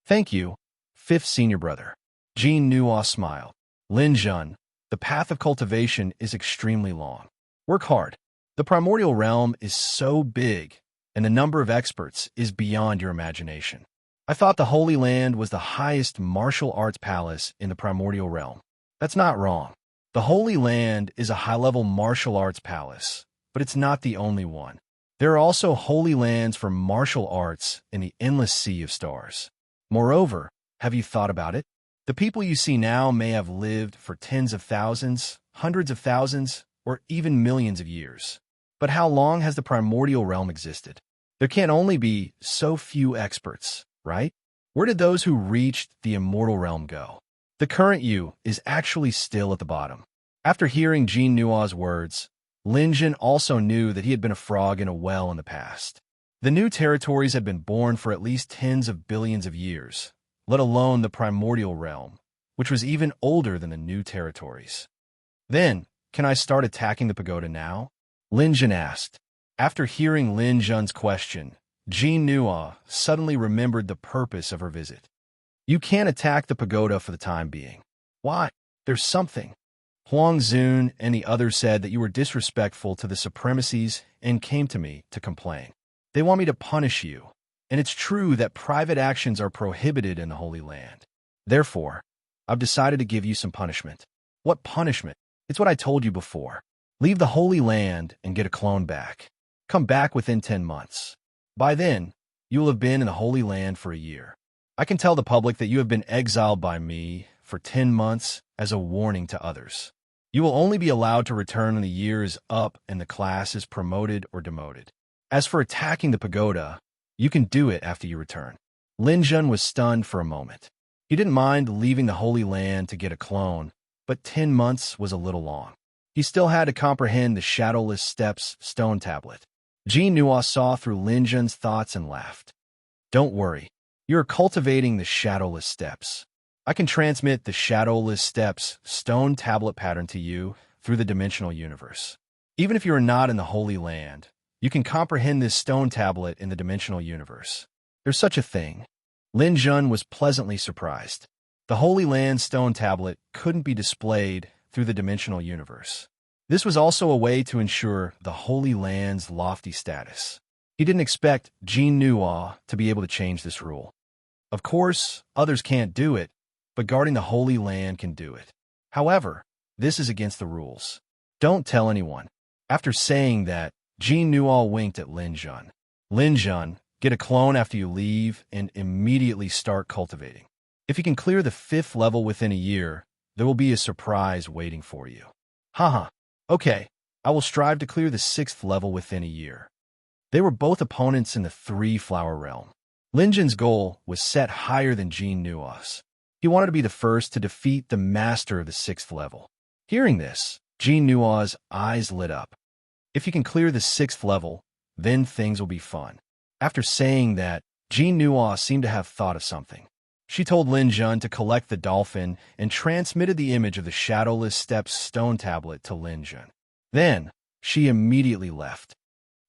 Thank you, 5th senior brother. Jean Nua smiled. Lin Jun, the path of cultivation is extremely long. Work hard. The primordial realm is so big, and the number of experts is beyond your imagination. I thought the Holy Land was the highest martial arts palace in the primordial realm. That's not wrong. The Holy Land is a high-level martial arts palace, but it's not the only one. There are also holy lands for martial arts in the endless sea of stars. Moreover, have you thought about it? The people you see now may have lived for tens of thousands, hundreds of thousands, or even millions of years. But how long has the primordial realm existed? There can only be so few experts, right? Where did those who reached the immortal realm go? The current you is actually still at the bottom. After hearing Jean Nua's words, Lin Jun also knew that he had been a frog in a well in the past. The new territories had been born for at least tens of billions of years, let alone the primordial realm, which was even older than the new territories. Then, can I start attacking the pagoda now? Lin Jun asked. After hearing Lin Jun's question, Jean Nua suddenly remembered the purpose of her visit. You can't attack the pagoda for the time being. Why? There's something. Huang Zun and the others said that you were disrespectful to the supremacies and came to me to complain. They want me to punish you, and it's true that private actions are prohibited in the Holy Land. Therefore, I've decided to give you some punishment. What punishment? It's what I told you before. Leave the Holy Land and get a clone back. Come back within 10 months. By then, you will have been in the Holy Land for a year. I can tell the public that you have been exiled by me for 10 months as a warning to others. You will only be allowed to return when the year is up and the class is promoted or demoted. As for attacking the pagoda, you can do it after you return. Lin Jun was stunned for a moment. He didn't mind leaving the Holy Land to get a clone, but 10 months was a little long. He still had to comprehend the Shadowless Steps stone tablet. Jean Nua saw through Lin Jun's thoughts and laughed. Don't worry, you're cultivating the Shadowless Steps. I can transmit the Shadowless Steps stone tablet pattern to you through the dimensional universe. Even if you are not in the Holy Land, you can comprehend this stone tablet in the dimensional universe. There's such a thing. Lin Jun was pleasantly surprised. The Holy Land stone tablet couldn't be displayed through the dimensional universe. This was also a way to ensure the Holy Land's lofty status. He didn't expect Jean Nua to be able to change this rule. Of course, others can't do it, but guarding the Holy Land can do it. However, this is against the rules. Don't tell anyone. After saying that, Jean Nua winked at Lin Jun. Lin Jun, get a clone after you leave and immediately start cultivating. If you can clear the 5th level within a year, there will be a surprise waiting for you. Haha. Okay, I will strive to clear the 6th level within a year. They were both opponents in the 3-flower realm. Lin Jun's goal was set higher than Jean Nua's. He wanted to be the first to defeat the master of the 6th level. Hearing this, Jean Nua's eyes lit up. If you can clear the 6th level, then things will be fun. After saying that, Jean Nua seemed to have thought of something. She told Lin Jun to collect the dolphin and transmitted the image of the Shadowless Steps stone tablet to Lin Jun. Then, she immediately left.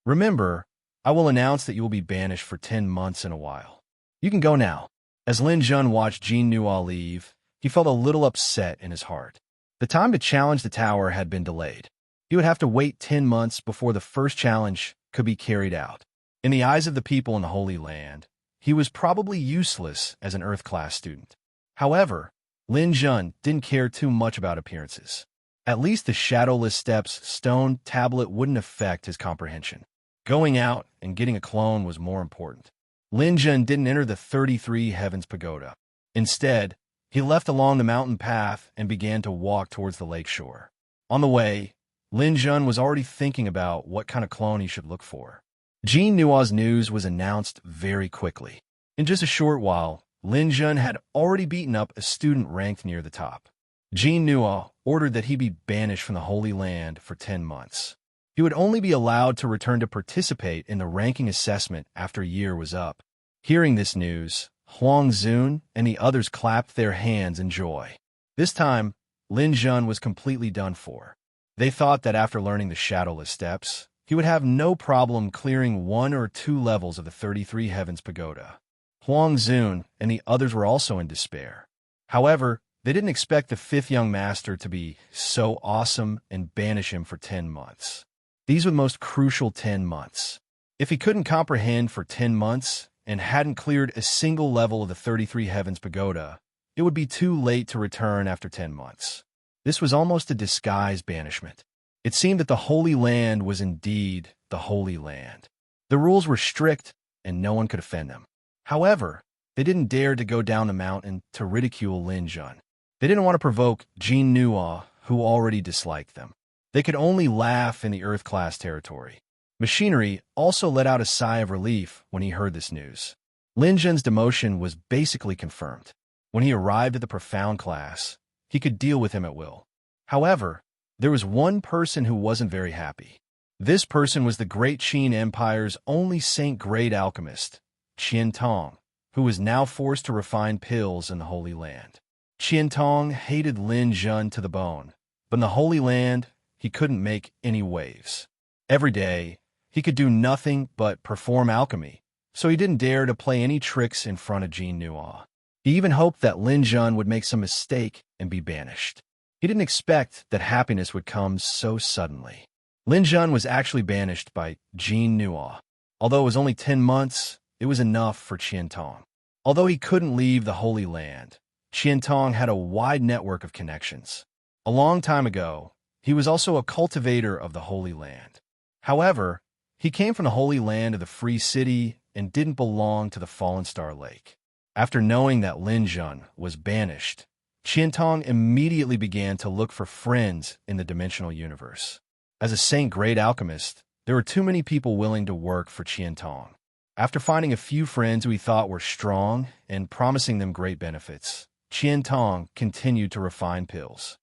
Remember, I will announce that you will be banished for 10 months in a while. You can go now. As Lin Jun watched Jean Nua leave, he felt a little upset in his heart. The time to challenge the tower had been delayed. He would have to wait 10 months before the first challenge could be carried out. In the eyes of the people in the Holy Land, he was probably useless as an Earth-class student. However, Lin Jun didn't care too much about appearances. At least the Shadowless Steps stone tablet wouldn't affect his comprehension. Going out and getting a clone was more important. Lin Jun didn't enter the 33 Heavens Pagoda. Instead, he left along the mountain path and began to walk towards the lake shore. On the way, Lin Jun was already thinking about what kind of clone he should look for. Jean Nua's news was announced very quickly. In just a short while, Lin Jun had already beaten up a student ranked near the top. Jean Nua ordered that he be banished from the Holy Land for 10 months. He would only be allowed to return to participate in the ranking assessment after a year was up. Hearing this news, Huang Zun and the others clapped their hands in joy. This time, Lin Jun was completely done for. They thought that after learning the Shadowless Steps, he would have no problem clearing 1 or 2 levels of the 33 Heavens Pagoda. Huang Zun and the others were also in despair. However, they didn't expect the 5th young master to be so awesome and banish him for 10 months. These were the most crucial 10 months. If he couldn't comprehend for 10 months and hadn't cleared a single level of the 33 Heavens Pagoda, it would be too late to return after 10 months. This was almost a disguised banishment. It seemed that the Holy Land was indeed the Holy Land. The rules were strict, and no one could offend them. However, they didn't dare to go down the mountain to ridicule Lin Jun. They didn't want to provoke Jean Nua, who already disliked them. They could only laugh in the Earth-class territory. Machinery also let out a sigh of relief when he heard this news. Lin Jun's demotion was basically confirmed. When he arrived at the profound class, he could deal with him at will. However, there was one person who wasn't very happy. This person was the Great Qin Empire's only saint-grade alchemist, Qian Tong, who was now forced to refine pills in the Holy Land. Qian Tong hated Lin Jun to the bone, but in the Holy Land, he couldn't make any waves. Every day, he could do nothing but perform alchemy, so he didn't dare to play any tricks in front of Jean Nua. He even hoped that Lin Jun would make some mistake and be banished. He didn't expect that happiness would come so suddenly. Lin Jun was actually banished by Jean Nua. Although it was only 10 months, it was enough for Qian Tong. Although he couldn't leave the Holy Land, Qian Tong had a wide network of connections. A long time ago, he was also a cultivator of the Holy Land. However, he came from the Holy Land of the Free City and didn't belong to the Fallen Star Lake. After knowing that Lin Jun was banished, Qian Tong immediately began to look for friends in the dimensional universe. As a saint-grade alchemist, there were too many people willing to work for Qian Tong. After finding a few friends who he thought were strong and promising them great benefits, Qian Tong continued to refine pills.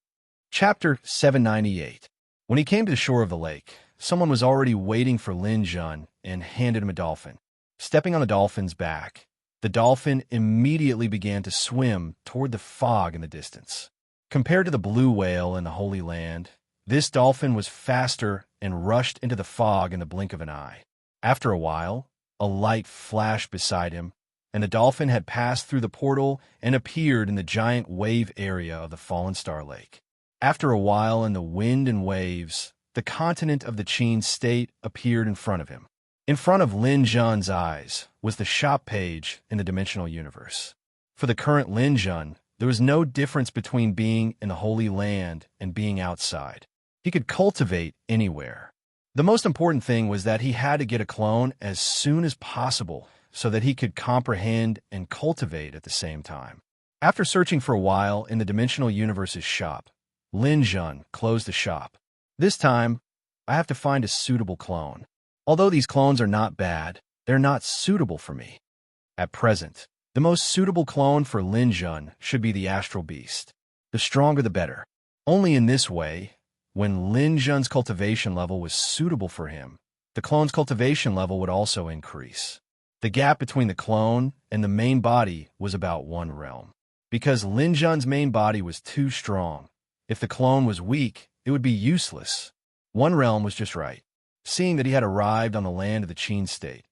Chapter 798. When he came to the shore of the lake, someone was already waiting for Lin Jun and handed him a dolphin. Stepping on the dolphin's back, the dolphin immediately began to swim toward the fog in the distance. Compared to the blue whale in the Holy Land, this dolphin was faster and rushed into the fog in the blink of an eye. After a while, a light flashed beside him, and the dolphin had passed through the portal and appeared in the giant wave area of the Fallen Star Lake. After a while in the wind and waves, the continent of the Qin state appeared in front of him. In front of Lin Jun's eyes was the shop page in the dimensional universe. For the current Lin Jun, there was no difference between being in the Holy Land and being outside. He could cultivate anywhere. The most important thing was that he had to get a clone as soon as possible so that he could comprehend and cultivate at the same time. After searching for a while in the dimensional universe's shop, Lin Jun closed the shop. This time, I have to find a suitable clone. Although these clones are not bad, they're not suitable for me. At present, the most suitable clone for Lin Jun should be the astral beast. The stronger the better. Only in this way, when Lin Jun's cultivation level was suitable for him, the clone's cultivation level would also increase. The gap between the clone and the main body was about 1 realm. Because Lin Jun's main body was too strong, if the clone was weak, it would be useless. 1 realm was just right. Seeing that he had arrived on the land of the Qin state,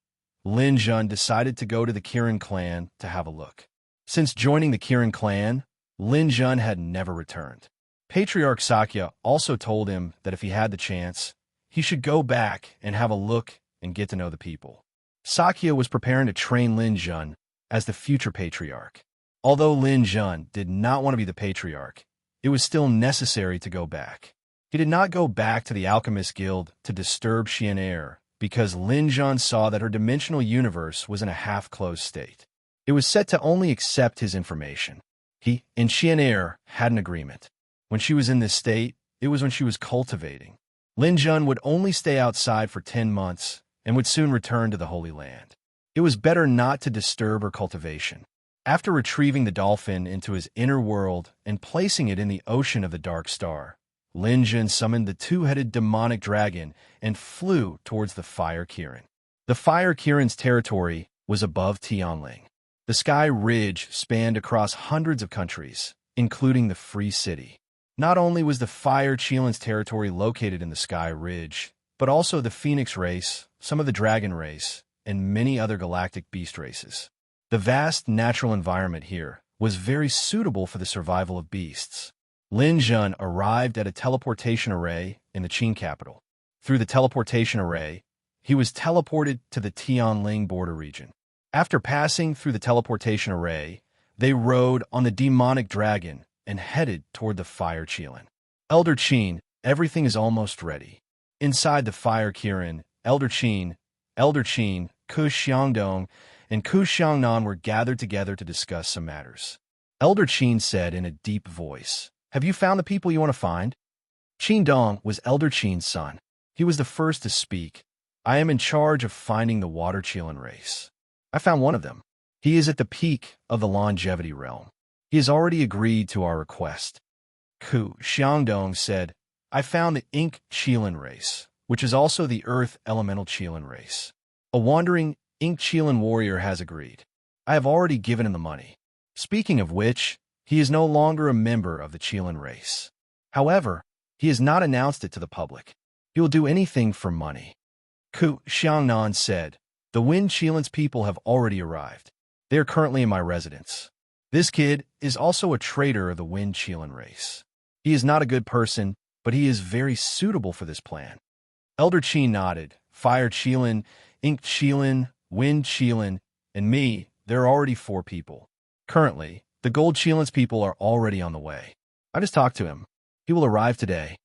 Lin Jun decided to go to the Kirin clan to have a look. Since joining the Kirin clan, Lin Jun had never returned. Patriarch Sakya also told him that if he had the chance, he should go back and have a look and get to know the people. Sakya was preparing to train Lin Jun as the future patriarch. Although Lin Jun did not want to be the patriarch, it was still necessary to go back. He did not go back to the Alchemist Guild to disturb Xian'er because Lin Jun saw that her dimensional universe was in a half-closed state. It was set to only accept his information. He and Xian'er had an agreement. When she was in this state, it was when she was cultivating. Lin Jun would only stay outside for 10 months and would soon return to the Holy Land. It was better not to disturb her cultivation. After retrieving the dolphin into his inner world and placing it in the ocean of the Dark Star, Lin Jun summoned the 2-headed demonic dragon and flew towards the Fire Kirin. The Fire Kirin's territory was above Tianling. The Sky Ridge spanned across hundreds of countries, including the Free City. Not only was the Fire Qilin's territory located in the Sky Ridge, but also the Phoenix race, some of the Dragon race, and many other galactic beast races. The vast natural environment here was very suitable for the survival of beasts. Lin Jun arrived at a teleportation array in the Qin capital. Through the teleportation array, he was teleported to the Tianling border region. After passing through the teleportation array, they rode on the demonic dragon and headed toward the Fire Qilin. Elder Qin, everything is almost ready. Inside the Fire Kirin, Elder Qin, Ku Xiangdong, and Ku Xiangnan were gathered together to discuss some matters. Elder Qin said in a deep voice, "Have you found the people you want to find?" Qin Dong was Elder Qin's son. He was the first to speak. "I am in charge of finding the Water Qilin race. I found one of them. He is at the peak of the longevity realm. He has already agreed to our request." Ku Xiangdong said, I found the Ink Chelan race, which is also the Earth Elemental Chelan race. A wandering Ink Chelan warrior has agreed. I have already given him the money. Speaking of which, he is no longer a member of the Chelan race. However, he has not announced it to the public. He will do anything for money. Ku Xiangnan said, "The Wind Chelan's people have already arrived. They are currently in my residence. This kid is also a traitor of the Wind Chelan race. He is not a good person, but he is very suitable for this plan." Elder Qi nodded. Fire Chelan, Ink Chelan, Wind Chelan, and me, there are already 4 people. Currently, the Gold Chelan's people are already on the way. I just talked to him. He will arrive today.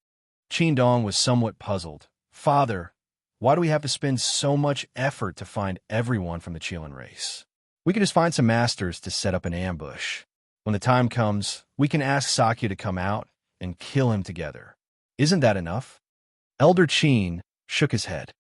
Qingdong was somewhat puzzled. "Father, why do we have to spend so much effort to find everyone from the Chelan race? We can just find some masters to set up an ambush. When the time comes, we can ask Sakya to come out and kill him together. Isn't that enough?" Elder Qin shook his head.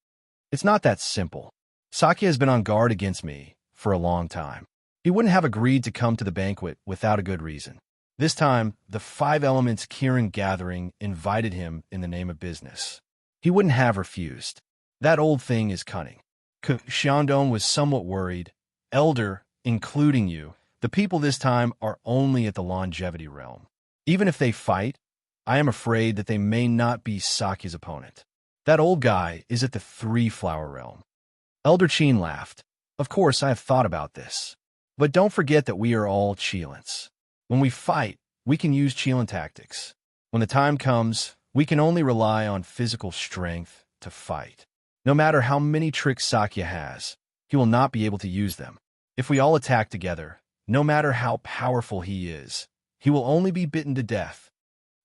"It's not that simple. Sakya has been on guard against me for a long time. He wouldn't have agreed to come to the banquet without a good reason. This time, the 5 Elements Kirin gathering invited him in the name of business. He wouldn't have refused. That old thing is cunning." Xiaodong was somewhat worried. "Elder, including you, the people this time are only at the longevity realm. Even if they fight, I am afraid that they may not be Sakya's opponent. That old guy is at the 3-flower realm." Elder Qin laughed. "Of course, I have thought about this. But don't forget that we are all Chelans. When we fight, we can use Chelan tactics. When the time comes, we can only rely on physical strength to fight. No matter how many tricks Sakya has, he will not be able to use them. If we all attack together, no matter how powerful he is, he will only be bitten to death."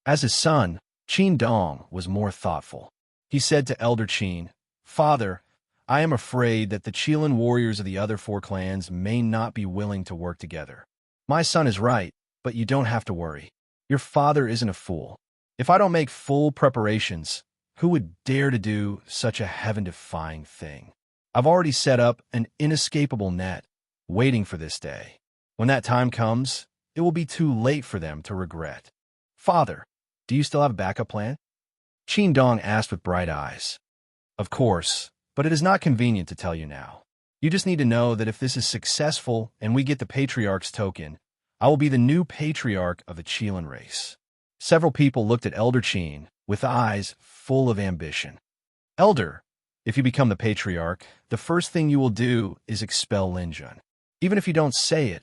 As his son, Qin Dong was more thoughtful. He said to Elder Qin, "Father, I am afraid that the Chelan warriors of the other 4 clans may not be willing to work together. My son is right, but you don't have to worry. Your father isn't a fool. If I don't make full preparations, who would dare to do such a heaven-defying thing? I've already set up an inescapable net, waiting for this day. When that time comes, it will be too late for them to regret." "Father, do you still have a backup plan?" Qin Dong asked with bright eyes. "Of course, but it is not convenient to tell you now. You just need to know that if this is successful and we get the Patriarch's token, I will be the new Patriarch of the Chelan race." Several people looked at Elder Qin with eyes full of ambition. "Elder, if you become the Patriarch, the first thing you will do is expel Lin Jun. Even if you don't say it,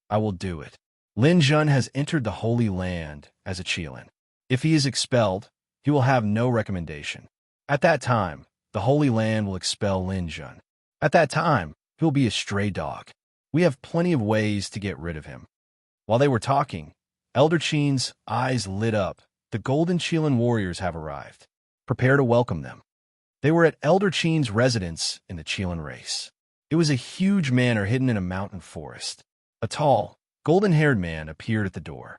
I will do it. Lin Jun has entered the Holy Land as a Chelan. If he is expelled, he will have no recommendation. At that time, the Holy Land will expel Lin Jun. At that time, he will be a stray dog. We have plenty of ways to get rid of him." While they were talking, Elder Qin's eyes lit up. "The Golden Chelan warriors have arrived. Prepare to welcome them." They were at Elder Qin's residence in the Chelan race. It was a huge manor hidden in a mountain forest. A tall, golden-haired man appeared at the door.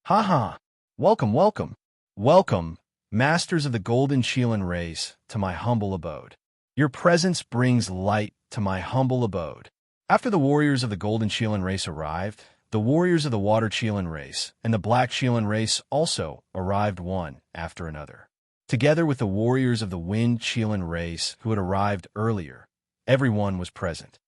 "Ha ha! Welcome, welcome! Welcome, masters of the Golden Chelan race, to my humble abode. Your presence brings light to my humble abode." After the warriors of the Golden Chelan race arrived, the warriors of the Water Chelan race and the Black Chelan race also arrived one after another. Together with the warriors of the Wind Chelan race who had arrived earlier, everyone was present.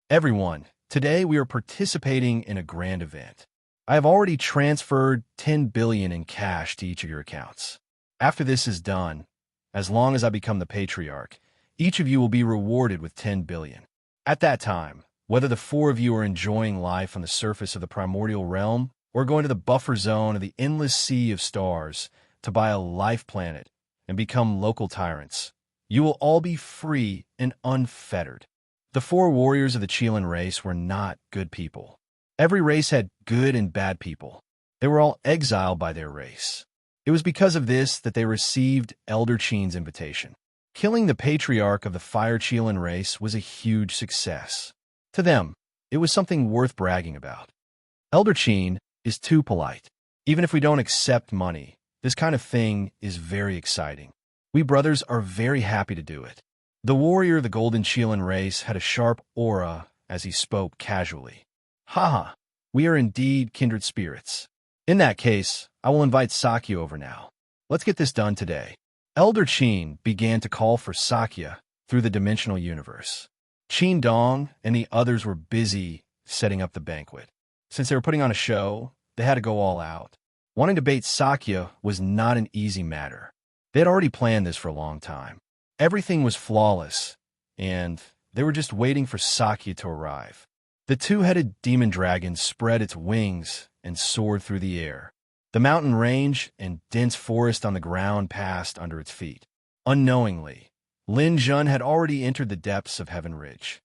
"Everyone, today we are participating in a grand event. I have already transferred 10 billion in cash to each of your accounts. After this is done, as long as I become the Patriarch, each of you will be rewarded with 10 billion. At that time, whether the 4 of you are enjoying life on the surface of the primordial realm or going to the buffer zone of the endless sea of stars to buy a life planet and become local tyrants, you will all be free and unfettered." The 4 warriors of the Chelan race were not good people. Every race had good and bad people. They were all exiled by their race. It was because of this that they received Elder Qin's invitation. Killing the Patriarch of the Fire Chelan race was a huge success. To them, it was something worth bragging about. Elder Qin is too polite. Even if we don't accept money, this kind of thing is very exciting. We brothers are very happy to do it. The warrior of the Golden Chelan race had a sharp aura as he spoke casually. "Haha, we are indeed kindred spirits. In that case, I will invite Sakya over now. Let's get this done today. Elder Qin began to call for Sakya through the dimensional universe. Qin Dong and the others were busy setting up the banquet. Since they were putting on a show, they had to go all out. Wanting to bait Sakya was not an easy matter. They had already planned this for a long time. Everything was flawless, and they were just waiting for Sakya to arrive. The two-headed demon dragon spread its wings and soared through the air. The mountain range and dense forest on the ground passed under its feet. Unknowingly, Lin Jun had already entered the depths of Heaven Ridge.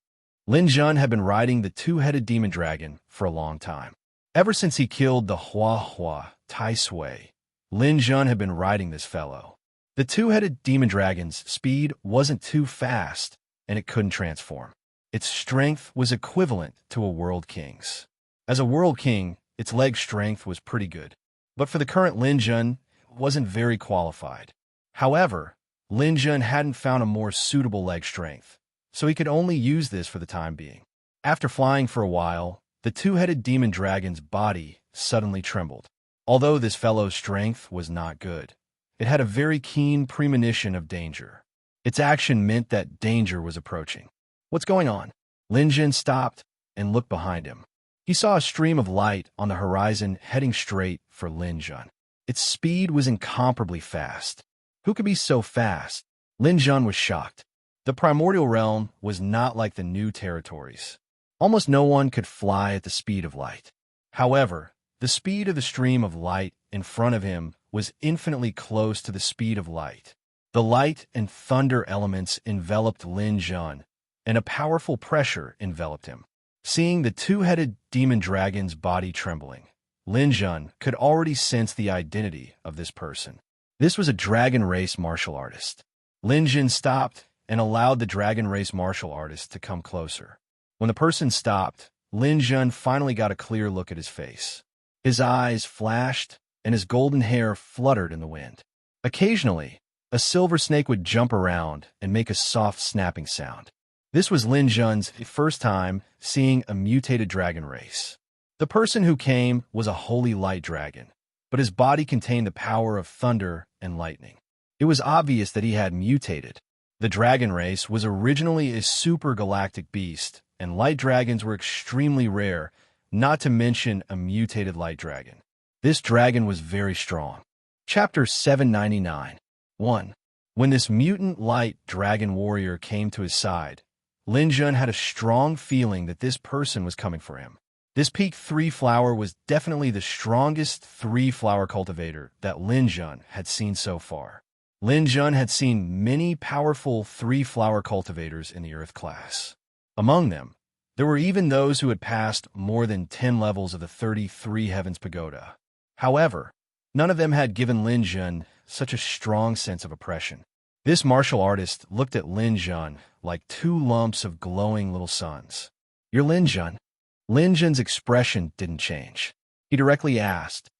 Lin Jun had been riding the two-headed demon dragon for a long time. Ever since he killed the Hua Hua Tai Sui, Lin Jun had been riding this fellow. The two-headed demon dragon's speed wasn't too fast, and it couldn't transform. Its strength was equivalent to a world king's. As a world king, its leg strength was pretty good. But for the current Lin Jun, it wasn't very qualified. However, Lin Jun hadn't found a more suitable leg strength, so he could only use this for the time being. After flying for a while, the two-headed demon dragon's body suddenly trembled. Although this fellow's strength was not good, it had a very keen premonition of danger. Its action meant that danger was approaching. What's going on? Lin Jun stopped and looked behind him. He saw a stream of light on the horizon heading straight for Lin Jun. Its speed was incomparably fast. Who could be so fast? Lin Jun was shocked. The primordial realm was not like the new territories. Almost no one could fly at the speed of light. However, the speed of the stream of light in front of him was infinitely close to the speed of light. The light and thunder elements enveloped Lin Jun, and a powerful pressure enveloped him. Seeing the two-headed demon dragon's body trembling, Lin Jun could already sense the identity of this person. This was a dragon race martial artist. Lin Jun stopped and allowed the dragon race martial artist to come closer. When the person stopped, Lin Jun finally got a clear look at his face. His eyes flashed, and his golden hair fluttered in the wind. Occasionally, a silver snake would jump around and make a soft snapping sound. This was Lin Jun's first time seeing a mutated dragon race. The person who came was a holy light dragon, but his body contained the power of thunder and lightning. It was obvious that he had mutated. The dragon race was originally a super galactic beast, and light dragons were extremely rare, not to mention a mutated light dragon. This dragon was very strong. Chapter 799. 1. When this mutant light dragon warrior came to his side, Lin Jun had a strong feeling that this person was coming for him. This Peak 3 flower was definitely the strongest 3-flower cultivator that Lin Jun had seen so far. Lin Jun had seen many powerful 3-flower cultivators in the Earth class. Among them, there were even those who had passed more than 10 levels of the 33 Heavens Pagoda. However, none of them had given Lin Jun such a strong sense of oppression. This martial artist looked at Lin Jun like two lumps of glowing little suns. "You're Lin Jun?" Lin Jun's expression didn't change. He directly asked,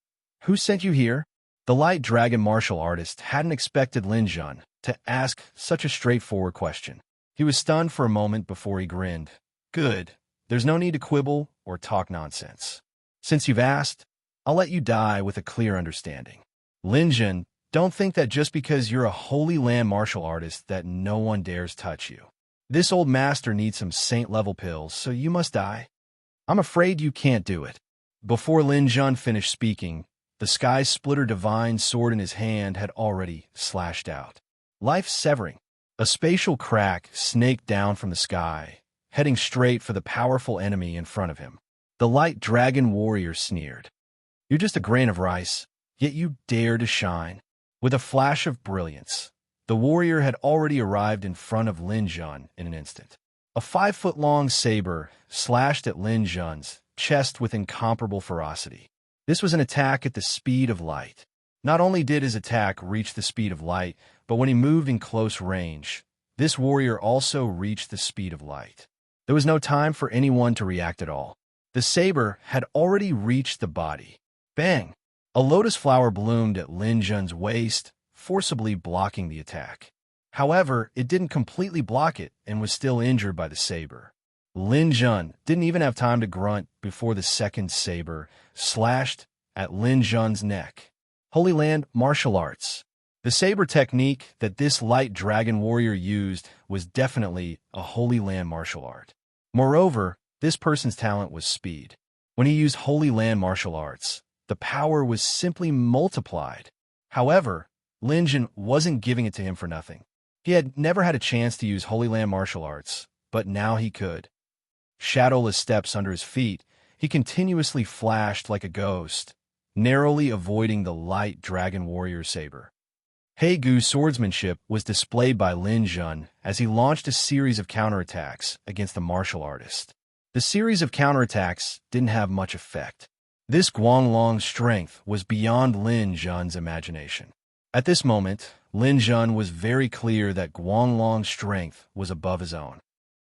"Who sent you here?" The light dragon martial artist hadn't expected Lin Jun to ask such a straightforward question. He was stunned for a moment before he grinned. "Good. There's no need to quibble or talk nonsense. Since you've asked, I'll let you die with a clear understanding. Lin Jun, don't think that just because you're a Holy Land martial artist that no one dares touch you. This old master needs some saint-level pills, so you must die. I'm afraid you can't do it." Before Lin Jun finished speaking, the Sky Splitter divine sword in his hand had already slashed out. Life-severing. A spatial crack snaked down from the sky, heading straight for the powerful enemy in front of him. The light dragon warrior sneered. "You're just a grain of rice, yet you dare to shine." With a flash of brilliance, the warrior had already arrived in front of Lin Jun in an instant. A 5-foot-long saber slashed at Lin Jun's chest with incomparable ferocity. This was an attack at the speed of light. Not only did his attack reach the speed of light, but when he moved in close range, this warrior also reached the speed of light. There was no time for anyone to react at all. The saber had already reached the body. Bang! A lotus flower bloomed at Lin Jun's waist, forcibly blocking the attack. However, it didn't completely block it and was still injured by the saber. Lin Jun didn't even have time to grunt before the second saber slashed at Lin Jun's neck. Holy Land martial arts. The saber technique that this light dragon warrior used was definitely a Holy Land martial art. Moreover, this person's talent was speed. When he used Holy Land martial arts, the power was simply multiplied. However, Lin Jun wasn't giving it to him for nothing. He had never had a chance to use Holy Land martial arts, but now he could. Shadowless steps under his feet, he continuously flashed like a ghost, narrowly avoiding the light dragon warrior saber. Gu's swordsmanship was displayed by Lin Jun as he launched a series of counterattacks against the martial artist. The series of counterattacks didn't have much effect. This Guanglong's strength was beyond Lin Jun's imagination. At this moment, Lin Jun was very clear that Guanglong's strength was above his own.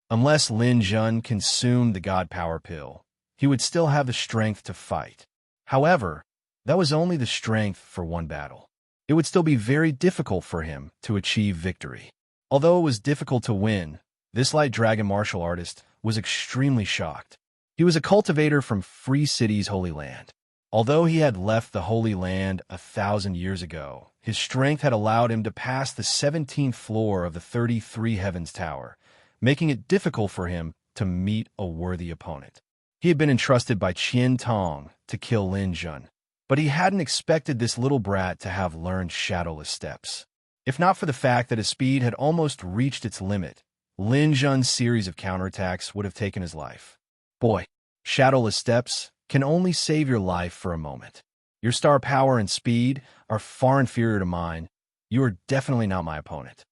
Unless Lin Jun consumed the God Power Pill, he would still have the strength to fight. However, that was only the strength for one battle. It would still be very difficult for him to achieve victory. Although it was difficult to win, this light dragon martial artist was extremely shocked. He was a cultivator from Free City's Holy Land. Although he had left the Holy Land 1,000 years ago, his strength had allowed him to pass the 17th floor of the 33 Heavens Tower, making it difficult for him to meet a worthy opponent. He had been entrusted by Qian Tong to kill Lin Jun, but he hadn't expected this little brat to have learned shadowless steps. If not for the fact that his speed had almost reached its limit, Lin Jun's series of counterattacks would have taken his life. Boy, shadowless steps can only save your life for a moment. Your star power and speed are far inferior to mine. You are definitely not my opponent.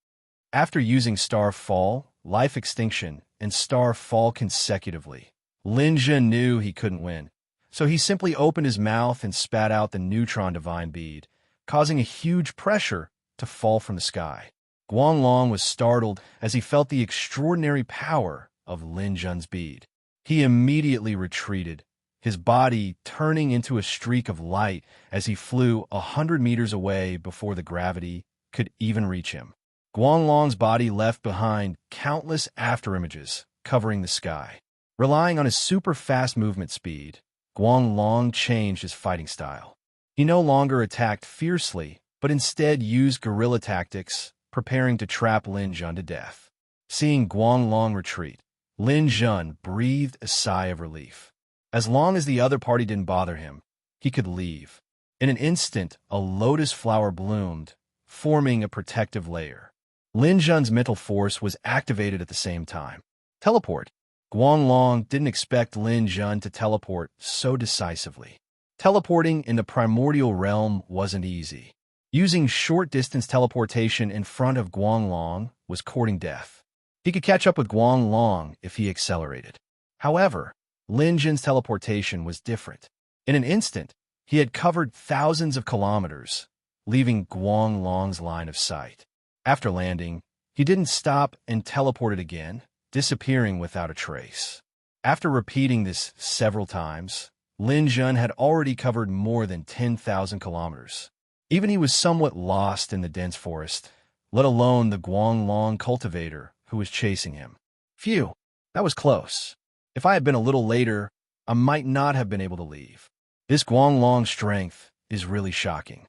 After using Star Fall, Life Extinction, and Star Fall consecutively, Lin Jun knew he couldn't win. So he simply opened his mouth and spat out the neutron divine bead, causing a huge pressure to fall from the sky. Guanglong was startled as he felt the extraordinary power of Lin Jun's bead. He immediately retreated, his body turning into a streak of light as he flew 100 meters away before the gravity could even reach him. Guanglong's body left behind countless afterimages covering the sky. Relying on his super fast movement speed, Guanglong changed his fighting style. He no longer attacked fiercely, but instead used guerrilla tactics, preparing to trap Lin Jun to death. Seeing Guanglong retreat, Lin Jun breathed a sigh of relief. As long as the other party didn't bother him, he could leave. In an instant, a lotus flower bloomed, forming a protective layer. Lin Jun's mental force was activated at the same time. Teleport. Guanglong didn't expect Lin Jun to teleport so decisively. Teleporting in the primordial realm wasn't easy. Using short-distance teleportation in front of Guanglong was courting death. He could catch up with Guanglong if he accelerated. However, Lin Jun's teleportation was different. In an instant, he had covered thousands of kilometers, leaving Guanglong's line of sight. After landing, he didn't stop and teleported again, disappearing without a trace. After repeating this several times, Lin Jun had already covered more than 10,000 kilometers. Even he was somewhat lost in the dense forest, let alone the Guanglong cultivator who was chasing him. Phew, that was close. If I had been a little later, I might not have been able to leave. This Guanglong's strength is really shocking.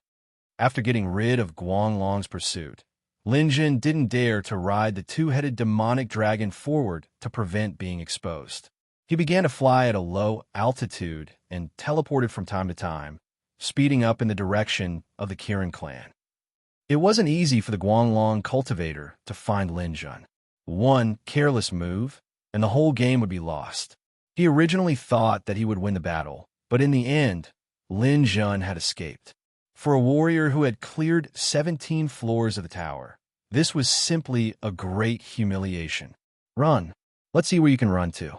After getting rid of Guanglong's pursuit, Lin Jun didn't dare to ride the two-headed demonic dragon forward to prevent being exposed. He began to fly at a low altitude and teleported from time to time, speeding up in the direction of the Kirin clan. It wasn't easy for the Guanglong cultivator to find Lin Jun. One careless move, and the whole game would be lost. He originally thought that he would win the battle, but in the end, Lin Jun had escaped. For a warrior who had cleared 17 floors of the tower, this was simply a great humiliation. Run. Let's see where you can run to.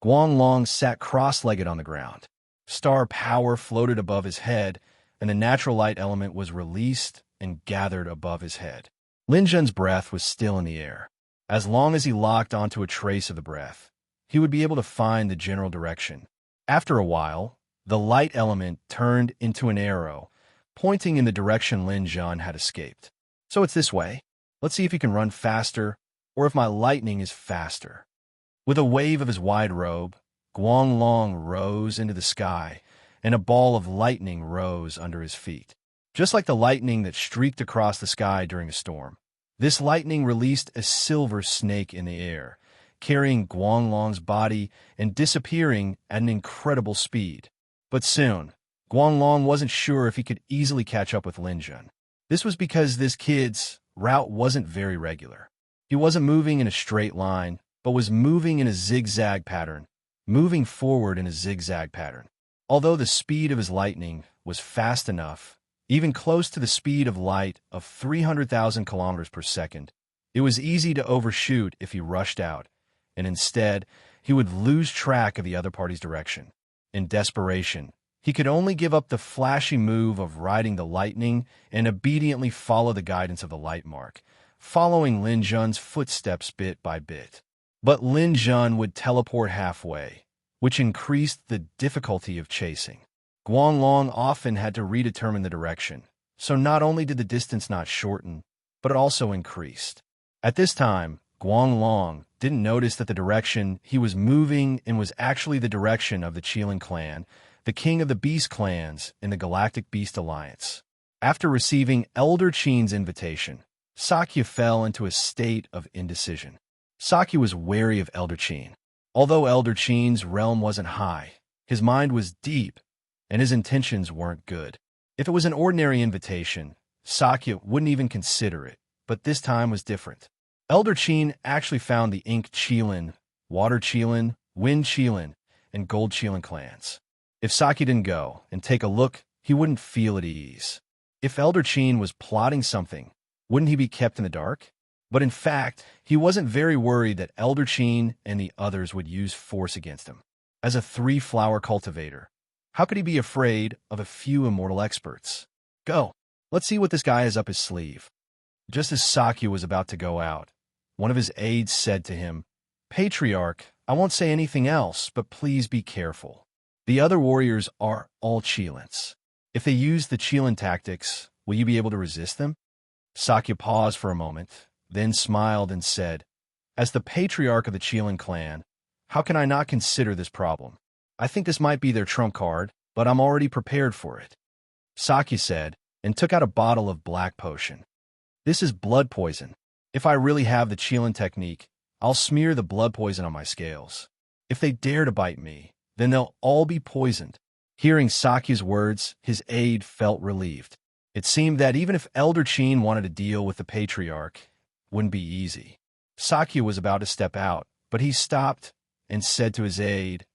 Guanglong sat cross-legged on the ground. Star power floated above his head, and the natural light element was released and gathered above his head. Lin Jun's breath was still in the air. As long as he locked onto a trace of the breath, he would be able to find the general direction. After a while, the light element turned into an arrow, pointing in the direction Lin Jun had escaped. So it's this way. Let's see if he can run faster, or if my lightning is faster. With a wave of his wide robe, Guanglong rose into the sky, and a ball of lightning rose under his feet. just like the lightning that streaked across the sky during a storm. This lightning released a silver snake in the air, carrying Guanglong's body and disappearing at an incredible speed. But soon, Guanglong wasn't sure if he could easily catch up with Lin Jun. This was because this kid's route wasn't very regular. He wasn't moving in a straight line, but was moving in a zigzag pattern, moving forward in a zigzag pattern. Although the speed of his lightning was fast enough, even close to the speed of light of 300,000 kilometers per second, it was easy to overshoot if he rushed out, and instead, he would lose track of the other party's direction. In desperation, he could only give up the flashy move of riding the lightning and obediently follow the guidance of the light mark, following Lin Jun's footsteps bit by bit. But Lin Jun would teleport halfway, which increased the difficulty of chasing. Guanglong often had to redetermine the direction, so not only did the distance not shorten, but it also increased. At this time, Guanglong didn't notice that the direction he was moving in was actually the direction of the Qilin clan, the king of the beast clans in the Galactic Beast Alliance. After receiving Elder Qin's invitation, Sakya fell into a state of indecision. Sakya was wary of Elder Qin. Although Elder Qin's realm wasn't high, his mind was deep, and his intentions weren't good. If it was an ordinary invitation, Sakya wouldn't even consider it, but this time was different. Elder Qin actually found the Ink Qilin, Water Qilin, Wind Qilin, and Gold Qilin clans. If Sakya didn't go and take a look, he wouldn't feel at ease. If Elder Qin was plotting something, wouldn't he be kept in the dark? But in fact, he wasn't very worried that Elder Qin and the others would use force against him. As a three-flower cultivator, how could he be afraid of a few immortal experts? Go. Let's see what this guy has up his sleeve. Just as Sakya was about to go out, one of his aides said to him, "Patriarch, I won't say anything else, but please be careful. The other warriors are all Qilins. If they use the Qilin tactics, will you be able to resist them?" Sakya paused for a moment, then smiled and said, "As the patriarch of the Qilin clan, how can I not consider this problem? I think this might be their trump card, but I'm already prepared for it," Sakya said, and took out a bottle of black potion. "This is blood poison. If I really have the Qilin technique, I'll smear the blood poison on my scales. If they dare to bite me, then they'll all be poisoned." Hearing Sakya's words, his aide felt relieved. It seemed that even if Elder Qin wanted to deal with the patriarch, it wouldn't be easy. Sakya was about to step out, but he stopped and said to his aide,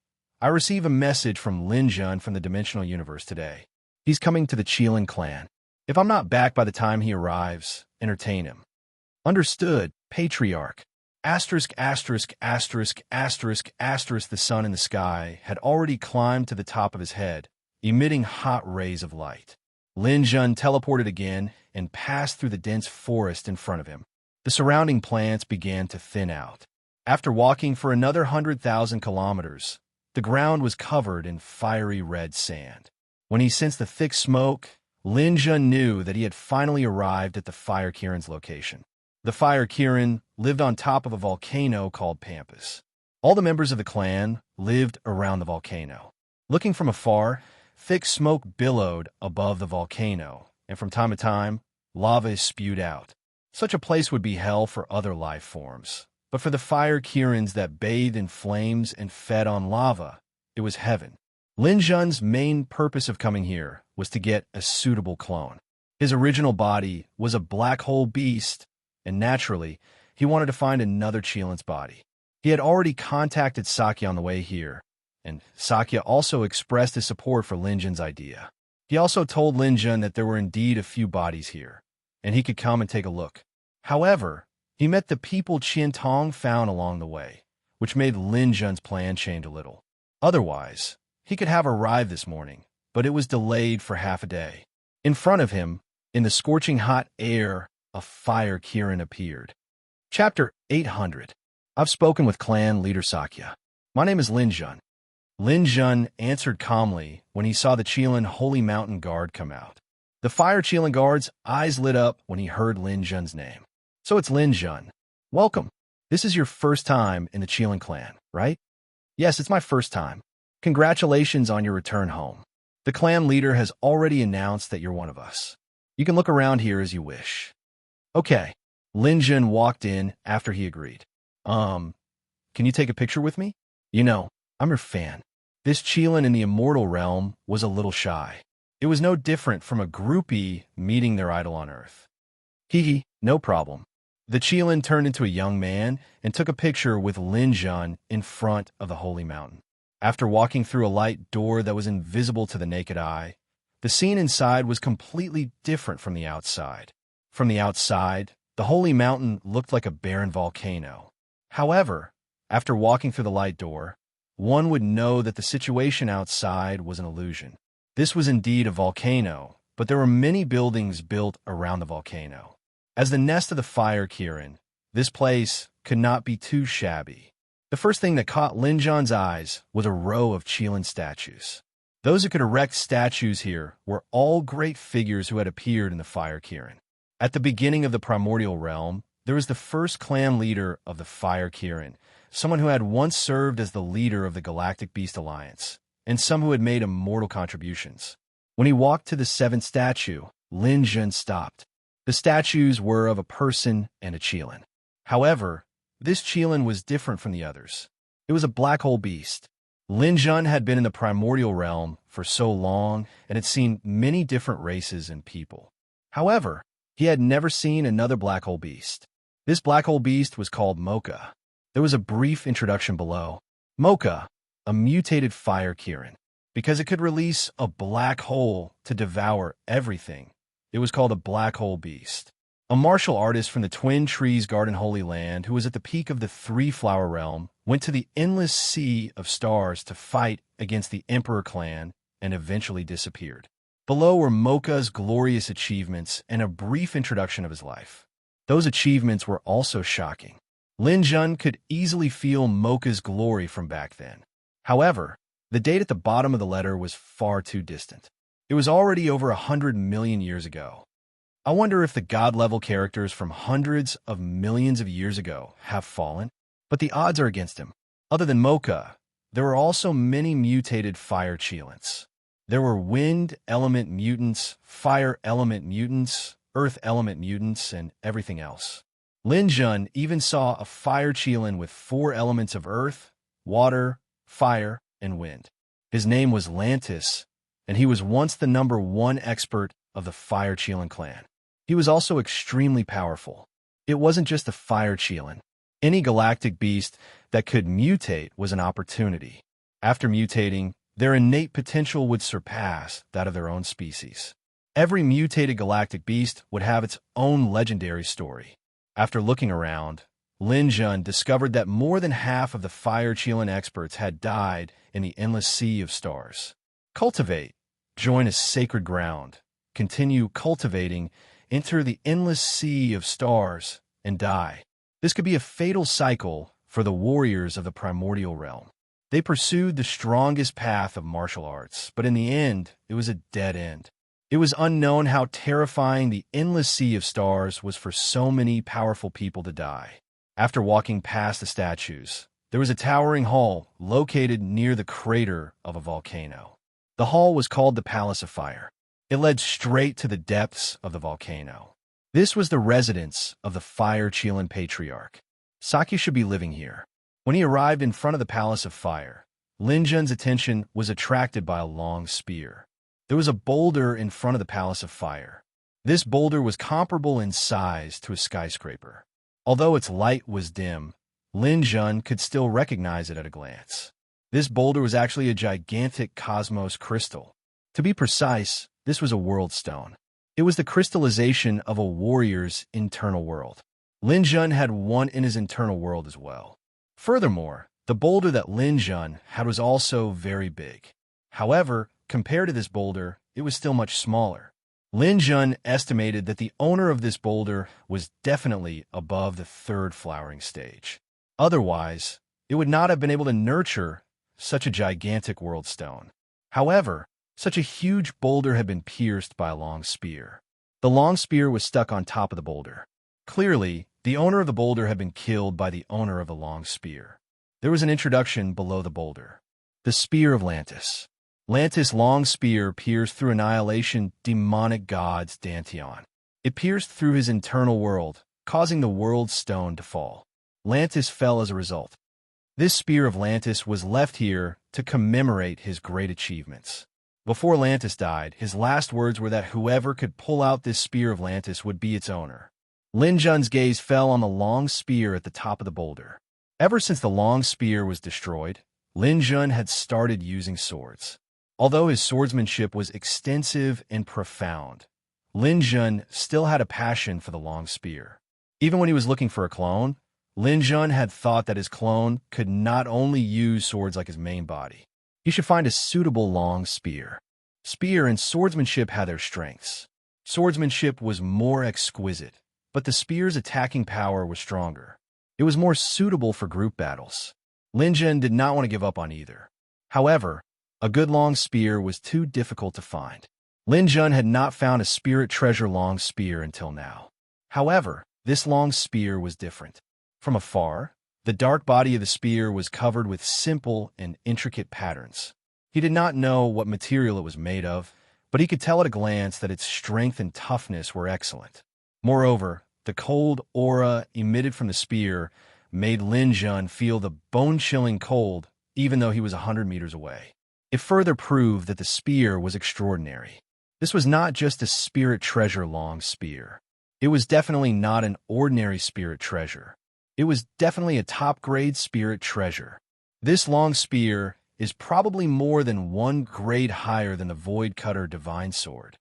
"I receive a message from Lin Jun from the Dimensional Universe today. He's coming to the Qilin clan. If I'm not back by the time he arrives, entertain him." "Understood, Patriarch." Asterisk, asterisk, asterisk, asterisk, asterisk. The sun in the sky had already climbed to the top of his head, emitting hot rays of light. Lin Jun teleported again and passed through the dense forest in front of him. The surrounding plants began to thin out. After walking for another 100,000 kilometers, the ground was covered in fiery red sand. When he sensed the thick smoke, Lin Jun knew that he had finally arrived at the Fire Kirin's location. The Fire Kirin lived on top of a volcano called Pampas. All the members of the clan lived around the volcano. Looking from afar, thick smoke billowed above the volcano, and from time to time, lava is spewed out. Such a place would be hell for other life forms, but for the Fire Kirins that bathed in flames and fed on lava, it was heaven. Lin Jun's main purpose of coming here was to get a suitable clone. His original body was a black hole beast, and naturally, he wanted to find another Qilin's body. He had already contacted Sakya on the way here, and Sakya also expressed his support for Lin Jun's idea. He also told Lin Jun that there were indeed a few bodies here, and he could come and take a look. However, he met the people Qian Tong found along the way, which made Lin Jun's plan change a little. Otherwise, he could have arrived this morning, but it was delayed for half a day. In front of him, in the scorching hot air, a Fire Kirin appeared. Chapter 800. I've spoken with clan leader Sakya. My name is Lin Jun. Lin Jun answered calmly when he saw the Qilin Holy Mountain Guard come out. The Fire Qilin Guard's eyes lit up when he heard Lin Jun's name. "So it's Lin Jun. Welcome. This is your first time in the Qilin clan, right?" "Yes, it's my first time. Congratulations on your return home. The clan leader has already announced that you're one of us." You can look around here as you wish. Okay. Lin Jun walked in after he agreed. Can you take a picture with me? You know, I'm your fan. This Qilin in the immortal realm was a little shy. It was no different from a groupie meeting their idol on Earth. Hee, no problem. The Qilin turned into a young man and took a picture with Lin Jun in front of the holy mountain. After walking through a light door that was invisible to the naked eye, the scene inside was completely different from the outside. From the outside, the holy mountain looked like a barren volcano. However, after walking through the light door, one would know that the situation outside was an illusion. This was indeed a volcano, but there were many buildings built around the volcano. As the nest of the fire Kirin, this place could not be too shabby. The first thing that caught Lin Jun's eyes was a row of Qilin statues. Those who could erect statues here were all great figures who had appeared in the fire Kirin. At the beginning of the primordial realm, there was the first clan leader of the fire Kirin, someone who had once served as the leader of the Galactic Beast Alliance, and some who had made immortal contributions. When he walked to the seventh statue, Lin Jun stopped. The statues were of a person and a Qilin. However, this Qilin was different from the others. It was a black hole beast. Lin Jun had been in the primordial realm for so long and had seen many different races and people. However, he had never seen another black hole beast. This black hole beast was called Mocha. There was a brief introduction below. Mocha, a mutated fire Kirin. Because it could release a black hole to devour everything, it was called a black hole beast. A martial artist from the Twin Trees Garden Holy Land who was at the peak of the three-flower realm went to the endless sea of stars to fight against the Emperor clan and eventually disappeared. Below were Mocha's glorious achievements and a brief introduction of his life. Those achievements were also shocking. Lin Jun could easily feel Mocha's glory from back then. However, the date at the bottom of the letter was far too distant. It was already over 100 million years ago. I wonder if the god-level characters from hundreds of millions of years ago have fallen, but the odds are against him. Other than Mocha, there were also many mutated fire Qilins. There were wind element mutants, fire element mutants, earth element mutants, and everything else. Lin Jun even saw a fire Qilin with 4 elements of earth, water, fire, and wind. His name was Lantis, and he was once the #1 expert of the fire Qilin clan. He was also extremely powerful. It wasn't just the fire Qilin. Any galactic beast that could mutate was an opportunity. After mutating, their innate potential would surpass that of their own species. Every mutated galactic beast would have its own legendary story. After looking around, Lin Jun discovered that more than half of the fire Qilin experts had died in the endless sea of stars. Cultivate, join a sacred ground, continue cultivating, enter the endless sea of stars, and die. This could be a fatal cycle for the warriors of the primordial realm. They pursued the strongest path of martial arts, but in the end, it was a dead end. It was unknown how terrifying the endless sea of stars was for so many powerful people to die. After walking past the statues, there was a towering hall located near the crater of a volcano. The hall was called the Palace of Fire. It led straight to the depths of the volcano. This was the residence of the Fire Qilin Patriarch. Saki should be living here. When he arrived in front of the Palace of Fire, Lin Jun's attention was attracted by a long spear. There was a boulder in front of the Palace of Fire. This boulder was comparable in size to a skyscraper. Although its light was dim, Lin Jun could still recognize it at a glance. This boulder was actually a gigantic cosmos crystal. To be precise, this was a world stone. It was the crystallization of a warrior's internal world. Lin Jun had one in his internal world as well. Furthermore, the boulder that Lin Jun had was also very big. However, compared to this boulder, it was still much smaller. Lin Jun estimated that the owner of this boulder was definitely above the 3rd flowering stage. Otherwise, it would not have been able to nurture such a gigantic world stone. However, such a huge boulder had been pierced by a long spear. The long spear was stuck on top of the boulder. Clearly, the owner of the boulder had been killed by the owner of the long spear. There was an introduction below the boulder. The Spear of Lantis. Lantis' long spear pierced through Annihilation demonic god's Danteon. It pierced through his internal world, causing the world stone to fall. Lantis fell as a result. This spear of Lantis was left here to commemorate his great achievements. Before Lantis died, his last words were that whoever could pull out this spear of Lantis would be its owner. Lin Jun's gaze fell on the long spear at the top of the boulder. Ever since the long spear was destroyed, Lin Jun had started using swords. Although his swordsmanship was extensive and profound, Lin Jun still had a passion for the long spear. Even when he was looking for a clone, Lin Jun had thought that his clone could not only use swords like his main body. He should find a suitable long spear. Spear and swordsmanship had their strengths. Swordsmanship was more exquisite, but the spear's attacking power was stronger. It was more suitable for group battles. Lin Jun did not want to give up on either. However, a good long spear was too difficult to find. Lin Jun had not found a spirit treasure long spear until now. However, this long spear was different. From afar, the dark body of the spear was covered with simple and intricate patterns. He did not know what material it was made of, but he could tell at a glance that its strength and toughness were excellent. Moreover, the cold aura emitted from the spear made Lin Jun feel the bone-chilling cold even though he was 100 meters away. It further proved that the spear was extraordinary. This was not just a spirit treasure long spear. It was definitely not an ordinary spirit treasure. It was definitely a top-grade spirit treasure. This long spear is probably more than one grade higher than the Void Cutter Divine Sword.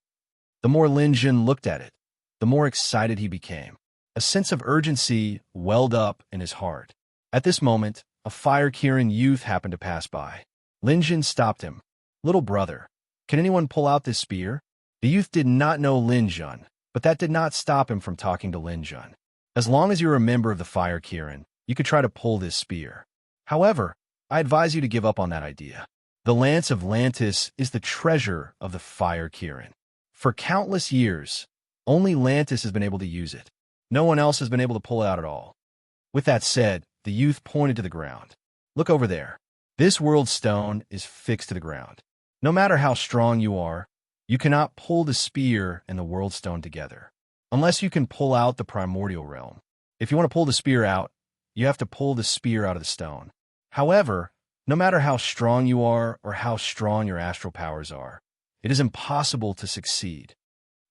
The more Lin Jun looked at it, the more excited he became. A sense of urgency welled up in his heart. At this moment, a fire-Kirin youth happened to pass by. Lin Jun stopped him. "Little brother, can anyone pull out this spear?" The youth did not know Lin Jun, but that did not stop him from talking to Lin Jun. As long as you're a member of the Fire Kirin, you could try to pull this spear. However, I advise you to give up on that idea. The Lance of Lantis is the treasure of the Fire Kirin. For countless years, only Lantis has been able to use it. No one else has been able to pull it out at all. With that said, the youth pointed to the ground. "Look over there. This world stone is fixed to the ground. No matter how strong you are, you cannot pull the spear and the world stone together, unless you can pull out the primordial realm. If you want to pull the spear out, you have to pull the spear out of the stone. However, no matter how strong you are or how strong your astral powers are, it is impossible to succeed."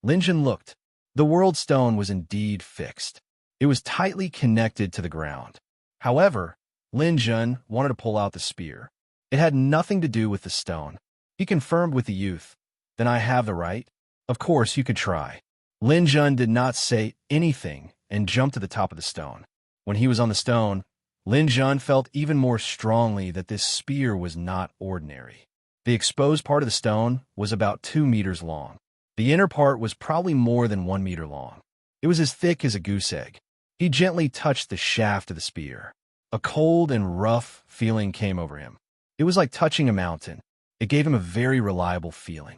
Lin Jun looked. The world stone was indeed fixed. It was tightly connected to the ground. However, Lin Jun wanted to pull out the spear. It had nothing to do with the stone. He confirmed with the youth, "Then I have the right? Of course, you could try." Lin Jun did not say anything and jumped to the top of the stone. When he was on the stone, Lin Jun felt even more strongly that this spear was not ordinary. The exposed part of the stone was about 2 meters long. The inner part was probably more than 1 meter long. It was as thick as a goose egg. He gently touched the shaft of the spear. A cold and rough feeling came over him. It was like touching a mountain. It gave him a very reliable feeling.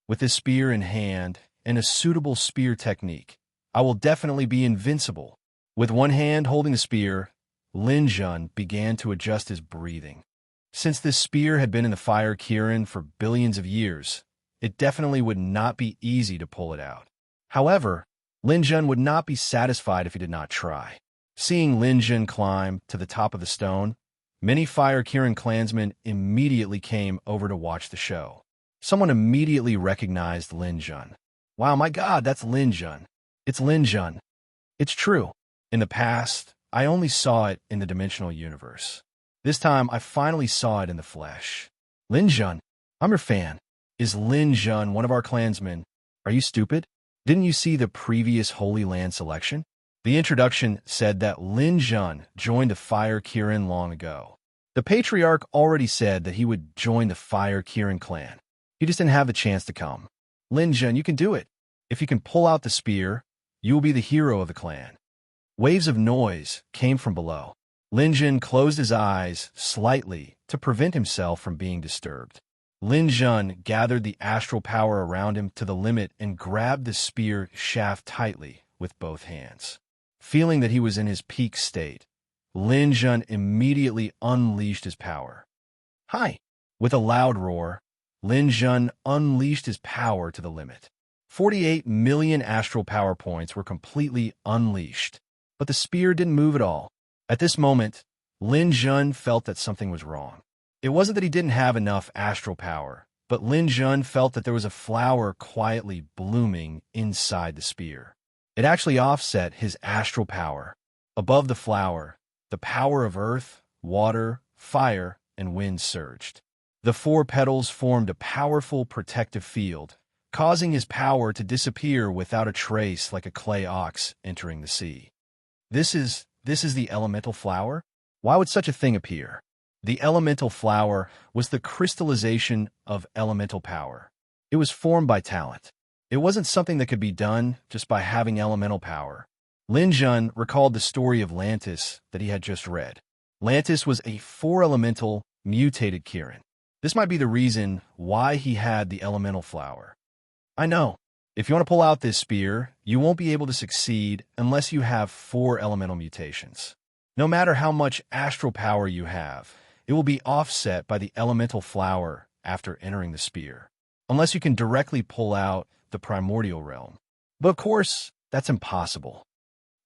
With his spear in hand and a suitable spear technique, I will definitely be invincible. With one hand holding the spear, Lin Jun began to adjust his breathing. Since this spear had been in the Fire Kirin for billions of years, it definitely would not be easy to pull it out. However, Lin Jun would not be satisfied if he did not try. Seeing Lin Jun climb to the top of the stone, many Fire Kirin clansmen immediately came over to watch the show. Someone immediately recognized Lin Jun. "Wow, my God, that's Lin Jun. It's Lin Jun." It's true. In the past, I only saw it in the dimensional universe. This time, I finally saw it in the flesh. "Lin Jun, I'm your fan. Is Lin Jun one of our clansmen? Are you stupid? Didn't you see the previous Holy Land selection?" The introduction said that Lin Jun joined the Fire Kirin long ago. The Patriarch already said that he would join the Fire Kirin clan. He just didn't have the chance to come. "Lin Jun, you can do it. If you can pull out the spear, you will be the hero of the clan." Waves of noise came from below. Lin Jun closed his eyes slightly to prevent himself from being disturbed. Lin Jun gathered the astral power around him to the limit and grabbed the spear shaft tightly with both hands. Feeling that he was in his peak state, Lin Jun immediately unleashed his power. "Hi!" With a loud roar, Lin Jun unleashed his power to the limit. 48 million astral power points were completely unleashed, but the spear didn't move at all. At this moment, Lin Jun felt that something was wrong. It wasn't that he didn't have enough astral power, but Lin Jun felt that there was a flower quietly blooming inside the spear. It actually offset his astral power. Above the flower, the power of earth, water, fire, and wind surged. The 4 petals formed a powerful protective field, causing his power to disappear without a trace like a clay ox entering the sea. This is the elemental flower? Why would such a thing appear? The elemental flower was the crystallization of elemental power. It was formed by talent. It wasn't something that could be done just by having elemental power. Lin Jun recalled the story of Lantis that he had just read. Lantis was a 4-elemental, mutated Kirin. This might be the reason why he had the elemental flower. I know. If you want to pull out this spear, you won't be able to succeed unless you have 4 elemental mutations. No matter how much astral power you have, it will be offset by the elemental flower after entering the spear, unless you can directly pull out the primordial realm. But of course, that's impossible.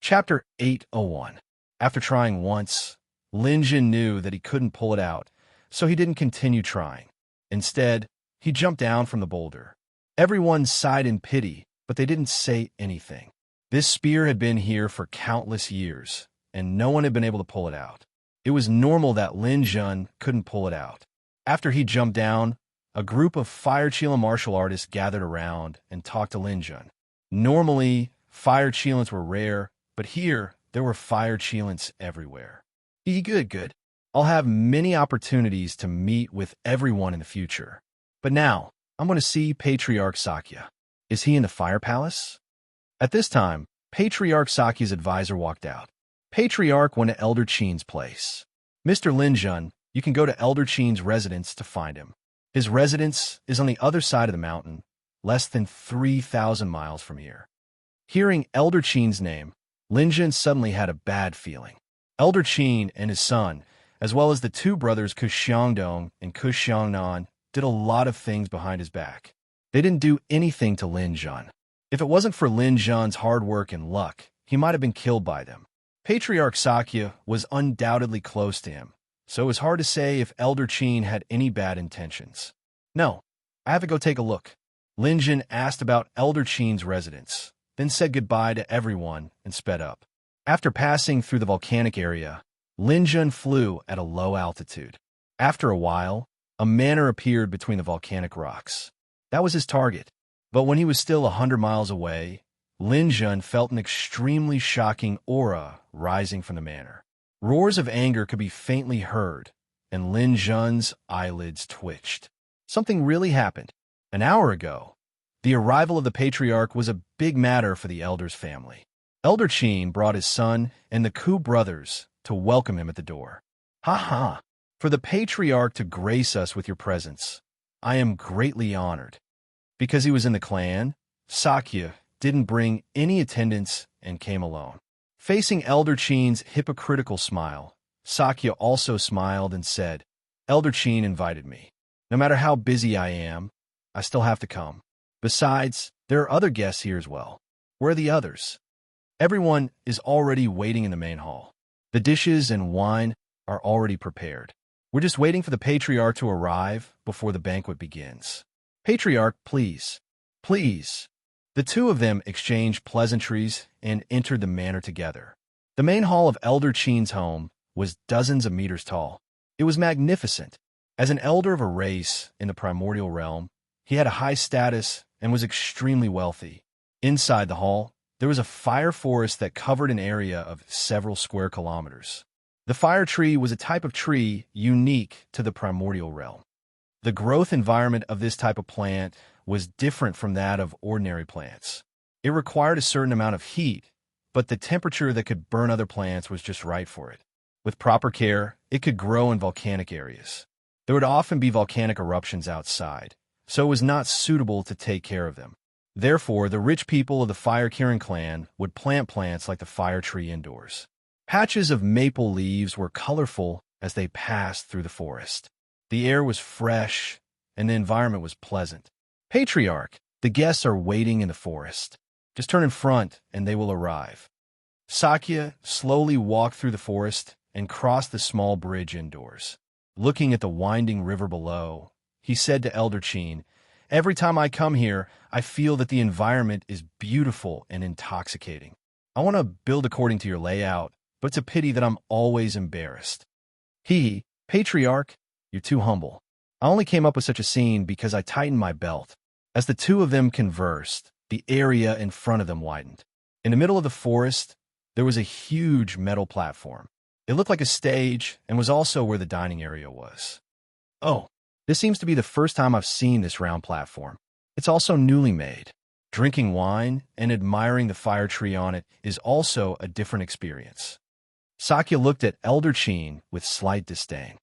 Chapter 801. After trying once, Lin Jun knew that he couldn't pull it out, so he didn't continue trying. Instead, he jumped down from the boulder. Everyone sighed in pity, but they didn't say anything. This spear had been here for countless years, and no one had been able to pull it out. It was normal that Lin Jun couldn't pull it out. After he jumped down, a group of fire Qilin martial artists gathered around and talked to Lin Jun. Normally, fire Qilins were rare, but here, there were fire Qilins everywhere. Good. I'll have many opportunities to meet with everyone in the future. But now, I'm going to see Patriarch Sakya. Is he in the fire palace? At this time, Patriarch Sakya's advisor walked out. Patriarch went to Elder Qin's place. Mr. Lin Jun, you can go to Elder Qin's residence to find him. His residence is on the other side of the mountain, less than 3,000 miles from here. Hearing Elder Qin's name, Lin Jun suddenly had a bad feeling. Elder Qin and his son, as well as the 2 brothers Kush Xiangdong and Kush Xiangnan, did a lot of things behind his back. They didn't do anything to Lin Jun. If it wasn't for Lin Jun's hard work and luck, he might have been killed by them. Patriarch Sakya was undoubtedly close to him, so it was hard to say if Elder Qin had any bad intentions. No, I have to go take a look. Lin Jun asked about Elder Qin's residence, then said goodbye to everyone and sped up. After passing through the volcanic area, Lin Jun flew at a low altitude. After a while, a manor appeared between the volcanic rocks. That was his target, but when he was still 100 miles away, Lin Jun felt an extremely shocking aura rising from the manor. Roars of anger could be faintly heard, and Lin Jun's eyelids twitched. Something really happened. An hour ago, the arrival of the Patriarch was a big matter for the Elder's family. Elder Qin brought his son and the Ku brothers to welcome him at the door. Ha! For the Patriarch to grace us with your presence, I am greatly honored. Because he was in the clan, Sakya didn't bring any attendants and came alone. Facing Elder Qin's hypocritical smile, Sakya also smiled and said, Elder Qin invited me. No matter how busy I am, I still have to come. Besides, there are other guests here as well. Where are the others? Everyone is already waiting in the main hall. The dishes and wine are already prepared. We're just waiting for the Patriarch to arrive before the banquet begins. Patriarch, please. The 2 of them exchanged pleasantries and entered the manor together. The main hall of Elder Qin's home was dozens of meters tall. It was magnificent. As an elder of a race in the primordial realm, he had a high status and was extremely wealthy. Inside the hall, there was a fire forest that covered an area of several square kilometers. The fire tree was a type of tree unique to the primordial realm. The growth environment of this type of plant was different from that of ordinary plants. It required a certain amount of heat, but the temperature that could burn other plants was just right for it. With proper care, it could grow in volcanic areas. There would often be volcanic eruptions outside, so it was not suitable to take care of them. Therefore, the rich people of the Fire Kirin clan would plant plants like the fire tree indoors. Patches of maple leaves were colorful as they passed through the forest. The air was fresh, and the environment was pleasant. Patriarch, the guests are waiting in the forest. Just turn in front, and they will arrive. Sakya slowly walked through the forest and crossed the small bridge indoors. Looking at the winding river below, he said to Elder Chin, "Every time I come here, I feel that the environment is beautiful and intoxicating. I want to build according to your layout, but it's a pity that I'm always embarrassed." Patriarch, you're too humble. I only came up with such a scene because I tightened my belt." As the two of them conversed, the area in front of them widened. In the middle of the forest, there was a huge metal platform. It looked like a stage and was also where the dining area was. "Oh, this seems to be the first time I've seen this round platform. It's also newly made. Drinking wine and admiring the fire tree on it is also a different experience." Sakya looked at Elder Chin with slight disdain.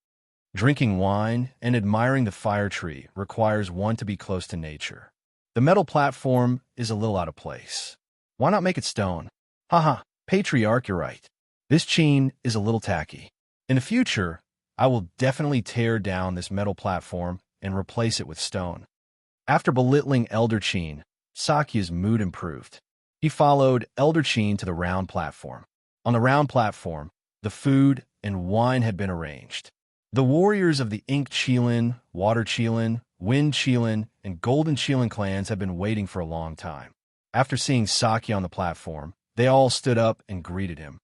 Drinking wine and admiring the fire tree requires one to be close to nature. The metal platform is a little out of place. Why not make it stone? Haha, Patriarch, you're right. This Chin is a little tacky. In the future, I will definitely tear down this metal platform and replace it with stone. After belittling Elder Chin, Sakya's mood improved. He followed Elder Chin to the round platform. On the round platform, the food and wine had been arranged. The warriors of the Ink Qilin, Water Qilin, Wind Qilin, and Golden Qilin clans had been waiting for a long time. After seeing Sakya on the platform, they all stood up and greeted him.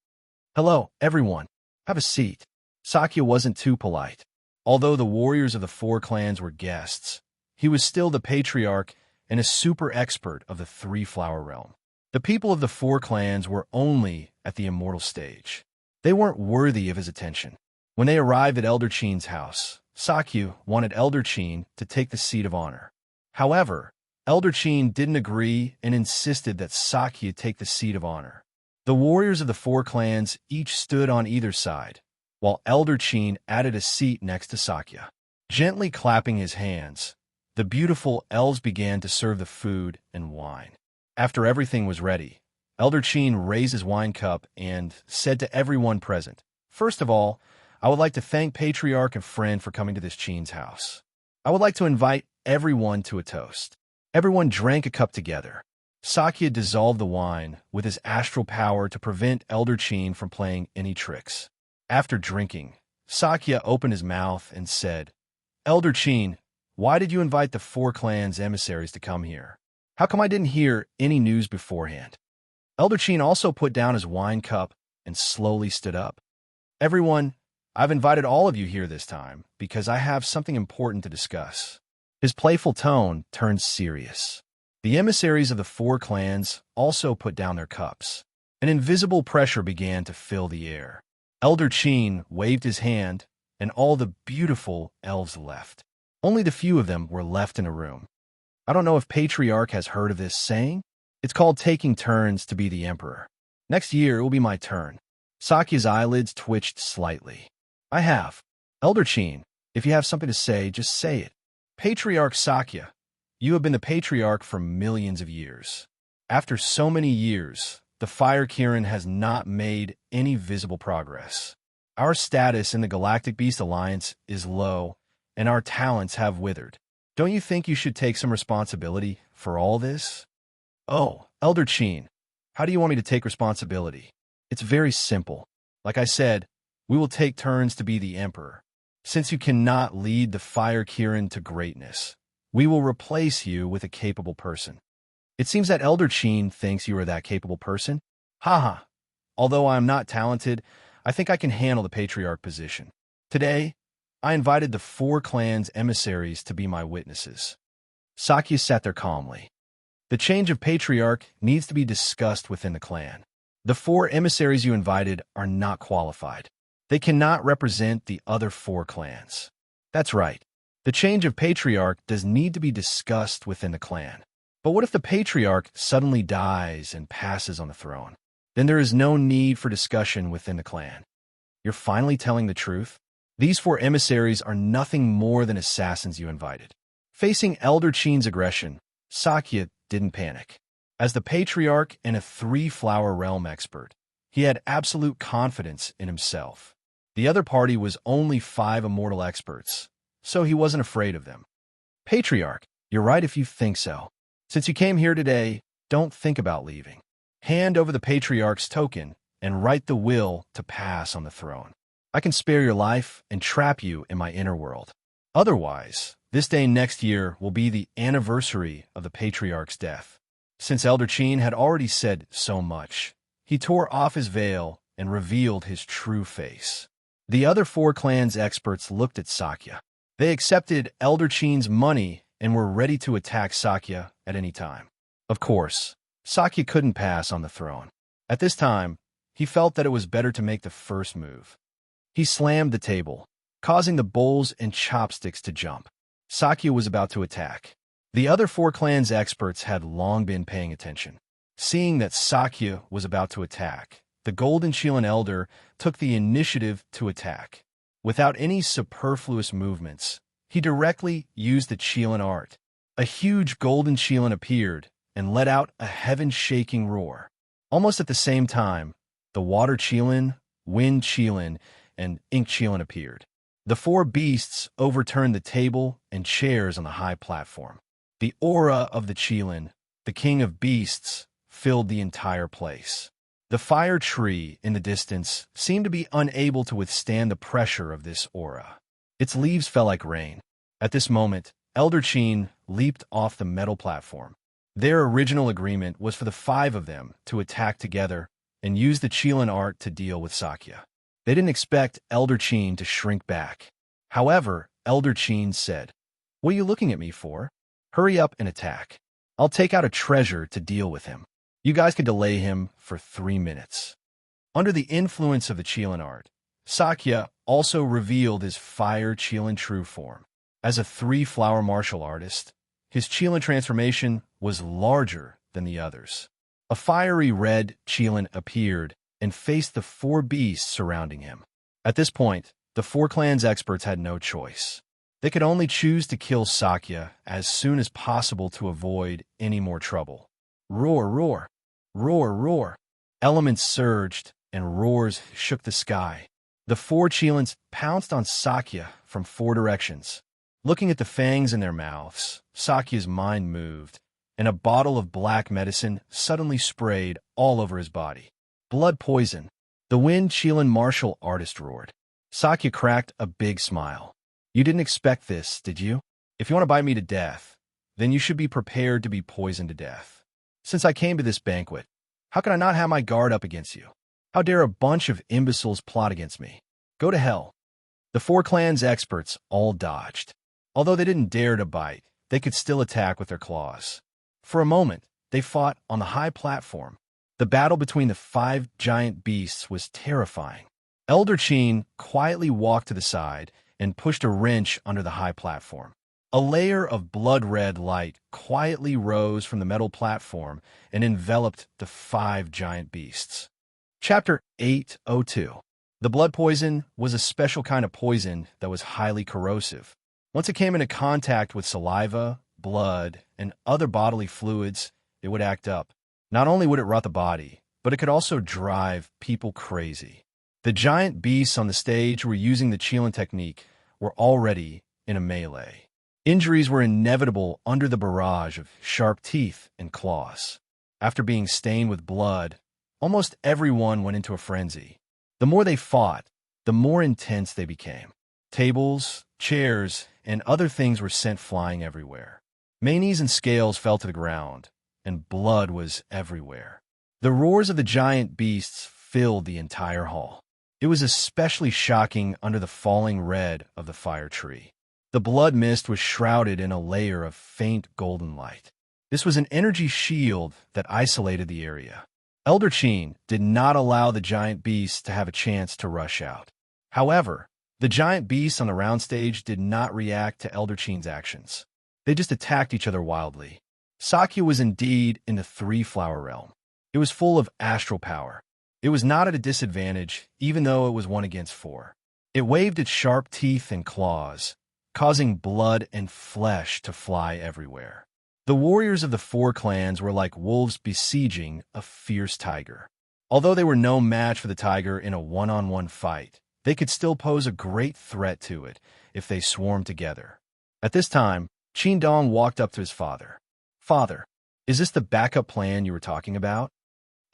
"Hello, everyone. Have a seat." Sakya wasn't too polite. Although the warriors of the four clans were guests, he was still the patriarch and a super expert of the three-flower realm. The people of the four clans were only at the immortal stage. They weren't worthy of his attention. When they arrived at Elder Chin's house, Sakya wanted Elder Chin to take the seat of honor. However, Elder Chin didn't agree and insisted that Sakya take the seat of honor. The warriors of the four clans each stood on either side, while Elder Chin added a seat next to Sakya. Gently clapping his hands, the beautiful elves began to serve the food and wine. After everything was ready, Elder Chin raised his wine cup and said to everyone present, "First of all, I would like to thank Patriarch and friend for coming to this Chin's house. I would like to invite everyone to a toast." Everyone drank a cup together. Sakya dissolved the wine with his astral power to prevent Elder Chin from playing any tricks. After drinking, Sakya opened his mouth and said, "Elder Chin, why did you invite the four clans' emissaries to come here? How come I didn't hear any news beforehand?" Elder Chin also put down his wine cup and slowly stood up. "Everyone, I've invited all of you here this time because I have something important to discuss." His playful tone turned serious. The emissaries of the four clans also put down their cups. An invisible pressure began to fill the air. Elder Chin waved his hand, and all the beautiful elves left. Only the few of them were left in the room. I don't know if Patriarch has heard of this saying. It's called taking turns to be the emperor. Next year, it will be my turn. Sakya's eyelids twitched slightly. "I have. Elder Chin, if you have something to say, just say it." "Patriarch Sakya, you have been the patriarch for millions of years. After so many years, the Fire Kirin has not made any visible progress. Our status in the Galactic Beast Alliance is low, and our talents have withered. Don't you think you should take some responsibility for all this?" "Oh, Elder Chin, how do you want me to take responsibility?" "It's very simple. Like I said, we will take turns to be the emperor. Since you cannot lead the Fire Kirin to greatness, we will replace you with a capable person." "It seems that Elder Chin thinks you are that capable person." "Haha. Although I am not talented, I think I can handle the patriarch position. Today, I invited the four clans' emissaries to be my witnesses." Sakya sat there calmly. The change of patriarch needs to be discussed within the clan. The four emissaries you invited are not qualified. They cannot represent the other four clans. That's right. The change of patriarch does need to be discussed within the clan. But what if the patriarch suddenly dies and passes on the throne? Then there is no need for discussion within the clan. You're finally telling the truth? These four emissaries are nothing more than assassins you invited. Facing Elder Chin's aggression, Sakya didn't panic. As the patriarch and a three-flower realm expert, he had absolute confidence in himself. The other party was only 5 immortal experts, so he wasn't afraid of them. Patriarch, you're right if you think so. Since you came here today, don't think about leaving. Hand over the Patriarch's token and write the will to pass on the throne. I can spare your life and trap you in my inner world. Otherwise, this day next year will be the anniversary of the Patriarch's death. Since Elder Chin had already said so much, he tore off his veil and revealed his true face. The other four clans' experts looked at Sakya. They accepted Elder Chin's money and were ready to attack Sakya at any time. Of course, Sakya couldn't pass on the throne. At this time, he felt that it was better to make the first move. He slammed the table, causing the bowls and chopsticks to jump. Sakya was about to attack. The other four clans' experts had long been paying attention. Seeing that Sakya was about to attack, the Golden Qilin Elder took the initiative to attack. Without any superfluous movements, he directly used the Qilin art. A huge Golden Qilin appeared and let out a heaven-shaking roar. Almost at the same time, the Water Qilin, Wind Qilin, and Ink Qilin appeared. The four beasts overturned the table and chairs on the high platform. The aura of the Qilin, the king of beasts, filled the entire place. The fire tree in the distance seemed to be unable to withstand the pressure of this aura. Its leaves fell like rain. At this moment, Elder Chin leaped off the metal platform. Their original agreement was for the five of them to attack together and use the Qilin art to deal with Sakya. They didn't expect Elder Chin to shrink back. However, Elder Chin said, "What are you looking at me for? Hurry up and attack. I'll take out a treasure to deal with him. You guys can delay him for 3 minutes." Under the influence of the Qilin art, Sakya also revealed his fire Qilin true form. As a three-flower martial artist, his Qilin transformation was larger than the others. A fiery red Qilin appeared and faced the four beasts surrounding him. At this point, the four clans' experts had no choice. They could only choose to kill Sakya as soon as possible to avoid any more trouble. Roar, roar, roar, roar. Elements surged and roars shook the sky. The four Qilins pounced on Sakya from four directions. Looking at the fangs in their mouths, Sakya's mind moved, and a bottle of black medicine suddenly sprayed all over his body. Blood poison. The Wind Qilin martial artist roared. Sakya cracked a big smile. You didn't expect this, did you? If you want to bite me to death, then you should be prepared to be poisoned to death. Since I came to this banquet, how can I not have my guard up against you? How dare a bunch of imbeciles plot against me? Go to hell. The four clans' experts all dodged. Although they didn't dare to bite, they could still attack with their claws. For a moment, they fought on the high platform. The battle between the five giant beasts was terrifying. Elder Chin quietly walked to the side and pushed a wrench under the high platform. A layer of blood-red light quietly rose from the metal platform and enveloped the five giant beasts. Chapter 802. The blood poison was a special kind of poison that was highly corrosive. Once it came into contact with saliva, blood, and other bodily fluids, it would act up. Not only would it rot the body, but it could also drive people crazy. The giant beasts on the stage who were using the Qilin technique were already in a melee. Injuries were inevitable under the barrage of sharp teeth and claws. After being stained with blood, almost everyone went into a frenzy. The more they fought, the more intense they became. Tables, chairs, and other things were sent flying everywhere. Manes and scales fell to the ground, and blood was everywhere. The roars of the giant beasts filled the entire hall. It was especially shocking under the falling red of the fire tree. The blood mist was shrouded in a layer of faint golden light. This was an energy shield that isolated the area. Elder Chin did not allow the giant beasts to have a chance to rush out. However, the giant beasts on the round stage did not react to Elder Chin's actions. They just attacked each other wildly. Sakya was indeed in the three-flower realm. It was full of astral power. It was not at a disadvantage, even though it was 1 against 4. It waved its sharp teeth and claws, causing blood and flesh to fly everywhere. The warriors of the four clans were like wolves besieging a fierce tiger. Although they were no match for the tiger in a one-on-one fight, they could still pose a great threat to it if they swarmed together. At this time, Qin Dong walked up to his father. Father, is this the backup plan you were talking about?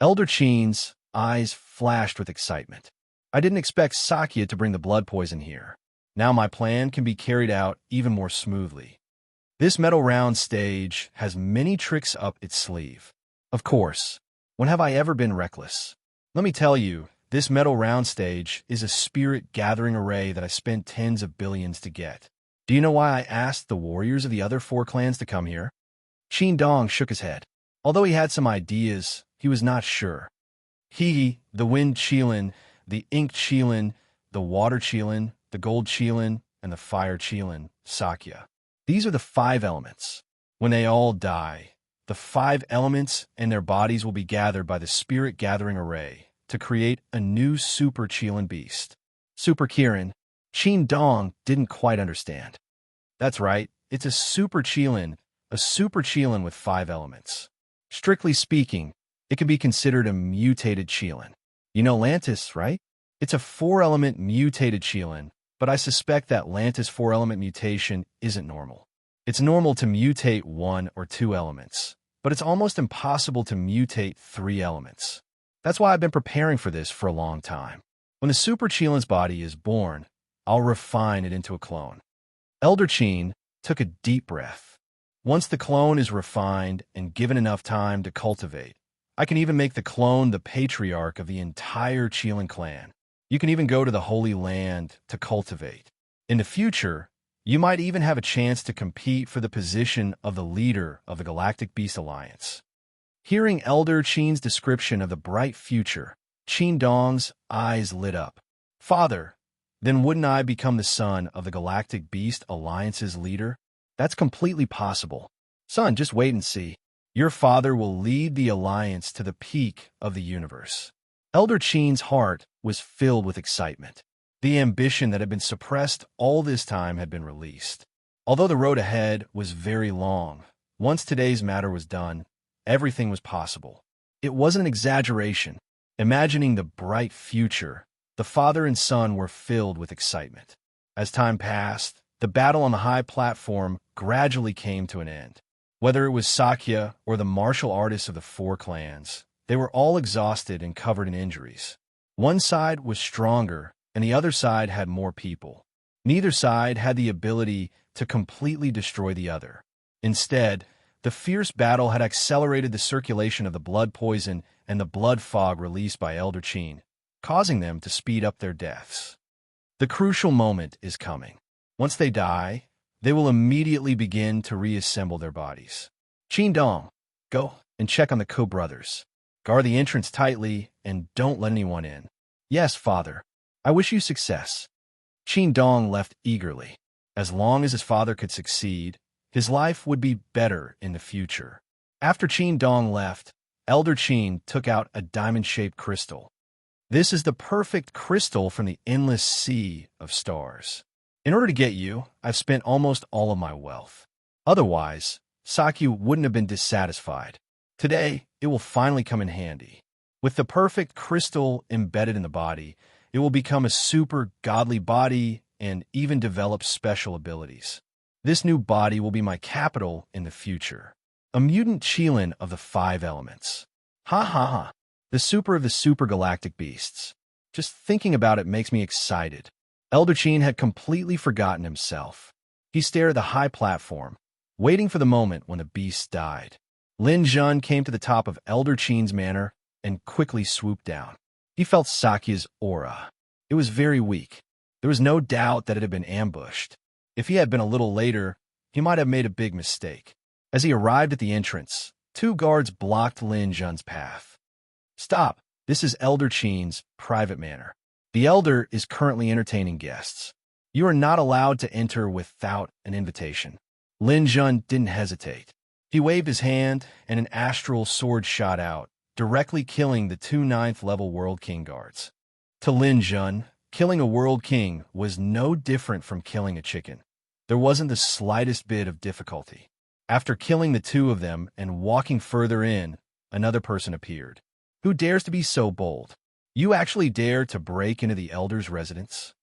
Elder Qin's eyes flashed with excitement. I didn't expect Sakya to bring the blood poison here. Now my plan can be carried out even more smoothly. This metal round stage has many tricks up its sleeve. Of course, when have I ever been reckless? Let me tell you, this metal round stage is a spirit-gathering array that I spent tens of billions to get. Do you know why I asked the warriors of the other 4 clans to come here? Qin Dong shook his head. Although he had some ideas, he was not sure. The wind Qilin, the ink Qilin, the water Qilin, the gold Qilin, and the fire Qilin, Sakya. These are the 5 elements. When they all die, the 5 elements and their bodies will be gathered by the spirit-gathering array to create a new Super Qilin beast. Super Kirin, Qin Dong didn't quite understand. That's right, it's a Super Qilin with 5 elements. Strictly speaking, it can be considered a mutated Qilin. You know Lantis, right? It's a 4-element mutated Qilin, but I suspect that Lantis 4-element mutation isn't normal. It's normal to mutate 1 or 2 elements, but it's almost impossible to mutate 3 elements. That's why I've been preparing for this for a long time. When the Super Qilin's body is born, I'll refine it into a clone. Elder Qin took a deep breath. Once the clone is refined and given enough time to cultivate, I can even make the clone the patriarch of the entire Qilin clan. You can even go to the Holy Land to cultivate. In the future, you might even have a chance to compete for the position of the leader of the Galactic Beast Alliance. Hearing Elder Qin's description of the bright future, Qin Dong's eyes lit up. Father, then wouldn't I become the son of the Galactic Beast Alliance's leader? That's completely possible. Son, just wait and see. Your father will lead the Alliance to the peak of the universe. Elder Qin's heart was filled with excitement. The ambition that had been suppressed all this time had been released. Although the road ahead was very long, once today's matter was done, everything was possible. It wasn't an exaggeration. Imagining the bright future, the father and son were filled with excitement. As time passed, the battle on the high platform gradually came to an end. Whether it was Sakya or the martial artists of the 4 clans, they were all exhausted and covered in injuries. One side was stronger, and the other side had more people. Neither side had the ability to completely destroy the other. Instead, the fierce battle had accelerated the circulation of the blood poison and the blood fog released by Elder Qin, causing them to speed up their deaths. The crucial moment is coming. Once they die, they will immediately begin to reassemble their bodies. Qin Dong, go and check on the Ko brothers. Guard the entrance tightly and don't let anyone in. Yes, father. I wish you success. Qin Dong left eagerly. As long as his father could succeed, his life would be better in the future. After Qin Dong left, Elder Qin took out a diamond-shaped crystal. This is the perfect crystal from the endless sea of stars. In order to get you, I've spent almost all of my wealth. Otherwise, Sakya wouldn't have been dissatisfied. Today, it will finally come in handy. With the perfect crystal embedded in the body, it will become a super godly body and even develop special abilities. This new body will be my capital in the future. A mutant Qilin of the 5 elements. Ha ha ha. The super of the super galactic beasts. Just thinking about it makes me excited. Elder Qin had completely forgotten himself. He stared at the high platform, waiting for the moment when the beast died. Lin Jun came to the top of Elder Qin's manor and quickly swooped down. He felt Sakya's aura. It was very weak. There was no doubt that it had been ambushed. If he had been a little later, he might have made a big mistake. As he arrived at the entrance, 2 guards blocked Lin Jun's path. Stop. This is Elder Qin's private manor. The Elder is currently entertaining guests. You are not allowed to enter without an invitation. Lin Jun didn't hesitate. He waved his hand, and an astral sword shot out, directly killing the 2 9th-level World King guards. To Lin Jun, killing a World King was no different from killing a chicken. There wasn't the slightest bit of difficulty. After killing the 2 of them and walking further in, another person appeared. Who dares to be so bold? You actually dare to break into the Elder's residence?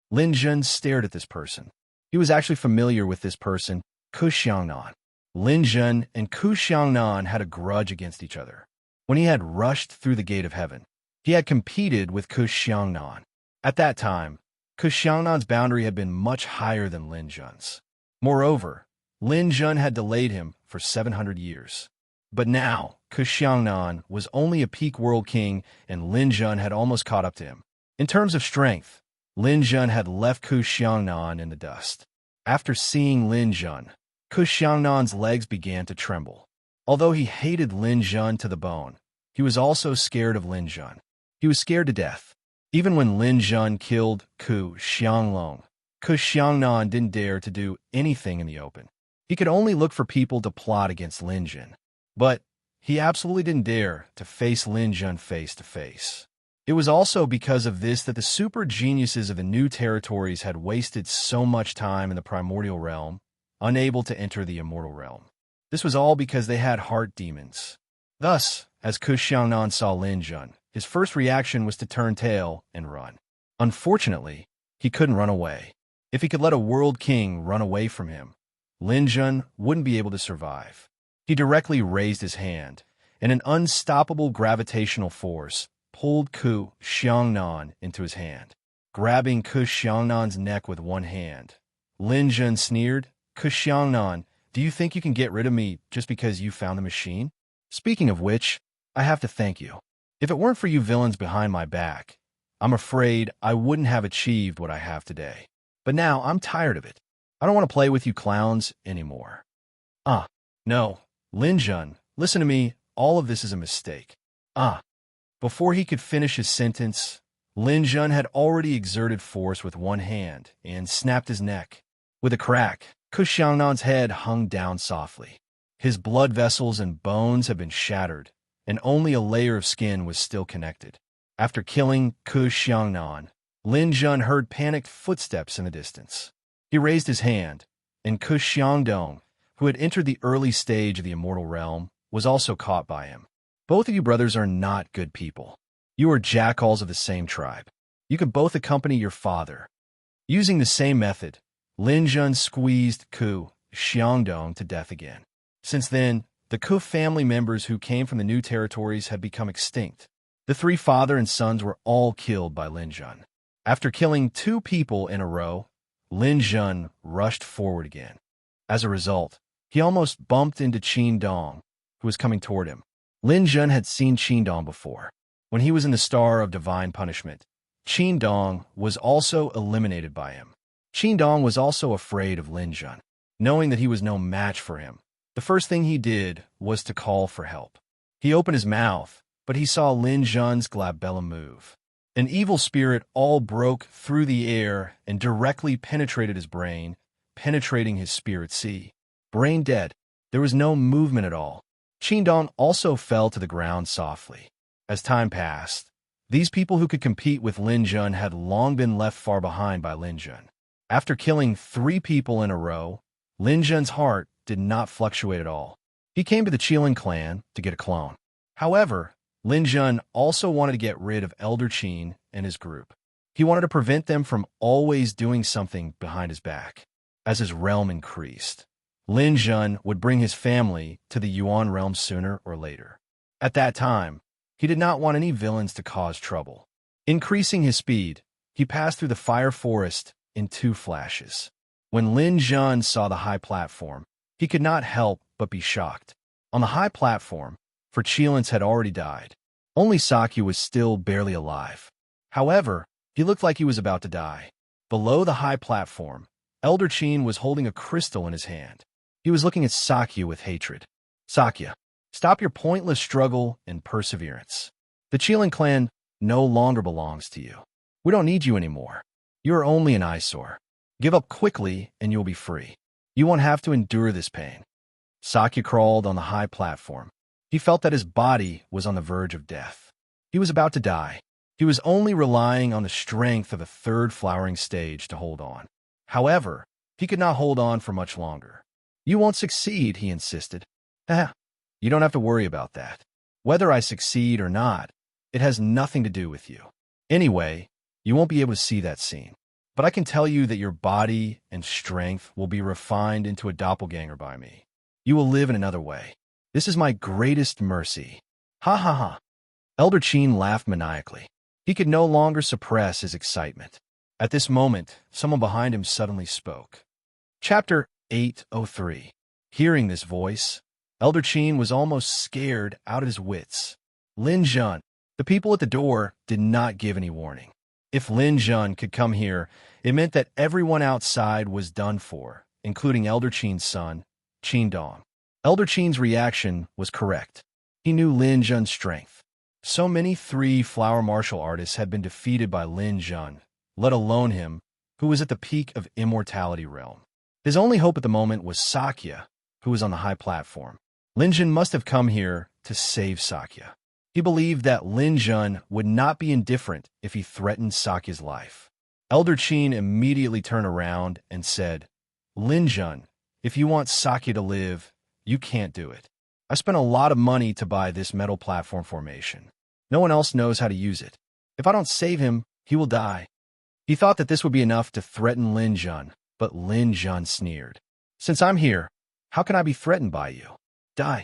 Lin Jun stared at this person. He was actually familiar with this person Ku Xiangnan. Lin Jun and Ku Xiangnan had a grudge against each other. When he had rushed through the gate of heaven, he had competed with Ku Xiangnan. At that time, Ku Xiangnan's boundary had been much higher than Lin Jun's. Moreover, Lin Jun had delayed him for 700 years. But now, Ku Xiangnan was only a peak world king, and Lin Jun had almost caught up to him. In terms of strength, Lin Jun had left Ku Xiangnan in the dust. After seeing Lin Jun, Ku Xiangnan's legs began to tremble. Although he hated Lin Jun to the bone, he was also scared of Lin Jun. He was scared to death. Even when Lin Jun killed Ku Xianglong, Ku Xiangnan didn't dare to do anything in the open. He could only look for people to plot against Lin Jun. But he absolutely didn't dare to face Lin Jun face to face. It was also because of this that the super geniuses of the new territories had wasted so much time in the primordial realm, unable to enter the immortal realm. This was all because they had heart demons. Thus, as Ku Xiangnan saw Lin Jun, his first reaction was to turn tail and run. Unfortunately, he couldn't run away. If he could let a world king run away from him, Lin Jun wouldn't be able to survive. He directly raised his hand, and an unstoppable gravitational force pulled Ku Xiangnan into his hand. Grabbing Ku Xiangnan's neck with one hand, Lin Jun sneered, "Ku Xiangnan, do you think you can get rid of me just because you found the machine? Speaking of which, I have to thank you. If it weren't for you villains behind my back, I'm afraid I wouldn't have achieved what I have today. But now I'm tired of it. I don't want to play with you clowns anymore." No, Lin Jun, listen to me, all of this is a mistake. Before he could finish his sentence, Lin Jun had already exerted force with one hand and snapped his neck. With a crack, Ku Xiangnan's head hung down softly. His blood vessels and bones had been shattered, and only a layer of skin was still connected. After killing Ku Xiangnan, Lin Jun heard panicked footsteps in the distance. He raised his hand, and Ku Xiangdong, who had entered the early stage of the immortal realm, was also caught by him. Both of you brothers are not good people. You are jackals of the same tribe. You can both accompany your father. Using the same method, Lin Jun squeezed Ku Xiangdong to death again. Since then, the Ku family members who came from the new territories had become extinct. The three father and sons were all killed by Lin Jun. After killing 2 people in a row, Lin Jun rushed forward again. As a result, he almost bumped into Qin Dong, who was coming toward him. Lin Jun had seen Qin Dong before. When he was in the Star of Divine Punishment, Qin Dong was also eliminated by him. Qin Dong was also afraid of Lin Jun. Knowing that he was no match for him, the first thing he did was to call for help. He opened his mouth, but he saw Lin Jun's glabella move. An evil spirit all broke through the air and directly penetrated his brain, penetrating his spirit sea. Brain dead. There was no movement at all. Qin Dong also fell to the ground softly. As time passed, these people who could compete with Lin Jun had long been left far behind by Lin Jun. After killing 3 people in a row, Lin Jun's heart did not fluctuate at all. He came to the Qilin clan to get a clone. However, Lin Jun also wanted to get rid of Elder Qin and his group. He wanted to prevent them from always doing something behind his back. As his realm increased, Lin Jun would bring his family to the Yuan realm sooner or later. At that time, he did not want any villains to cause trouble. Increasing his speed, he passed through the fire forest in 2 flashes. When Lin Jun saw the high platform, he could not help but be shocked. On the high platform, for Qilins had already died. Only Sakya was still barely alive. However, he looked like he was about to die. Below the high platform, Elder Qin was holding a crystal in his hand. He was looking at Sakya with hatred. "Sakya, stop your pointless struggle and perseverance. The Qilin clan no longer belongs to you. We don't need you anymore. You are only an eyesore. Give up quickly and you'll be free. You won't have to endure this pain." Sakya crawled on the high platform. He felt that his body was on the verge of death. He was about to die. He was only relying on the strength of a 3rd flowering stage to hold on. However, he could not hold on for much longer. "You won't succeed," he insisted. You don't have to worry about that. Whether I succeed or not, it has nothing to do with you. Anyway, you won't be able to see that scene. but I can tell you that your body and strength will be refined into a doppelganger by me. You will live in another way. This is my greatest mercy. Ha ha ha. Elder Chin laughed maniacally. He could no longer suppress his excitement. At this moment, someone behind him suddenly spoke. Chapter 803. Hearing this voice, Elder Chin was almost scared out of his wits. Lin Jun. The people at the door did not give any warning. If Lin Jun could come here, it meant that everyone outside was done for, including Elder Chin's son, Qin Dong. Elder Chin's reaction was correct. He knew Lin Jun's strength. So many 3 flower martial artists had been defeated by Lin Jun, let alone him, who was at the peak of immortality realm. His only hope at the moment was Sakya, who was on the high platform. Lin Jun must have come here to save Sakya. He believed that Lin Jun would not be indifferent if he threatened Sakya's life. Elder Chin immediately turned around and said, Lin Jun, if you want Sakya to live, you can't do it. I spent a lot of money to buy this metal platform formation. No one else knows how to use it. If I don't save him, he will die. He thought that this would be enough to threaten Lin Jun, but Lin Jun sneered. Since I'm here, how can I be threatened by you? Die.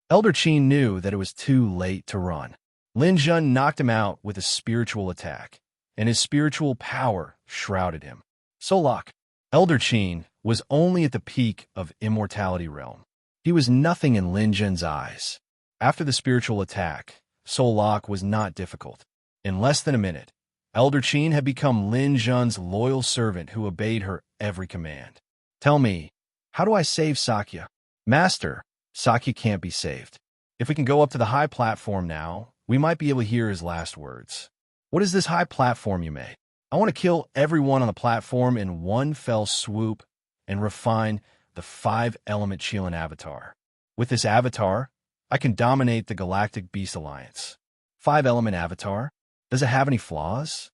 Elder Chin knew that it was too late to run. Lin Jun knocked him out with a spiritual attack, and his spiritual power shrouded him. Solok. Elder Chin was only at the peak of immortality realm. He was nothing in Lin Jun's eyes. After the spiritual attack, Solok was not difficult. In less than a minute, Elder Chin had become Lin Jun's loyal servant who obeyed her every command. Tell me, how do I save Sakya? Master, Sakya can't be saved. If we can go up to the high platform now, we might be able to hear his last words. What is this high platform you made? I want to kill everyone on the platform in one fell swoop and refine the 5-element Qilin avatar. With this avatar, I can dominate the Galactic Beast Alliance. 5-element avatar? Does it have any flaws?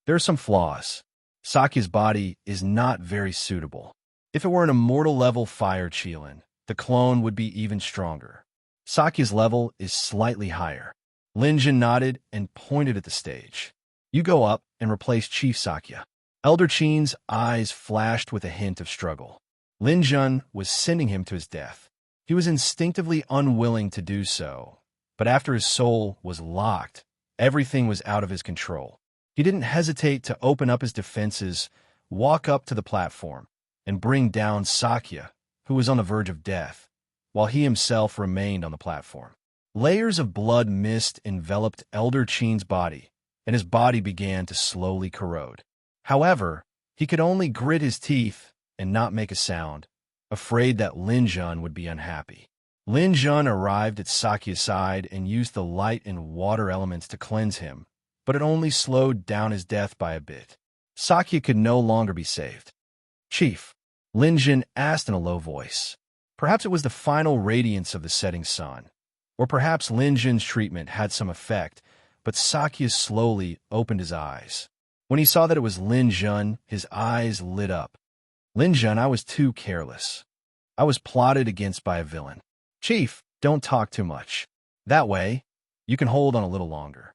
There are some flaws. Sakya's body is not very suitable. If it were an immortal level fire Qilin, the clone would be even stronger. Sakya's level is slightly higher. Lin Jun nodded and pointed at the stage. You go up and replace Chief Sakya. Elder Chin's eyes flashed with a hint of struggle. Lin Jun was sending him to his death. He was instinctively unwilling to do so, but after his soul was locked, everything was out of his control. He didn't hesitate to open up his defenses, walk up to the platform, and bring down Sakya, who was on the verge of death, while he himself remained on the platform. Layers of blood mist enveloped Elder Chin's body, and his body began to slowly corrode. However, he could only grit his teeth and not make a sound, afraid that Lin Jun would be unhappy. Lin Jun arrived at Sakya's side and used the light and water elements to cleanse him, but it only slowed down his death by a bit. Sakya could no longer be saved. Chief, Lin Jun asked in a low voice. Perhaps it was the final radiance of the setting sun, or perhaps Lin Jun's treatment had some effect, but Sakya slowly opened his eyes. When he saw that it was Lin Jun, his eyes lit up. Lin Jun, I was too careless. I was plotted against by a villain. Chief, don't talk too much. That way, you can hold on a little longer.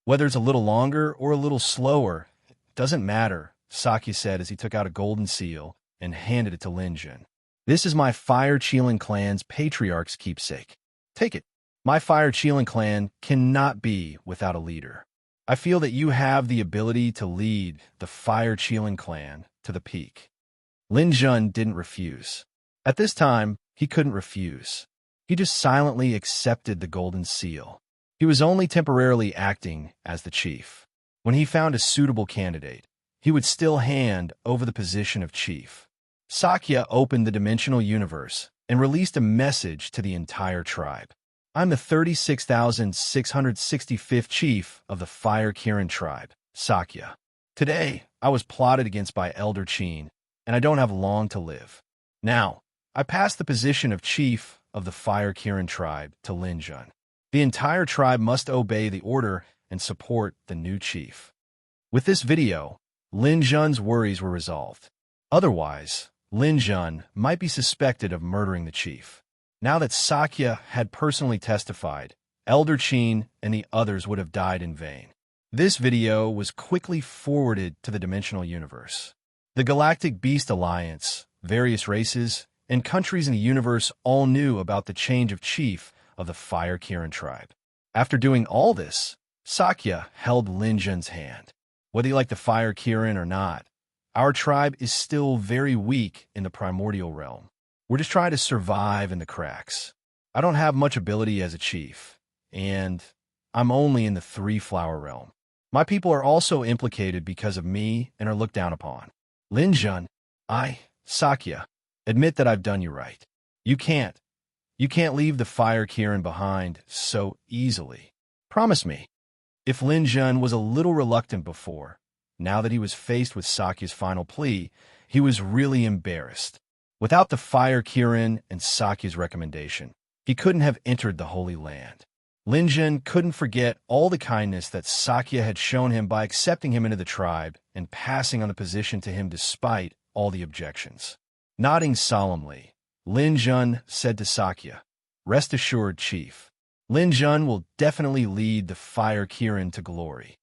Whether it's a little longer or a little slower, doesn't matter, Sakya said as he took out a golden seal and handed it to Lin Jun. This is my Fire Qilin clan's patriarch's keepsake. Take it. My Fire Qilin clan cannot be without a leader. I feel that you have the ability to lead the Fire Qilin clan to the peak. Lin Jun didn't refuse. At this time, he couldn't refuse. He just silently accepted the golden seal. He was only temporarily acting as the chief. When he found a suitable candidate, he would still hand over the position of chief. Sakya opened the dimensional universe and released a message to the entire tribe. I'm the 36,665th chief of the Fire Kirin tribe, Sakya. Today, I was plotted against by Elder Chin, and I don't have long to live. Now, I pass the position of chief of the Fire Kirin tribe to Lin Jun. The entire tribe must obey the order and support the new chief. With this video, Lin Jun's worries were resolved. Otherwise, Lin Jun might be suspected of murdering the chief. Now that Sakya had personally testified, Elder Chin and the others would have died in vain. This video was quickly forwarded to the dimensional universe. The Galactic Beast Alliance, various races, and countries in the universe all knew about the change of chief of the Fire Kirin tribe. After doing all this, Sakya held Lin Jun's hand. Whether you like the Fire Kirin or not, our tribe is still very weak in the primordial realm. We're just trying to survive in the cracks. I don't have much ability as a chief, and I'm only in the three-flower realm. My people are also implicated because of me and are looked down upon. Lin Jun, Sakya, admit that I've done you right. You can't leave the Fire Kirin behind so easily. Promise me. If Lin Jun was a little reluctant before, now that he was faced with Sakya's final plea, he was really embarrassed. Without the Fire Kirin and Sakya's recommendation, he couldn't have entered the Holy Land. Lin Jun couldn't forget all the kindness that Sakya had shown him by accepting him into the tribe and passing on the position to him despite all the objections. Nodding solemnly, Lin Jun said to Sakya, "Rest assured, Chief. Lin Jun will definitely lead the Fire Kirin to glory.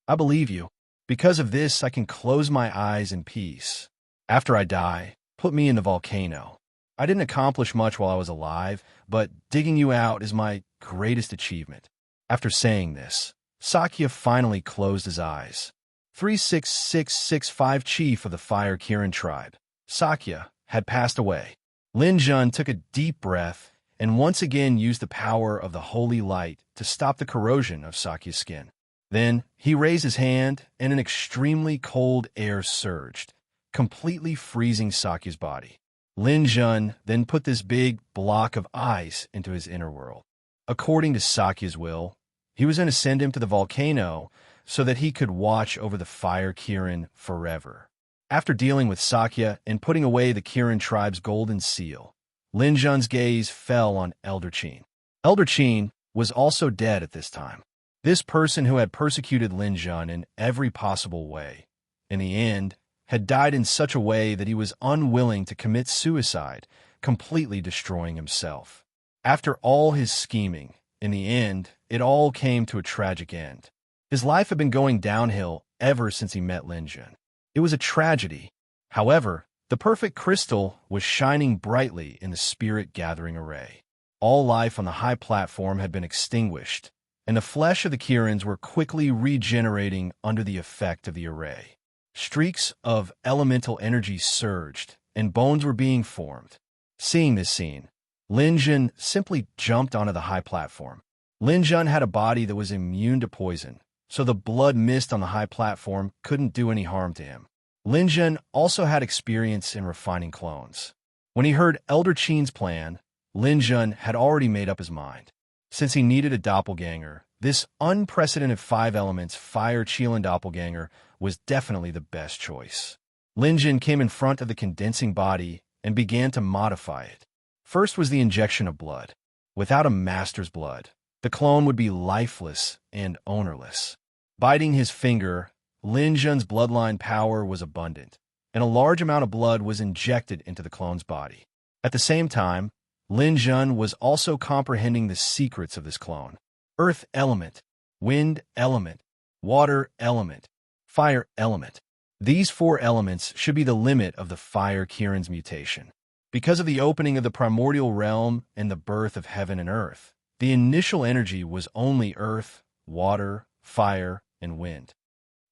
I believe you. Because of this, I can close my eyes in peace. After I die, put me in the volcano. I didn't accomplish much while I was alive, but digging you out is my greatest achievement." After saying this, Sakya finally closed his eyes. 36665 Chief of the Fire Kirin tribe, Sakya, had passed away. Lin Jun took a deep breath and once again used the power of the holy light to stop the corrosion of Sakya's skin. Then he raised his hand and an extremely cold air surged, completely freezing Sakya's body. Lin Jun then put this big block of ice into his inner world. According to Sakya's will, he was going to send him to the volcano so that he could watch over the Fire Kirin forever. After dealing with Sakya and putting away the Kirin tribe's golden seal, Lin Jun's gaze fell on Elder Qin. Elder Qin was also dead at this time. This person who had persecuted Lin Jun in every possible way, in the end, had died in such a way that he was unwilling to commit suicide, completely destroying himself. After all his scheming, in the end, it all came to a tragic end. His life had been going downhill ever since he met Lin Jun. It was a tragedy. However, the perfect crystal was shining brightly in the spirit-gathering array. All life on the high platform had been extinguished, and the flesh of the Kirins were quickly regenerating under the effect of the array. Streaks of elemental energy surged, and bones were being formed. Seeing this scene, Lin Jun simply jumped onto the high platform. Lin Jun had a body that was immune to poison, so the blood mist on the high platform couldn't do any harm to him. Lin Jun also had experience in refining clones. When he heard Elder Qin's plan, Lin Jun had already made up his mind. Since he needed a doppelganger, this unprecedented 5 elements fire Qilin doppelganger was definitely the best choice. Lin Jun came in front of the condensing body and began to modify it. First was the injection of blood. Without a master's blood, the clone would be lifeless and ownerless. Biting his finger, Lin Jun's bloodline power was abundant, and a large amount of blood was injected into the clone's body. At the same time, Lin Jun was also comprehending the secrets of this clone. Earth element, wind element, water element, fire element. These 4 elements should be the limit of the Fire Kirin's mutation. Because of the opening of the primordial realm and the birth of heaven and earth, the initial energy was only earth, water, fire, and wind.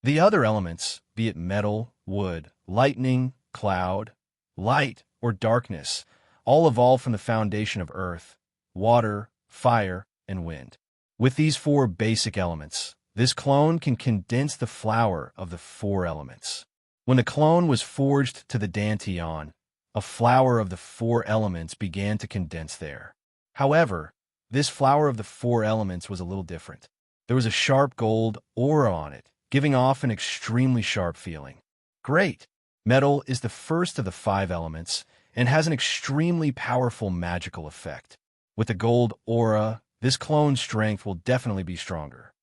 The other elements, be it metal, wood, lightning, cloud, light, or darkness, all evolved from the foundation of earth, water, fire, and wind. With these 4 basic elements, this clone can condense the flower of the 4 elements. When the clone was forged to the Dantian, a flower of the 4 elements began to condense there. However, this flower of the 4 elements was a little different. There was a sharp gold aura on it, giving off an extremely sharp feeling. Great! Metal is the first of the 5 elements and has an extremely powerful magical effect. With the gold aura, this clone's strength will definitely be stronger.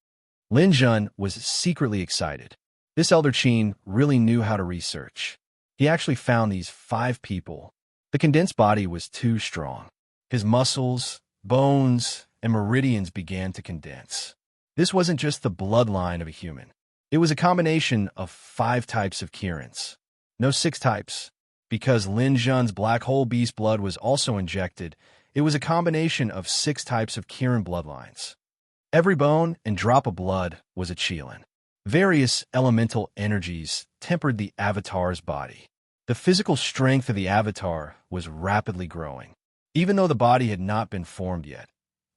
Lin Jun was secretly excited. This Elder Qin really knew how to research. He actually found these 5 people. The condensed body was too strong. His muscles, bones, and meridians began to condense. This wasn't just the bloodline of a human. It was a combination of 5 types of Kirans. No 6 types. Because Lin Zhun's black hole beast blood was also injected, it was a combination of 6 types of Kiran bloodlines. Every bone and drop of blood was a Qilin. Various elemental energies tempered the avatar's body. The physical strength of the avatar was rapidly growing. Even though the body had not been formed yet,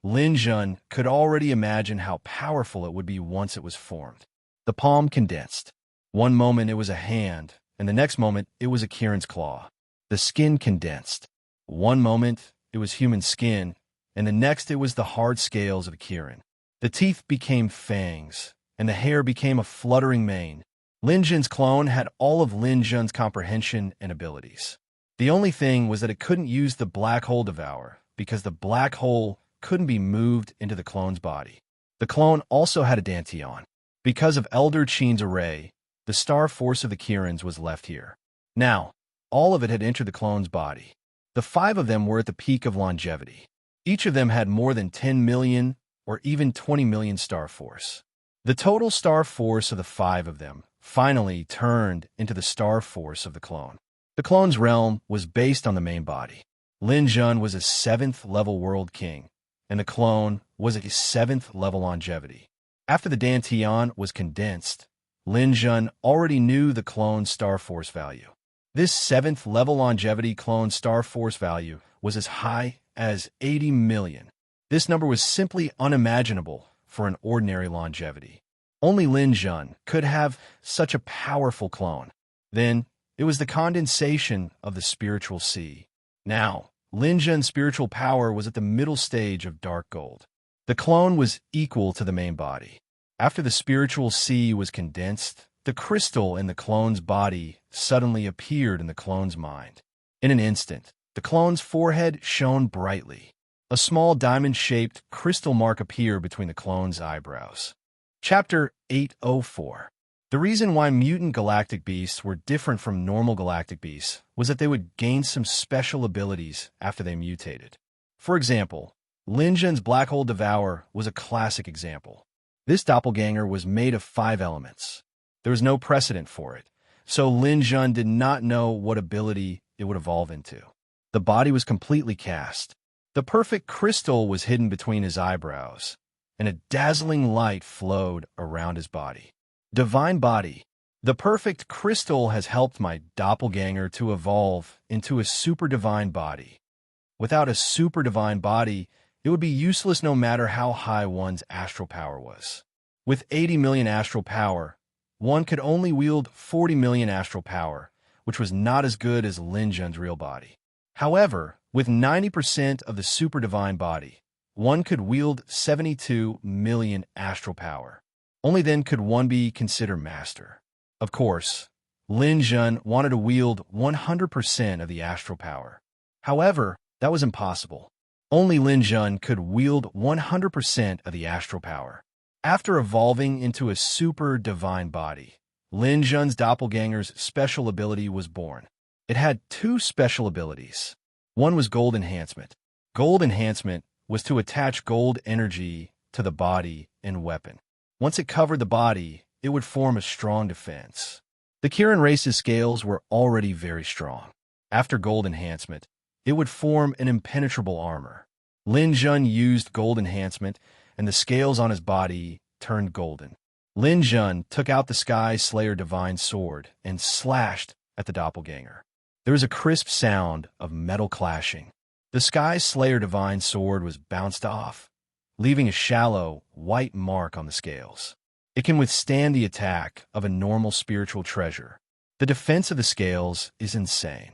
Lin Zhun could already imagine how powerful it would be once it was formed. The palm condensed. One moment it was a hand, and the next moment it was a Kiran's claw. The skin condensed. One moment it was human skin, and the next it was the hard scales of a Kiran. The teeth became fangs, and the hair became a fluttering mane. Lin Zhun's clone had all of Lin Zhun's comprehension and abilities. The only thing was that it couldn't use the black hole devour, because the black hole couldn't be moved into the clone's body. The clone also had a Dantian. Because of Elder Qin's array, the star force of the Kirans was left here. Now, all of it had entered the clone's body. The 5 of them were at the peak of longevity. Each of them had more than 10 million or even 20 million star force. The total star force of the 5 of them finally turned into the star force of the clone. The clone's realm was based on the main body. Lin Zhun was a 7th level world king, and the clone was a 7th level longevity. After the Dantian was condensed, Lin Zhun already knew the clone's star force value. This 7th level longevity clone star force value was as high as 80 million. This number was simply unimaginable for an ordinary longevity. Only Lin Zhun could have such a powerful clone. Then, it was the condensation of the spiritual sea. Now, Lin Zhun's spiritual power was at the middle stage of dark gold. The clone was equal to the main body. After the spiritual sea was condensed, the crystal in the clone's body suddenly appeared in the clone's mind. In an instant, the clone's forehead shone brightly. A small diamond-shaped crystal mark appeared between the clone's eyebrows. Chapter 804. The reason why mutant galactic beasts were different from normal galactic beasts was that they would gain some special abilities after they mutated. For example, Lin Zhun's black hole devourer was a classic example. This doppelganger was made of 5 elements. There was no precedent for it, so Lin Zhun did not know what ability it would evolve into. The body was completely cast. The perfect crystal was hidden between his eyebrows, and a dazzling light flowed around his body. Divine body. The perfect crystal has helped my doppelganger to evolve into a super divine body. Without a super divine body, it would be useless no matter how high one's astral power was. With 80 million astral power, one could only wield 40 million astral power, which was not as good as Lin Zhun's real body. However, with 90% of the super divine body, one could wield 72 million astral power. Only then could one be considered master. Of course, Lin Zhun wanted to wield 100% of the astral power. However, that was impossible. Only Lin Zhun could wield 100% of the astral power. After evolving into a super divine body, Lin Zhun's doppelganger's special ability was born. It had 2 special abilities. One was gold enhancement. Gold enhancement was to attach gold energy to the body and weapon. Once it covered the body, it would form a strong defense. The Kiran race's scales were already very strong. After gold enhancement, it would form an impenetrable armor. Lin Zhun used gold enhancement, and the scales on his body turned golden. Lin Zhun took out the Sky Slayer divine sword and slashed at the doppelganger. There was a crisp sound of metal clashing. The Sky Slayer divine sword was bounced off, leaving a shallow, white mark on the scales. It can withstand the attack of a normal spiritual treasure. The defense of the scales is insane.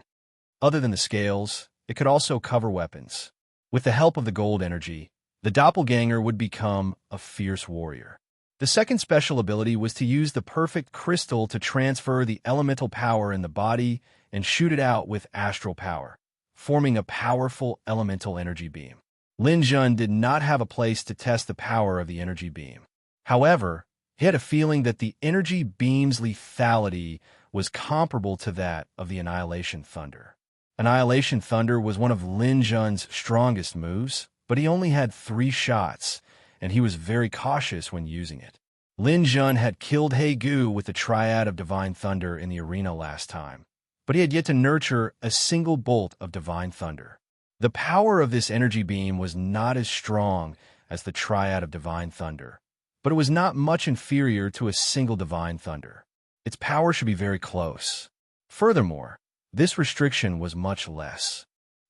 Other than the scales, it could also cover weapons. With the help of the gold energy, the doppelganger would become a fierce warrior. The second special ability was to use the perfect crystal to transfer the elemental power in the body and shoot it out with astral power, forming a powerful elemental energy beam. Lin Zhun did not have a place to test the power of the energy beam. However, he had a feeling that the energy beam's lethality was comparable to that of the Annihilation Thunder. Annihilation Thunder was one of Lin Zhun's strongest moves, but he only had 3 shots, and he was very cautious when using it. Lin Jun had killed He Gu with the triad of divine thunder in the arena last time, but he had yet to nurture a single bolt of divine thunder. The power of this energy beam was not as strong as the triad of divine thunder, but it was not much inferior to a single divine thunder. Its power should be very close. Furthermore, this restriction was much less.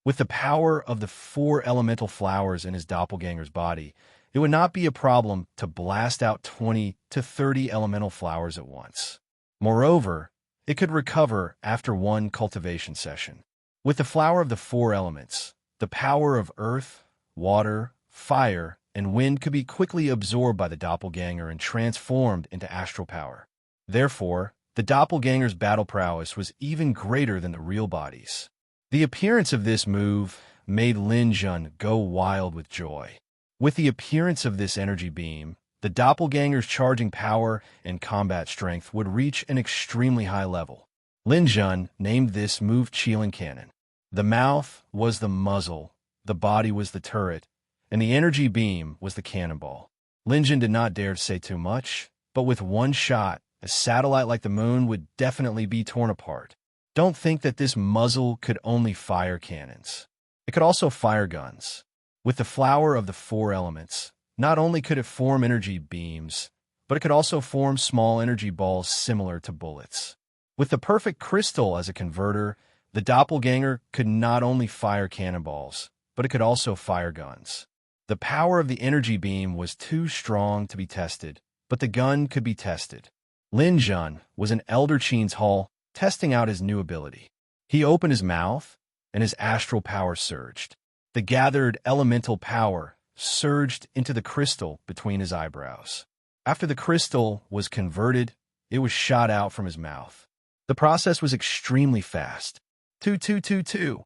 With the power of the 4 elemental flowers in his doppelganger's body, it would not be a problem to blast out 20 to 30 elemental flowers at once. Moreover, it could recover after one cultivation session. With the flower of the 4 elements, the power of earth, water, fire, and wind could be quickly absorbed by the doppelganger and transformed into astral power. Therefore, the doppelganger's battle prowess was even greater than the real body's. The appearance of this move made Lin Jun go wild with joy. With the appearance of this energy beam, the doppelganger's charging power and combat strength would reach an extremely high level. Lin Jun named this move Qilin Cannon. The mouth was the muzzle, the body was the turret, and the energy beam was the cannonball. Lin Jun did not dare to say too much, but with one shot, a satellite like the moon would definitely be torn apart. Don't think that this muzzle could only fire cannons. It could also fire guns. With the flower of the 4 elements, not only could it form energy beams, but it could also form small energy balls similar to bullets. With the perfect crystal as a converter, the doppelganger could not only fire cannonballs, but it could also fire guns. The power of the energy beam was too strong to be tested, but the gun could be tested. Lin Jun was in Elder Qin's hall, testing out his new ability. He opened his mouth, and his astral power surged. The gathered elemental power surged into the crystal between his eyebrows. After the crystal was converted, it was shot out from his mouth. The process was extremely fast. 2.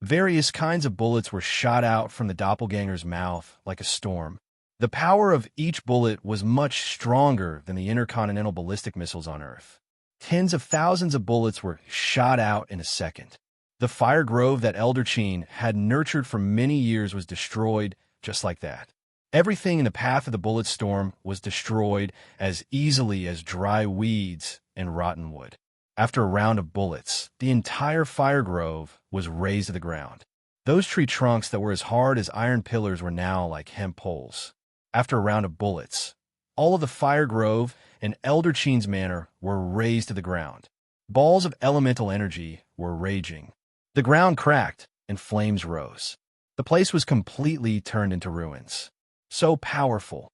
Various kinds of bullets were shot out from the doppelganger's mouth like a storm. The power of each bullet was much stronger than the intercontinental ballistic missiles on Earth. Tens of thousands of bullets were shot out in a second. The fire grove that Elder Qin had nurtured for many years was destroyed just like that. Everything in the path of the bullet storm was destroyed as easily as dry weeds and rotten wood. After a round of bullets, the entire fire grove was razed to the ground. Those tree trunks that were as hard as iron pillars were now like hemp poles. After a round of bullets, all of the fire grove and Elder Qin's manor were razed to the ground. Balls of elemental energy were raging. The ground cracked and flames rose. The place was completely turned into ruins. So powerful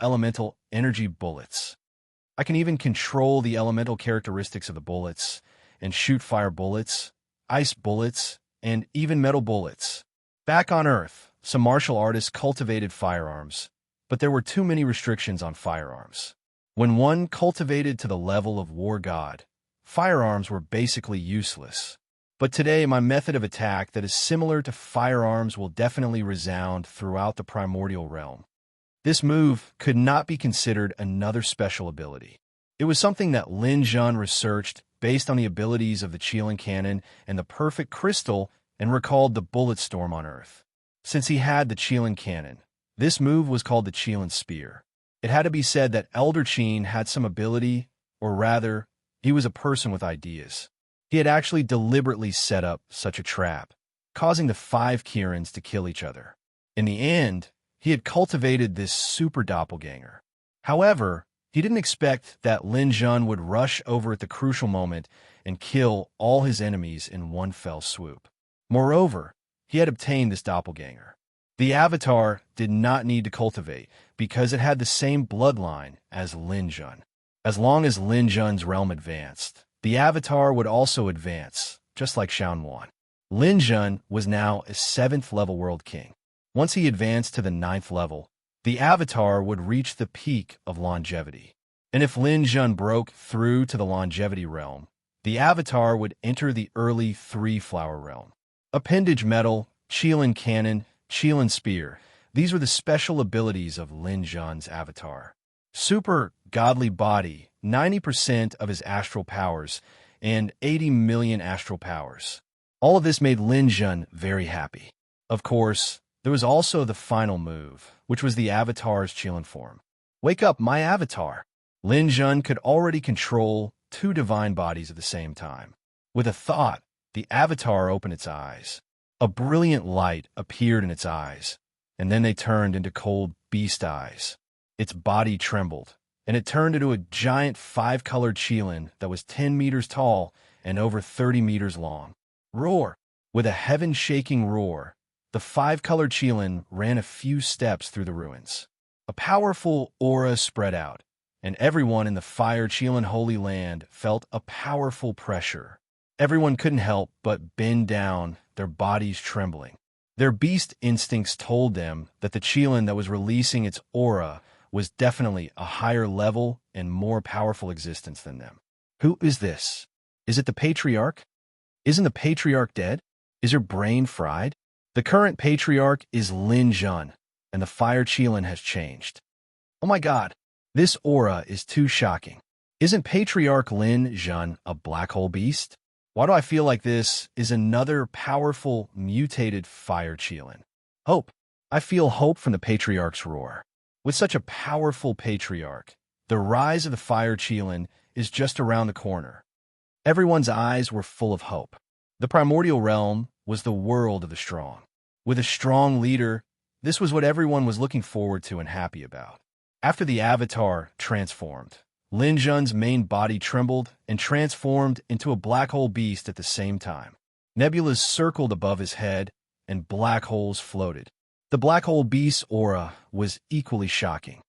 elemental energy bullets. I can even control the elemental characteristics of the bullets and shoot fire bullets, ice bullets, and even metal bullets. Back on Earth, some martial artists cultivated firearms, but there were too many restrictions on firearms. When one cultivated to the level of war god, firearms were basically useless. But today, my method of attack that is similar to firearms will definitely resound throughout the primordial realm. This move could not be considered another special ability. It was something that Lin Jun researched based on the abilities of the Qilin Cannon and the perfect crystal and recalled the bullet storm on Earth. Since he had the Qilin Cannon, this move was called the Qilin Spear. It had to be said that Elder Qin had some ability, or rather, he was a person with ideas. He had actually deliberately set up such a trap, causing the 5 Kirins to kill each other. In the end, he had cultivated this super doppelganger. However, he didn't expect that Lin Jun would rush over at the crucial moment and kill all his enemies in one fell swoop. Moreover, he had obtained this doppelganger. The avatar did not need to cultivate because it had the same bloodline as Lin Jun. As long as Lin Jun's realm advanced, the avatar would also advance, just like Xiaonuan. Lin Jun was now a 7th level world king. Once he advanced to the 9th level, the avatar would reach the peak of longevity. And if Lin Jun broke through to the longevity realm, the avatar would enter the early 3-flower realm. Appendage Metal, Qilin Cannon, Qilin Spear, these were the special abilities of Lin Jun's avatar. Super godly body, 90% of his astral powers, and 80 million astral powers. All of this made Lin Jun very happy. Of course, There was also the final move, which was the Avatar's Qilin form. Wake up, my Avatar! Lin Jun could already control two divine bodies at the same time. With a thought, the Avatar opened its eyes. A brilliant light appeared in its eyes, and then they turned into cold beast eyes. Its body trembled, and it turned into a giant five-colored Qilin that was 10 meters tall and over 30 meters long. Roar! With a heaven-shaking roar, the five-colored Qilin ran a few steps through the ruins. A powerful aura spread out, and everyone in the Fire Qilin Holy Land felt a powerful pressure. Everyone couldn't help but bend down, their bodies trembling. Their beast instincts told them that the Qilin that was releasing its aura was definitely a higher level and more powerful existence than them. Who is this? Is it the Patriarch? Isn't the Patriarch dead? Is your brain fried? The current Patriarch is Lin Jun, and the Fire Qilin has changed. Oh my god, this aura is too shocking. Isn't Patriarch Lin Jun a black hole beast? Why do I feel like this is another powerful, mutated Fire Qilin? Hope. I feel hope from the Patriarch's roar. With such a powerful Patriarch, the rise of the Fire Qilin is just around the corner. Everyone's eyes were full of hope. The primordial realm was the world of the strong. With a strong leader, this was what everyone was looking forward to and happy about. After the Avatar transformed, Lin Jun's main body trembled and transformed into a black hole beast at the same time. Nebulas circled above his head, and black holes floated. The black hole beast's aura was equally shocking.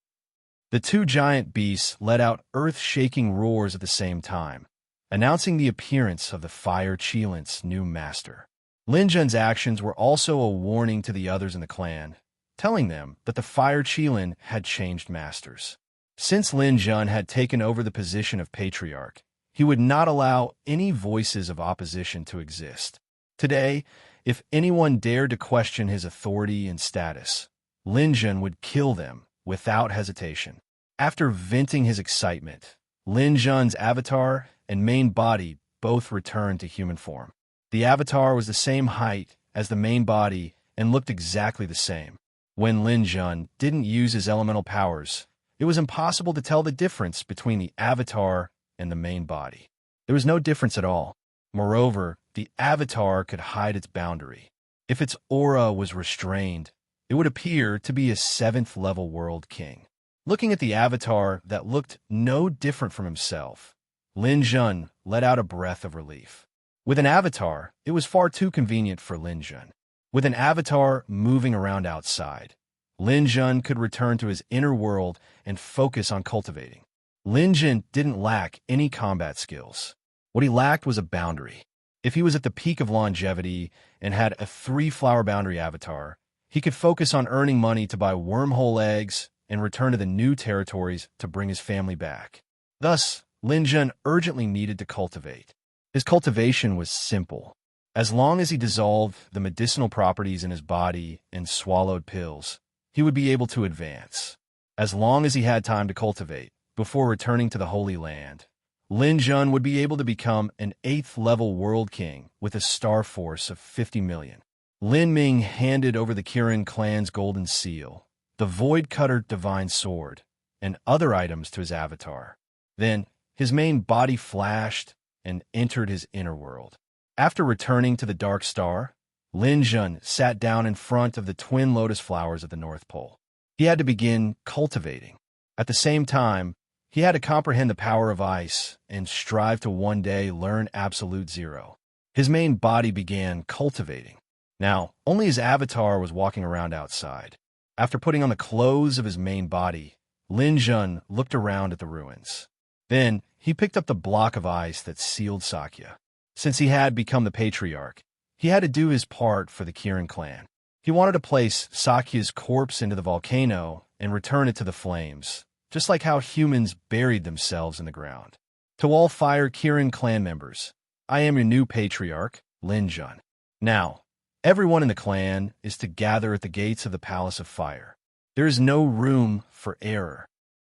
The two giant beasts let out earth-shaking roars at the same time, announcing the appearance of the Fire Qilin's new master. Lin Jun's actions were also a warning to the others in the clan, telling them that the Fire Qilin had changed masters. Since Lin Jun had taken over the position of Patriarch, he would not allow any voices of opposition to exist. Today, if anyone dared to question his authority and status, Lin Jun would kill them without hesitation. After venting his excitement, Lin Jun's avatar and main body both returned to human form. The avatar was the same height as the main body and looked exactly the same. When Lin Jun didn't use his elemental powers, it was impossible to tell the difference between the avatar and the main body. There was no difference at all. Moreover, the avatar could hide its boundary. If its aura was restrained, it would appear to be a 7th-level world king. Looking at the avatar that looked no different from himself, Lin Jun let out a breath of relief. With an avatar, it was far too convenient for Lin Jun. With an avatar moving around outside, Lin Jun could return to his inner world and focus on cultivating. Lin Jun didn't lack any combat skills. What he lacked was a boundary. If he was at the peak of longevity and had a 3-flower boundary avatar, he could focus on earning money to buy wormhole eggs and return to the new territories to bring his family back. Thus, Lin Jun urgently needed to cultivate. His cultivation was simple. As long as he dissolved the medicinal properties in his body and swallowed pills, he would be able to advance. As long as he had time to cultivate, before returning to the Holy Land, Lin Jun would be able to become an 8th-level world king with a star force of 50 million. Lin Ming handed over the Kirin clan's golden seal, the Void Cutter divine sword, and other items to his avatar. Then, his main body flashed and entered his inner world. After returning to the Dark Star, Lin Jun sat down in front of the twin lotus flowers at the North Pole. He had to begin cultivating. At the same time, he had to comprehend the power of ice and strive to one day learn Absolute Zero. His main body began cultivating. Now, only his avatar was walking around outside. After putting on the clothes of his main body, Lin Jun looked around at the ruins. Then, he picked up the block of ice that sealed Sakya. Since he had become the Patriarch, he had to do his part for the Kirin clan. He wanted to place Sakya's corpse into the volcano and return it to the flames, just like how humans buried themselves in the ground. To all Fire Kirin clan members, I am your new Patriarch, Lin Jun. Now, everyone in the clan is to gather at the gates of the Palace of Fire. There is no room for error.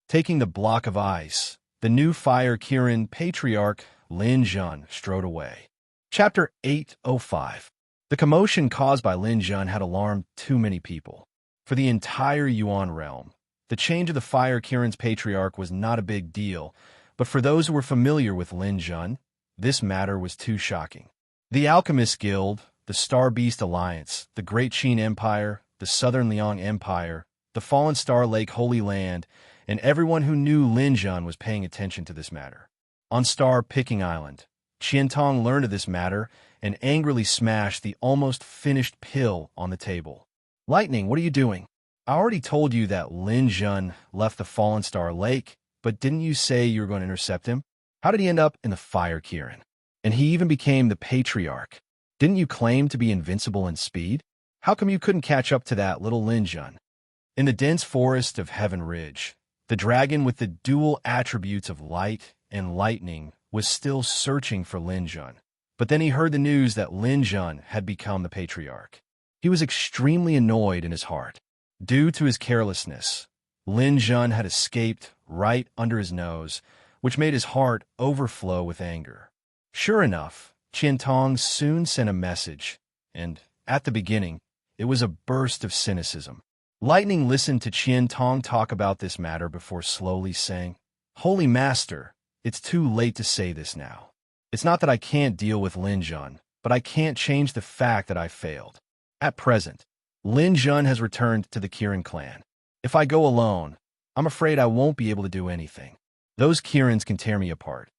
Taking the block of ice, the new Fire Kirin Patriarch, Lin Jun, strode away. Chapter 805. The commotion caused by Lin Jun had alarmed too many people. For the entire Yuan realm, the change of the Fire Kirin's patriarch was not a big deal, but for those who were familiar with Lin Jun, this matter was too shocking. The Alchemist Guild, the Star Beast Alliance, the Great Qin Empire, the Southern Liang Empire, the Fallen Star Lake Holy Land, and everyone who knew Lin Jun was paying attention to this matter. On Star Picking Island, Qiantong learned of this matter and angrily smashed the almost finished pill on the table. Lightning, what are you doing? I already told you that Lin Jun left the Fallen Star Lake, but didn't you say you were going to intercept him? How did he end up in the Fire Kirin? And he even became the Patriarch. Didn't you claim to be invincible in speed? How come you couldn't catch up to that little Lin Jun? In the dense forest of Heaven Ridge, the dragon with the dual attributes of light and lightning was still searching for Lin Jun. But then he heard the news that Lin Jun had become the Patriarch. He was extremely annoyed in his heart. Due to his carelessness, Lin Jun had escaped right under his nose, which made his heart overflow with anger. Sure enough, Qiantong soon sent a message, and, at the beginning, it was a burst of cynicism. Lightning listened to Qiantong talk about this matter before slowly saying, "Holy Master, it's too late to say this now. It's not that I can't deal with Lin Jun, but I can't change the fact that I failed. At present, Lin Jun has returned to the Kirin clan. If I go alone, I'm afraid I won't be able to do anything. Those Kirins can tear me apart."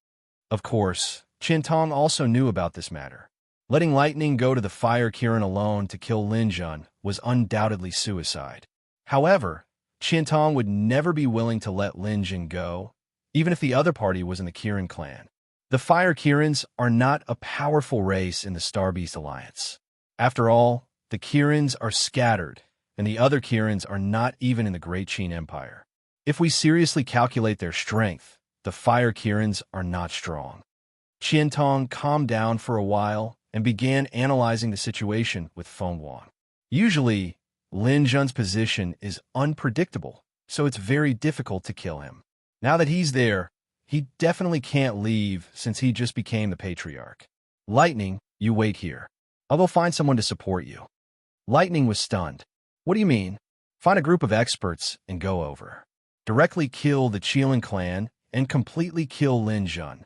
Of course, Qiantong also knew about this matter. Letting Lightning go to the Fire Kirin alone to kill Lin Jun was undoubtedly suicide. However, Qiantong would never be willing to let Lin Jun go, even if the other party was in the Kirin clan. The Fire Kirins are not a powerful race in the Star Beast Alliance. After all, the Kirins are scattered, and the other Kirins are not even in the Great Qin Empire. If we seriously calculate their strength, the Fire Kirins are not strong. Qiantong calmed down for a while and began analyzing the situation with Feng Wang. Usually, Lin Jun's position is unpredictable, so it's very difficult to kill him. Now that he's there, he definitely can't leave since he just became the Patriarch. Lightning, you wait here. I'll go find someone to support you. Lightning was stunned. What do you mean? Find a group of experts and go over. Directly kill the Qilin clan and completely kill Lin Jun.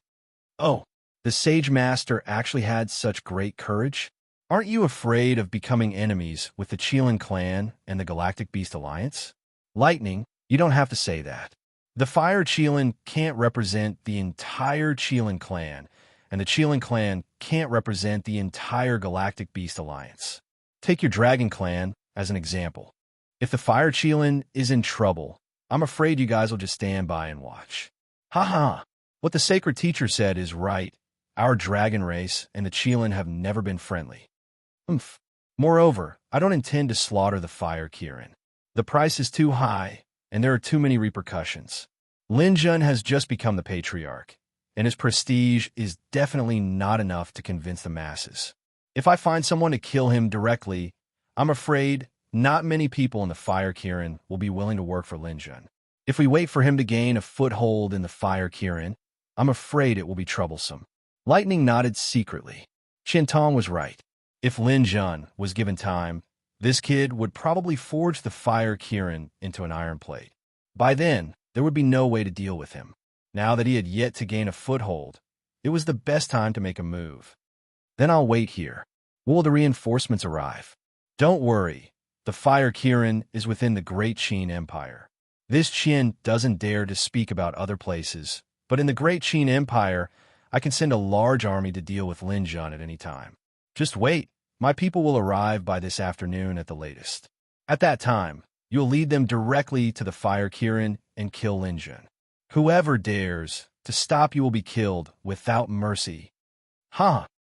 Oh, the Sage Master actually had such great courage? Aren't you afraid of becoming enemies with the Qilin clan and the Galactic Beast Alliance? Lightning, you don't have to say that. The Fire Qilin can't represent the entire Qilin clan, and the Qilin clan can't represent the entire Galactic Beast Alliance. Take your Dragon clan as an example. If the Fire Qilin is in trouble, I'm afraid you guys will just stand by and watch. Haha, what the Sacred Teacher said is right. Our dragon race and the Qilin have never been friendly. Moreover, I don't intend to slaughter the Fire Kirin. The price is too high, and there are too many repercussions. Lin Jun has just become the Patriarch, and his prestige is definitely not enough to convince the masses. If I find someone to kill him directly, I'm afraid not many people in the Fire Kirin will be willing to work for Lin Jun. If we wait for him to gain a foothold in the Fire Kirin, I'm afraid it will be troublesome. Lightning nodded secretly. Qiantong was right. If Lin Jun was given time, this kid would probably forge the Fire Kirin into an iron plate. By then, there would be no way to deal with him. Now that he had yet to gain a foothold, it was the best time to make a move. Then I'll wait here. Will the reinforcements arrive? Don't worry. The Fire Kirin is within the Great Qin Empire. This Qin doesn't dare to speak about other places, but in the Great Qin Empire, I can send a large army to deal with Lin Jun at any time. Just wait. My people will arrive by this afternoon at the latest. At that time, you'll lead them directly to the Fire Kirin and kill Lin Jun. Whoever dares to stop you will be killed without mercy.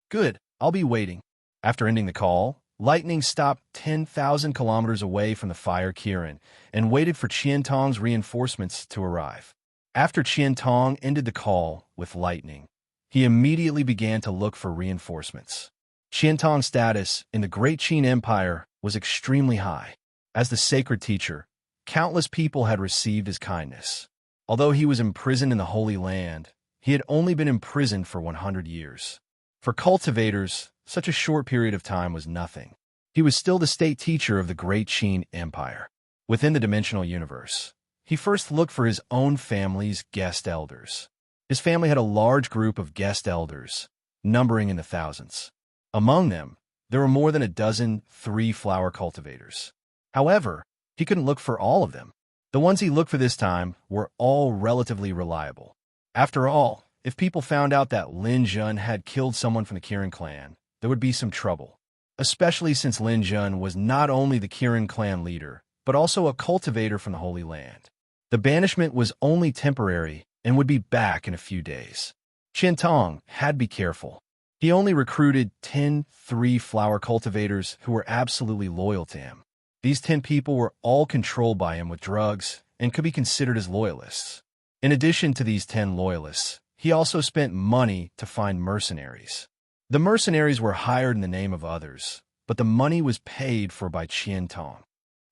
Good. I'll be waiting. After ending the call, Lightning stopped 10,000 kilometers away from the Fire Kirin and waited for Qiantong's reinforcements to arrive. After Qiantong ended the call with Lightning, he immediately began to look for reinforcements. Qiantong's status in the Great Qin Empire was extremely high. As the Sacred Teacher, countless people had received his kindness. Although he was imprisoned in the Holy Land, he had only been imprisoned for 100 years. For cultivators, such a short period of time was nothing. He was still the state teacher of the great Qin Empire. Within the dimensional universe, he first looked for his own family's guest elders. His family had a large group of guest elders, numbering in the thousands. Among them, there were more than a dozen three-flower cultivators. However, he couldn't look for all of them. The ones he looked for this time were all relatively reliable. After all, if people found out that Lin Jun had killed someone from the Kirin clan, there would be some trouble, especially since Lin Jun was not only the Kirin clan leader, but also a cultivator from the Holy Land. The banishment was only temporary and would be back in a few days. Qian Tong had to be careful. He only recruited 10 three-flower cultivators who were absolutely loyal to him. These 10 people were all controlled by him with drugs and could be considered as loyalists. In addition to these 10 loyalists, he also spent money to find mercenaries. The mercenaries were hired in the name of others, but the money was paid for by Qian Tong.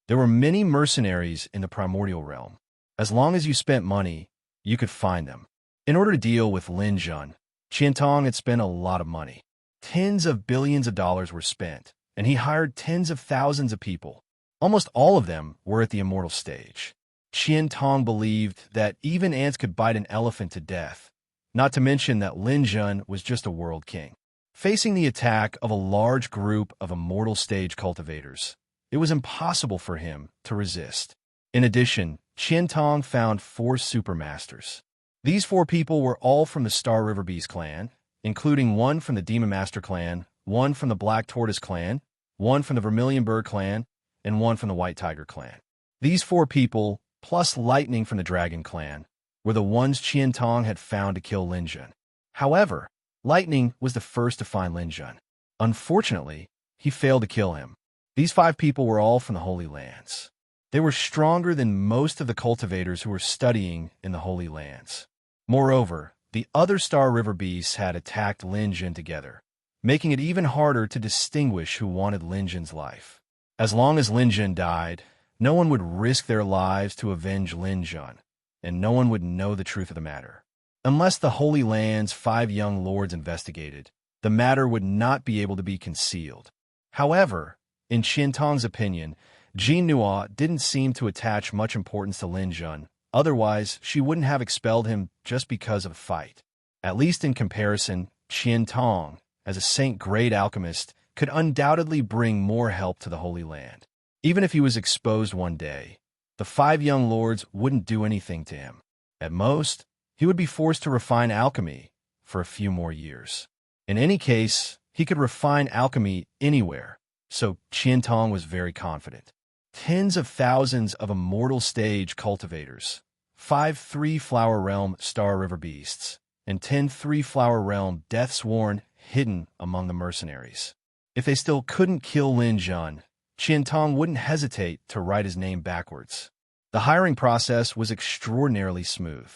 There were many mercenaries in the primordial realm. As long as you spent money, you could find them. In order to deal with Lin Jun, Qian Tong had spent a lot of money. Tens of billions of dollars were spent, and he hired tens of thousands of people. Almost all of them were at the immortal stage. Qian Tong believed that even ants could bite an elephant to death, not to mention that Lin Jun was just a world king. Facing the attack of a large group of immortal stage cultivators, it was impossible for him to resist. In addition, Qian Tong found 4 supermasters. These 4 people were all from the Star River Beast clan, including one from the Demon Master clan, one from the Black Tortoise clan, one from the Vermilion Bird clan, and one from the White Tiger clan. These 4 people, plus Lightning from the Dragon clan, were the ones Qian Tong had found to kill Lin Jun. However, Lightning was the first to find Lin Jun. Unfortunately, he failed to kill him. These 5 people were all from the Holy Lands. They were stronger than most of the cultivators who were studying in the Holy Lands. Moreover, the other Star River beasts had attacked Lin Jun together, making it even harder to distinguish who wanted Lin Jun's life. As long as Lin Jun died, no one would risk their lives to avenge Lin Jun, and no one would know the truth of the matter. Unless the Holy Land's 5 young lords investigated, the matter would not be able to be concealed. However, in Qian Tong's opinion, Jean Nua didn't seem to attach much importance to Lin Jun. Otherwise, she wouldn't have expelled him just because of a fight. At least in comparison, Qian Tong, as a saint-grade alchemist, could undoubtedly bring more help to the Holy Land. Even if he was exposed one day, the 5 young lords wouldn't do anything to him. At most, he would be forced to refine alchemy for a few more years. In any case, he could refine alchemy anywhere, so Qian Tong was very confident. Tens of thousands of immortal stage cultivators, 5 three-flower realm Star River beasts, and 10 three-flower realm Deathsworn hidden among the mercenaries. If they still couldn't kill Lin Jun, Qian Tong wouldn't hesitate to write his name backwards. The hiring process was extraordinarily smooth.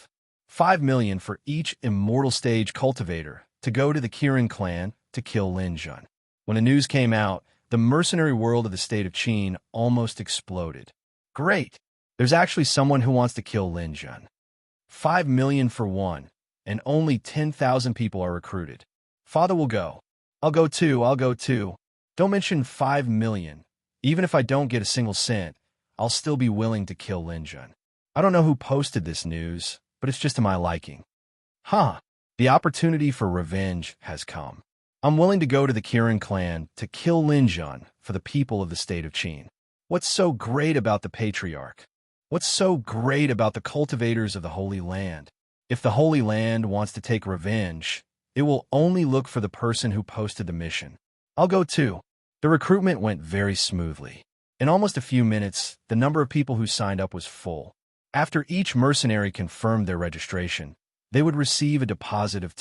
5 million for each immortal stage cultivator to go to the Kirin clan to kill Lin Jun. When the news came out, the mercenary world of the state of Qin almost exploded. Great! There's actually someone who wants to kill Lin Jun. 5 million for one, and only 10,000 people are recruited. Father will go. I'll go too. Don't mention 5 million. Even if I don't get a single cent, I'll still be willing to kill Lin Jun. I don't know who posted this news, but it's just to my liking. The opportunity for revenge has come. I'm willing to go to the Kirin clan to kill Lin Jun for the people of the state of Qin. What's so great about the Patriarch? What's so great about the cultivators of the Holy Land? If the Holy Land wants to take revenge, it will only look for the person who posted the mission. I'll go too. The recruitment went very smoothly. In almost a few minutes, the number of people who signed up was full. After each mercenary confirmed their registration, they would receive a deposit of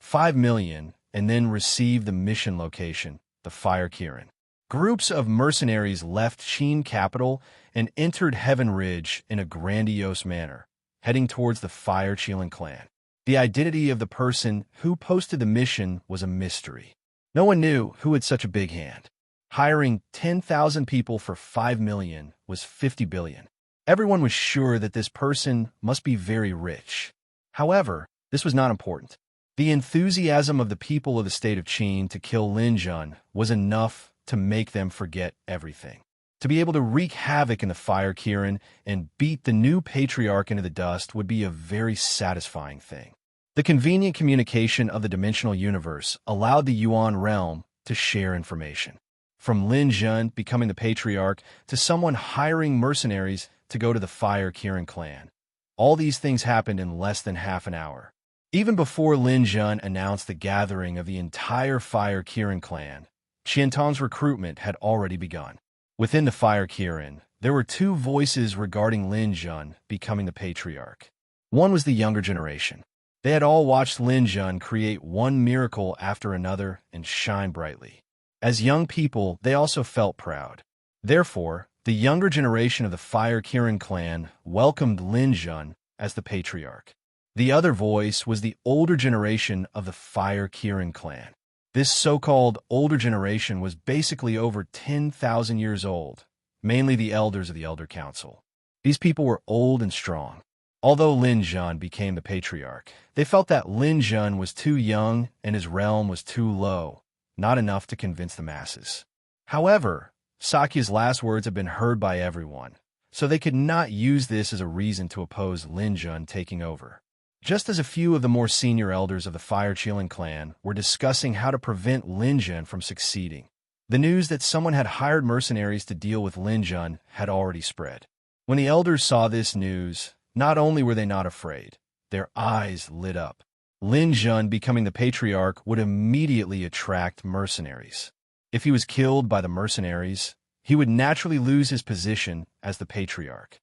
5 million and then receive the mission location, the Fire Kirin. Groups of mercenaries left Qin capital and entered Heaven Ridge in a grandiose manner, heading towards the Fire Qilin clan. The identity of the person who posted the mission was a mystery. No one knew who had such a big hand. Hiring 10,000 people for 5 million was 50 billion. Everyone was sure that this person must be very rich. However, this was not important. The enthusiasm of the people of the state of Qin to kill Lin Jun was enough to make them forget everything. To be able to wreak havoc in the Fire Kirin and beat the new patriarch into the dust would be a very satisfying thing. The convenient communication of the dimensional universe allowed the Yuan realm to share information. From Lin Jun becoming the patriarch to someone hiring mercenaries to go to the Fire Kirin clan. All these things happened in less than half an hour. Even before Lin Jun announced the gathering of the entire Fire Kirin clan, Qiantong's recruitment had already begun. Within the Fire Kirin, there were two voices regarding Lin Jun becoming the patriarch. One was the younger generation. They had all watched Lin Jun create one miracle after another and shine brightly. As young people, they also felt proud. Therefore, the younger generation of the Fire Kirin clan welcomed Lin Jun as the patriarch. The other voice was the older generation of the Fire Kirin clan. This so-called older generation was basically over 10,000 years old, mainly the elders of the Elder Council. These people were old and strong. Although Lin Jun became the patriarch, they felt that Lin Jun was too young and his realm was too low, not enough to convince the masses. However, Sakya's last words had been heard by everyone, so they could not use this as a reason to oppose Lin Jun taking over. Just as a few of the more senior elders of the Fire Qilin clan were discussing how to prevent Lin Jun from succeeding, the news that someone had hired mercenaries to deal with Lin Jun had already spread. When the elders saw this news, not only were they not afraid, their eyes lit up. Lin Jun becoming the patriarch would immediately attract mercenaries. If he was killed by the mercenaries, he would naturally lose his position as the patriarch.